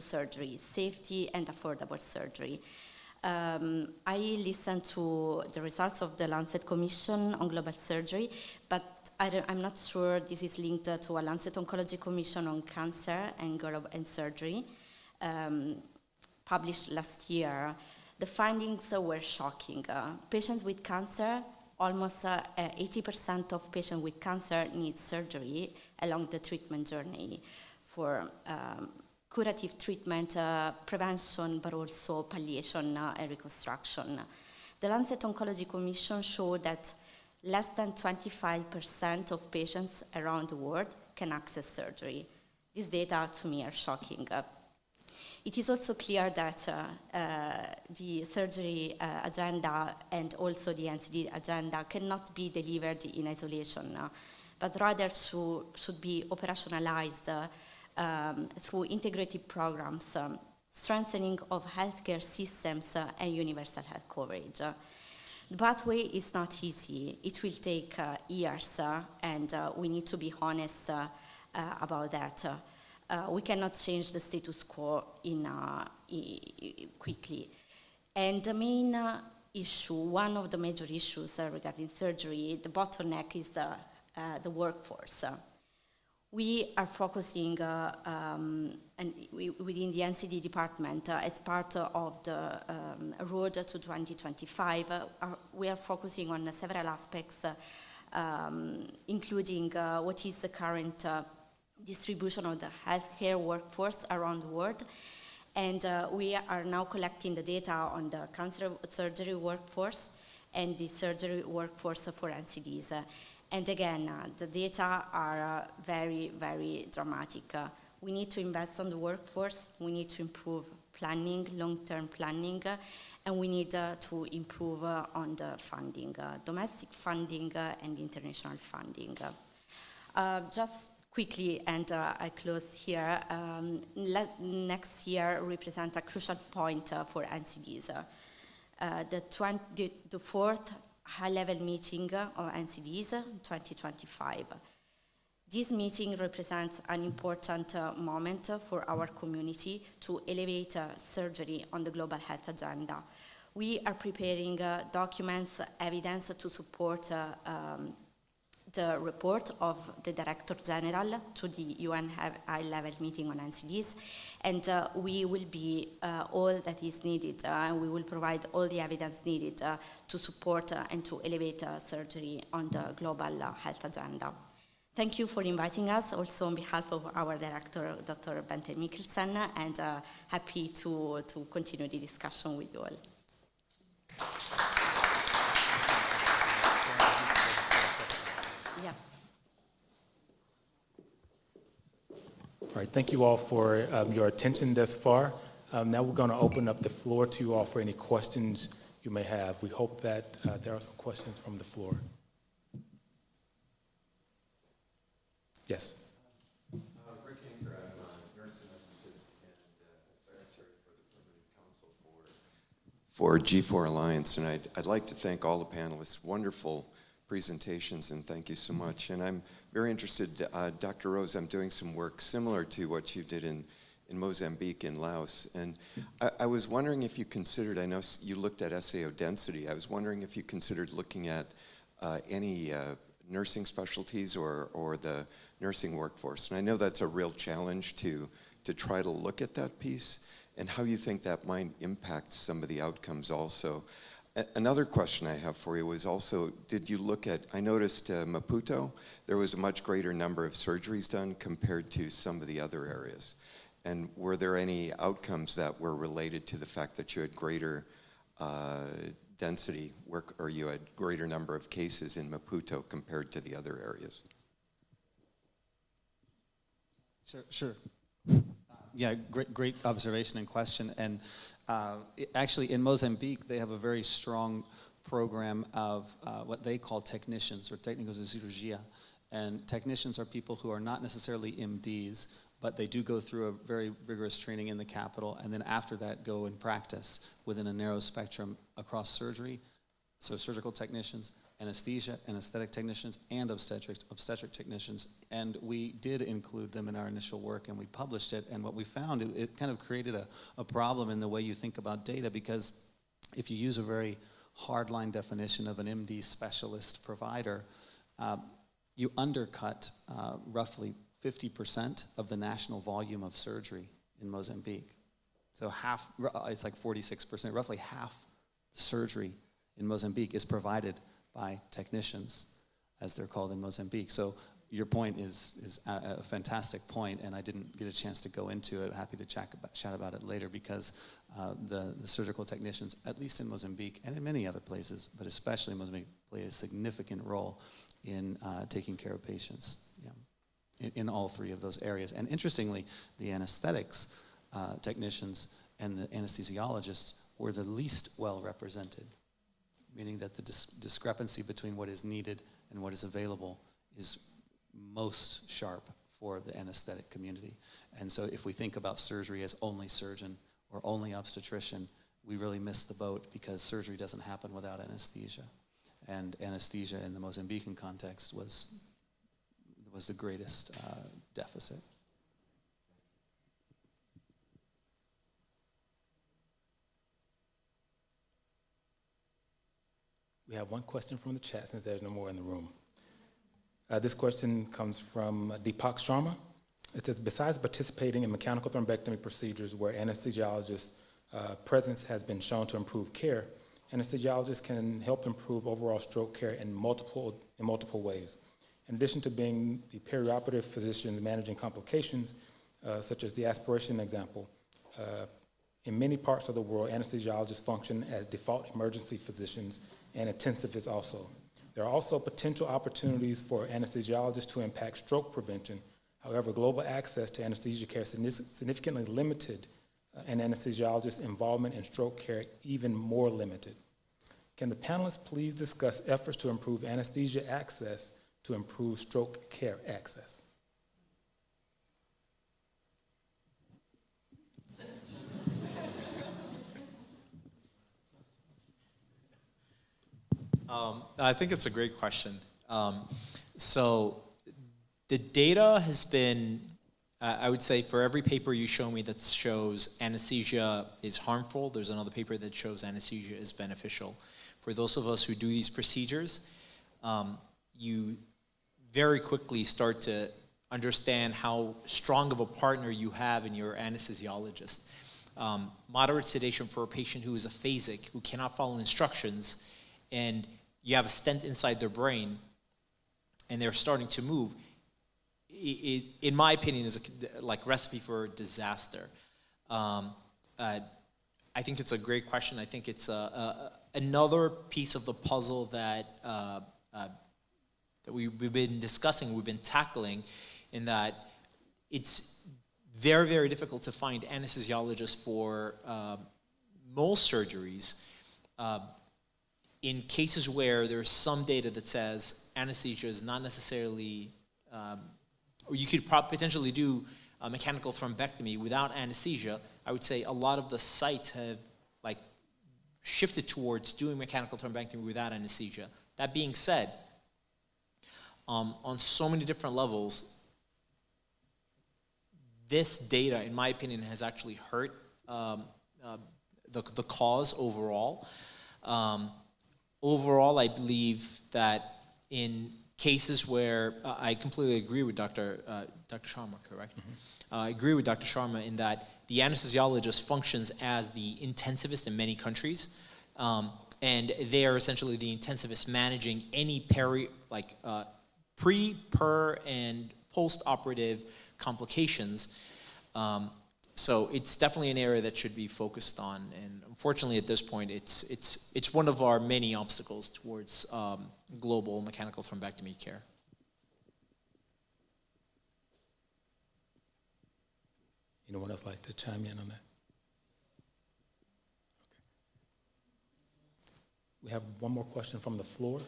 surgery, safety and affordable surgery. I listened to the results of the Lancet Commission on Global Surgery, but I'm not sure this is linked to a Lancet Oncology Commission on Cancer and Surgery, published last year. The findings were shocking. Patients with cancer, almost 80% of patients with cancer need surgery along the treatment journey for curative treatment, prevention, but also palliation and reconstruction. The Lancet Oncology Commission showed that less than 25% of patients around the world can access surgery. These data, to me, are shocking. It is also clear that the surgery agenda and also the NCD agenda cannot be delivered in isolation, but rather should be operationalized through integrated programs, strengthening of healthcare systems and universal health coverage. The pathway is not easy. It will take years, and we need to be honest about that. We cannot change the status quo quickly. And the main issue, one of the major issues regarding surgery, the bottleneck is the workforce. We are focusing within the NCD department as part of the road to 2025. We are focusing on several aspects, including what is the current distribution of the healthcare workforce around the world. And we are now collecting the data on the cancer surgery workforce and the surgery workforce for NCDs. And again, the data are very, very dramatic. We need to invest on the workforce, we need to improve planning, long-term planning, and we need to improve on the funding, domestic funding and international funding. Just quickly, and I close here, next year represents a crucial point for NCDs. The fourth high-level meeting of NCDs 2025. This meeting represents an important moment for our community to elevate surgery on the global health agenda. We are preparing documents, evidence to support the report of the Director General to the UN high-level meeting on NCDs, and we will be all that is needed. We will provide all the evidence needed to support and to elevate surgery on the global health agenda. Thank you for inviting us, also on behalf of our director, Dr. Bente Mikkelsen, and happy to continue the discussion with you all. Yeah. All right, thank you all for your attention thus far. Now we're going to open up the floor to you all for any questions you may have. We hope that there are some questions from the floor. Yes. Rick Anker, I'm a nurse anesthetist and secretary for the Permanent Council for G4 Alliance, and I'd like to thank all the panelists. Wonderful presentations, and thank you so much. And I'm very interested, Dr. Rose, I'm doing some work similar to what you did in Mozambique and Laos, and I was wondering if you considered, I know you looked at SAO density, I was wondering if you considered looking at any nursing specialties or the nursing workforce. And I know that's a real challenge to try to look at that piece and how you think that might impact some of the outcomes also. Another question I have for you was also, did you look at, I noticed Maputo, there was a much greater number of surgeries done compared to some of the other areas. And were there any outcomes that were related to the fact that you had greater density work, or you had greater number of cases in Maputo compared to the other areas? Sure. Yeah, great observation and question. And actually, in Mozambique, they have a very strong program of what they call technicians, or técnicos de cirurgia. And technicians are people who are not necessarily MDs, but they do go through a very rigorous training in the capital, and then after that go and practice within a narrow spectrum across surgery, so surgical technicians, anesthesia, anesthetic technicians, and obstetric technicians. And we did include them in our initial work, and we published it, and what we found, it kind of created a problem in the way you think about data, because if you use a very hardline definition of an MD specialist provider, you undercut roughly 50% of the national volume of surgery in Mozambique. So half, it's like 46%, roughly half surgery in Mozambique is provided by technicians, as they're called in Mozambique. So your point is a fantastic point, and I didn't get a chance to go into it. Happy to chat about it later, because the surgical technicians, at least in Mozambique and in many other places, but especially in Mozambique, play a significant role in taking care of patients. Yeah. In all three of those areas. And interestingly, the anesthetics technicians and the anesthesiologists were the least well represented, meaning that the discrepancy between what is needed and what is available is most sharp for the anesthetic community. And so if we think about surgery as only surgeon or only obstetrician, we really miss the boat, because surgery doesn't happen without anesthesia. And anesthesia in the Mozambican context was the greatest deficit. We have one question from the chat, since there's no more in the room. This question comes from Deepak Sharma. It says, besides participating in mechanical thrombectomy procedures where anesthesiologists' presence has been shown to improve care, anesthesiologists can help improve overall stroke care in multiple ways. In addition to being the perioperative physician managing complications, such as the aspiration example, in many parts of the world, anesthesiologists function as default emergency physicians and intensivists also. There are also potential opportunities for anesthesiologists to impact stroke prevention. However, global access to anesthesia care is significantly limited, and anesthesiologists' involvement in stroke care even more limited. Can the panelists please discuss efforts to improve anesthesia access to improve stroke care access? I think it's a great question. So the data has been, I would say for every paper you show me that shows anesthesia is harmful, there's another paper that shows anesthesia is beneficial. For those of us who do these procedures, very quickly start to understand how strong of a partner you have in your anesthesiologist. Moderate sedation for a patient who is aphasic, who cannot follow instructions, and you have a stent inside their brain, and they're starting to move, in my opinion, is like recipe for disaster. I think it's a great question. I think it's another piece of the puzzle that we've been discussing, we've been tackling, in that it's very, very difficult to find anesthesiologists for most surgeries in cases where there's some data that says anesthesia is not necessarily, or you could potentially do a mechanical thrombectomy without anesthesia. I would say a lot of the sites have shifted towards doing mechanical thrombectomy without anesthesia. That being said, on so many different levels, this data, in my opinion, has actually hurt the cause overall. Overall, I believe that in cases where I completely agree with Dr. Sharma, correct? Mm-hmm. I agree with Dr. Sharma in that the anesthesiologist functions as the intensivist in many countries, and they are essentially the intensivist managing any pre, per, and post-operative complications. So it's definitely an area that should be focused on, and unfortunately at this point it's one of our many obstacles towards global mechanical thrombectomy care. Anyone else like to chime in on that? Okay. We have one more question from the floor.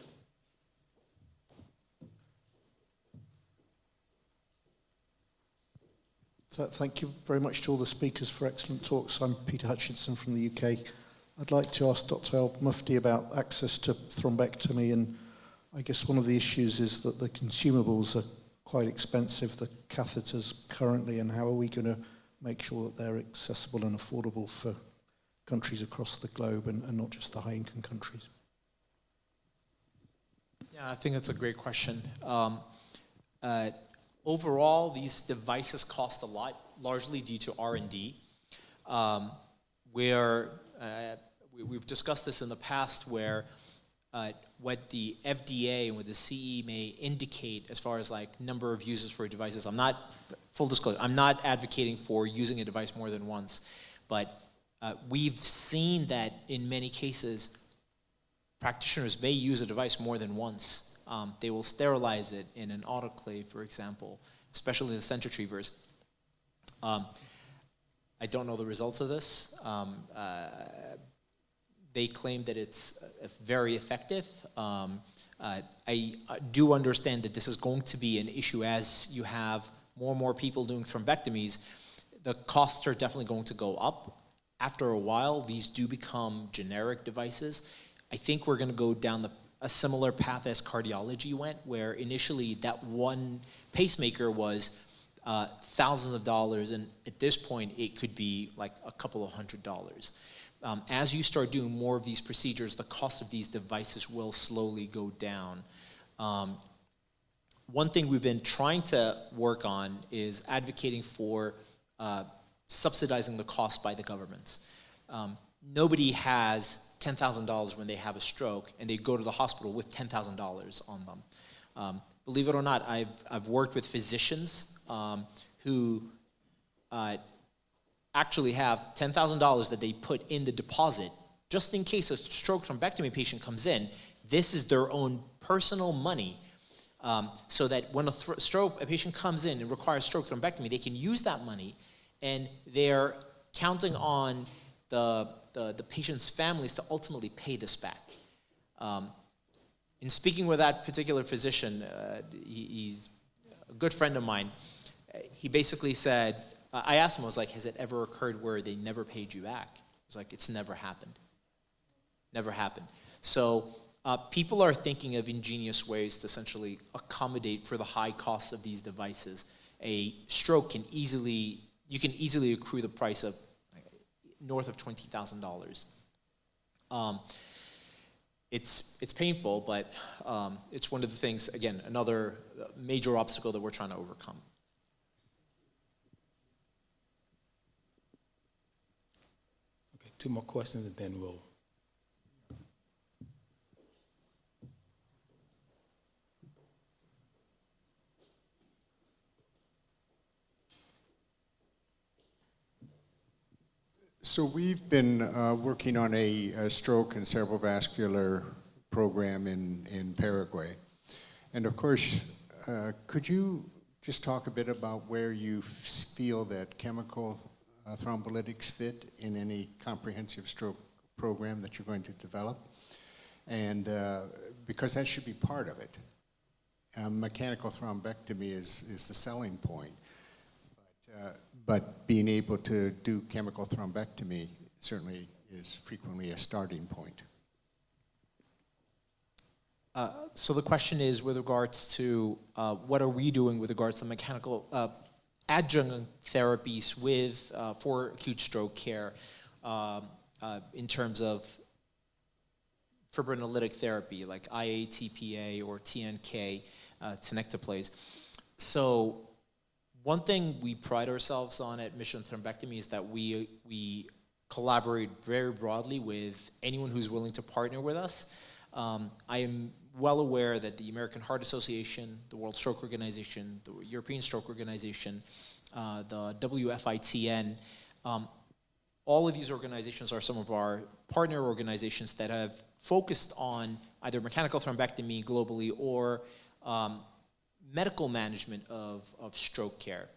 So thank you very much to all the speakers for excellent talks. I'm Peter Hutchinson from the UK. I'd like to ask Dr. Al-Mufti about access to thrombectomy, and I guess one of the issues is that the consumables are quite expensive, the catheters currently, and how are we going to make sure that they're accessible and affordable for countries across the globe and not just the high-income countries? Yeah, I think that's a great question. Overall, these devices cost a lot, largely due to R&D, where we've discussed this in the past, where what the FDA and what the CE may indicate as far as number of uses for devices. Full disclosure, I'm not advocating for using a device more than once, but we've seen that in many cases, practitioners may use a device more than once. They will sterilize it in an autoclave, for example, especially the centrifugers. I don't know the results of this. They claim that it's very effective. I do understand that this is going to be an issue as you have more and more people doing thrombectomies. The costs are definitely going to go up. After a while, these do become generic devices. I think we're going to go down a similar path as cardiology went, where initially that one pacemaker was thousands of dollars, and at this point it could be like a couple of $100s. As you start doing more of these procedures, the cost of these devices will slowly go down. One thing we've been trying to work on is advocating for subsidizing the cost by the governments. Nobody has $10,000 when they have a stroke and they go to the hospital with $10,000 on them. Believe it or not, I've worked with physicians who actually have $10,000 that they put in the deposit just in case a stroke thrombectomy patient comes in. This is their own personal money, so that when a patient comes in and requires stroke thrombectomy, they can use that money, and they're counting on the patient's families to ultimately pay this back. In speaking with that particular physician, he's a good friend of mine. He basically said, I asked him, I was like, has it ever occurred where they never paid you back? He was like, it's never happened. Never happened. So people are thinking of ingenious ways to essentially accommodate for the high costs of these devices. A stroke you can easily accrue the price of north of $20,000. it's painful, but it's one of the things, again, another major obstacle that we're trying to overcome. Okay, 2 more questions and then we'll. So we've been working on a stroke and cerebrovascular program in Paraguay. And of course, could you just talk a bit about where you feel that chemical thrombolytics fit in any comprehensive stroke program that you're going to develop? And because that should be part of it. Mechanical thrombectomy is the selling point. But being able to do chemical thrombectomy certainly is frequently a starting point. So the question is with regards to what are we doing with regards to mechanical adjunct therapies with for acute stroke care in terms of fibrinolytic therapy like IA, TPA, or TNK, tenecteplase. So one thing we pride ourselves on at Mission Thrombectomy is that we collaborate very broadly with anyone who's willing to partner with us. I am well aware that the American Heart Association, the World Stroke Organization, the European Stroke Organization, the WFITN, all of these organizations are some of our partner organizations that have focused on either mechanical thrombectomy globally or medical management of stroke care.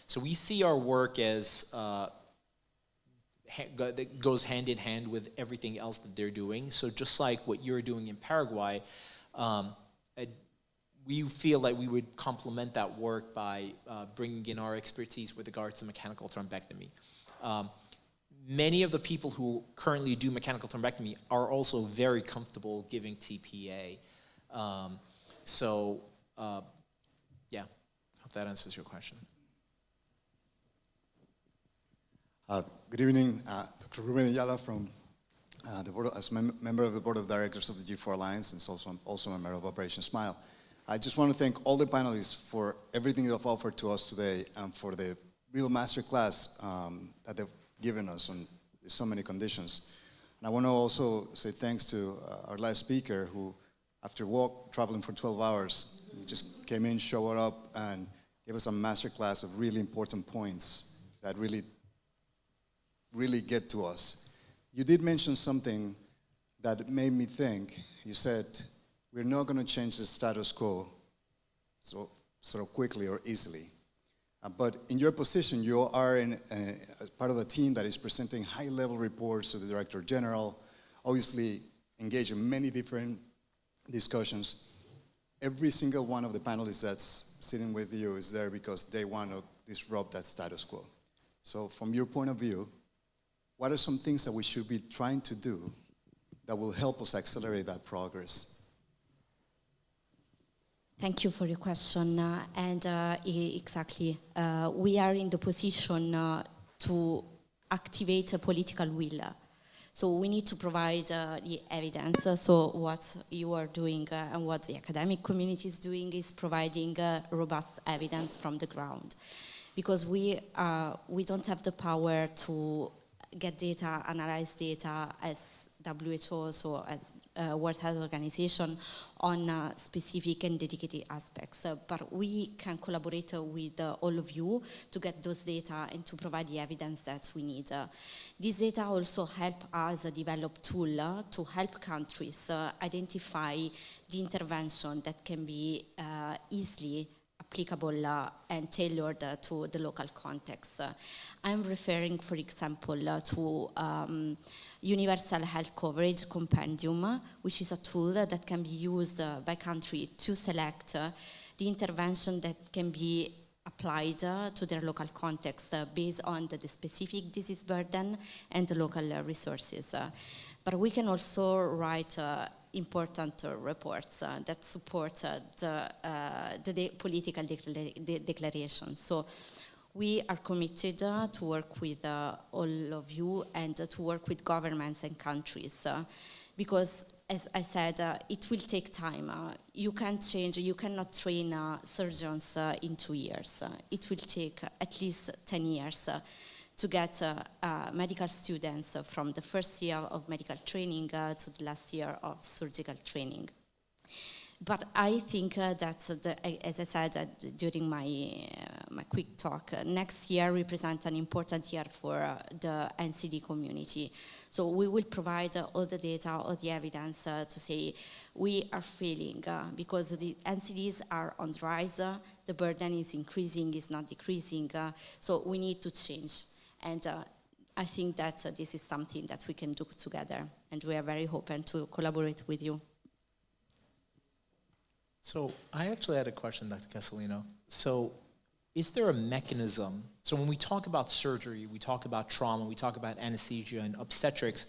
So we see our work as that goes hand in hand with everything else that they're doing. So just like what you're doing in Paraguay, we feel like we would complement that work by bringing in our expertise with regards to mechanical thrombectomy. Many of the people who currently do mechanical thrombectomy are also very comfortable giving TPA. Yeah, hope that answers your question. Good evening, Dr. Ruben Ayala from the board, as member of the board of directors of the G4 Alliance and also a member of Operation Smile. I just want to thank all the panelists for everything they've offered to us today and for the real masterclass that they've given us on so many conditions. And I want to also say thanks to our last speaker who, after traveling for 12 hours, just came in, showed up, and gave us a masterclass of really important points that really get to us. You did mention something that made me think. You said, we're not going to change the status quo so sort of quickly or easily. But in your position, you are part of a team that is presenting high-level reports to the Director General, obviously engaged in many different discussions. Every single one of the panelists that's sitting with you is there because they want to disrupt that status quo. So from your point of view, what are some things that we should be trying to do that will help us accelerate that progress? Thank you for your question. Exactly, we are in the position to activate a political will. So we need to provide the evidence. So what you are doing and what the academic community is doing is providing robust evidence from the ground. Because we don't have the power to get data, analyze data as WHO, so as World Health Organization, on specific and dedicated aspects. But we can collaborate with all of you to get those data and to provide the evidence that we need. This data also help us develop tool to help countries identify the intervention that can be easily applicable and tailored to the local context. I'm referring, for example, to Universal Health Coverage Compendium, which is a tool that can be used by country to select the intervention that can be applied to their local context based on the specific disease burden and the local resources. But we can also write important reports that support the political declaration. So we are committed to work with all of you and to work with governments and countries because, as I said, it will take time. You can't change, you cannot train surgeons in 2 years. It will take at least 10 years to get medical students from the first year of medical training to the last year of surgical training. But I think that, as I said during my quick talk, next year represents an important year for the NCD community. So we will provide all the data, all the evidence to say we are failing because the NCDs are on the rise, the burden is increasing, is not decreasing, so we need to change. And I think that this is something that we can do together, and we are very open to collaborate with you. So I actually had a question, Dr. Castellino. So is there a mechanism? So when we talk about surgery, we talk about trauma, we talk about anesthesia and obstetrics,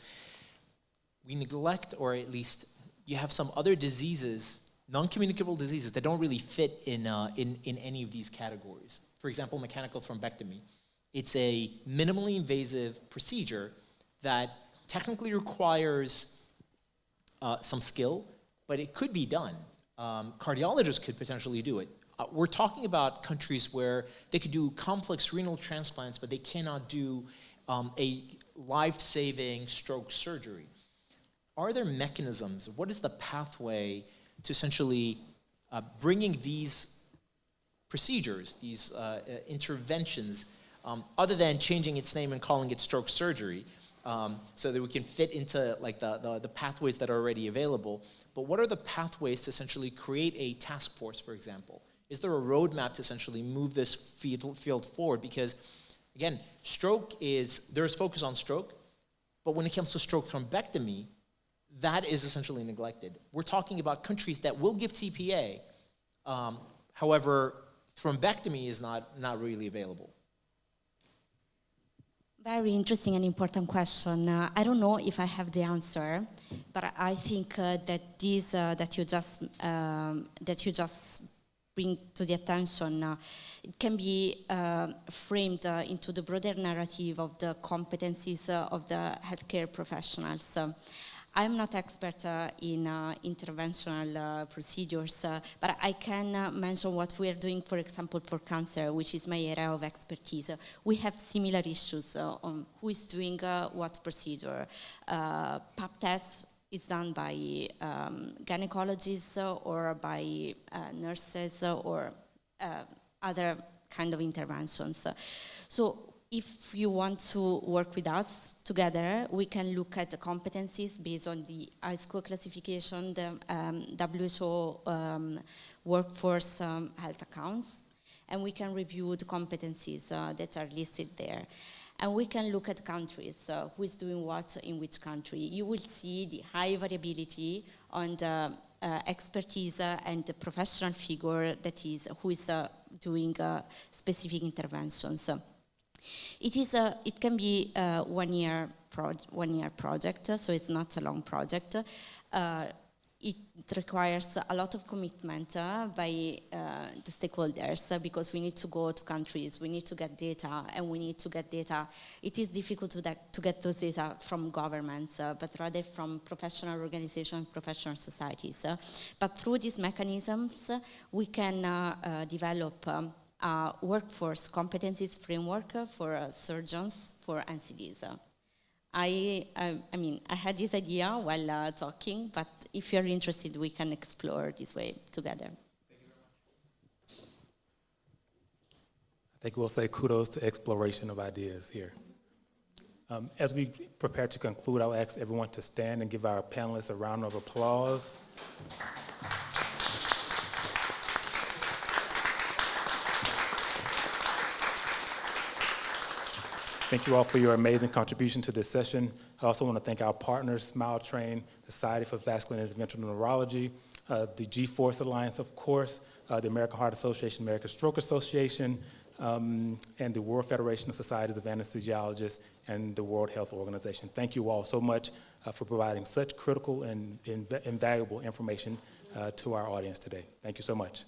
we neglect, or at least you have some other diseases, non-communicable diseases that don't really fit in any of these categories. For example, mechanical thrombectomy. It's a minimally invasive procedure that technically requires some skill, but it could be done. Cardiologists could potentially do it. We're talking about countries where they could do complex renal transplants, but they cannot do a life-saving stroke surgery. Are there mechanisms? What is the pathway to essentially bringing these procedures, these interventions, other than changing its name and calling it stroke surgery, so that we can fit into like the pathways that are already available? But what are the pathways to essentially create a task force, for example? Is there a roadmap to essentially move this field forward? Because, again, there's focus on stroke, but when it comes to stroke thrombectomy, that is essentially neglected. We're talking about countries that will give TPA, however, thrombectomy is not really available. Very interesting and important question. I don't know if I have the answer, but I think that this that you just bring to the attention, it can be framed into the broader narrative of the competencies of the healthcare professionals. I'm not expert in interventional procedures, but I can mention what we are doing, for example, for cancer, which is my area of expertise. We have similar issues on who is doing what procedure. Pap test is done by gynecologists or by nurses or other kind of interventions. So if you want to work with us together, we can look at the competencies based on the ISCO classification, the WHO workforce health accounts, and we can review the competencies that are listed there. And we can look at countries, who is doing what in which country. You will see the high variability on the expertise and the professional figure that is who is doing specific interventions. It can be a one-year project, so it's not a long project. It requires a lot of commitment by the stakeholders because we need to go to countries, we need to get data, and we need to get data. It is difficult to get those data from governments, but rather from professional organizations, professional societies. But through these mechanisms, we can develop workforce competencies framework for surgeons for NCDs. I mean, I had this idea while talking, but if you're interested, we can explore this way together. Thank you very much. I think we'll say kudos to exploration of ideas here. As we prepare to conclude, I'll ask everyone to stand and give our panelists a round of applause. Thank you all for your amazing contribution to this session. I also want to thank our partners, Smile Train, the Society for Vascular and Interventional Neurology, the G-Force Alliance, of course, the American Heart Association, American Stroke Association, and the World Federation of Societies of Anesthesiologists, and the World Health Organization. Thank you all so much for providing such critical and invaluable information to our audience today. Thank you so much.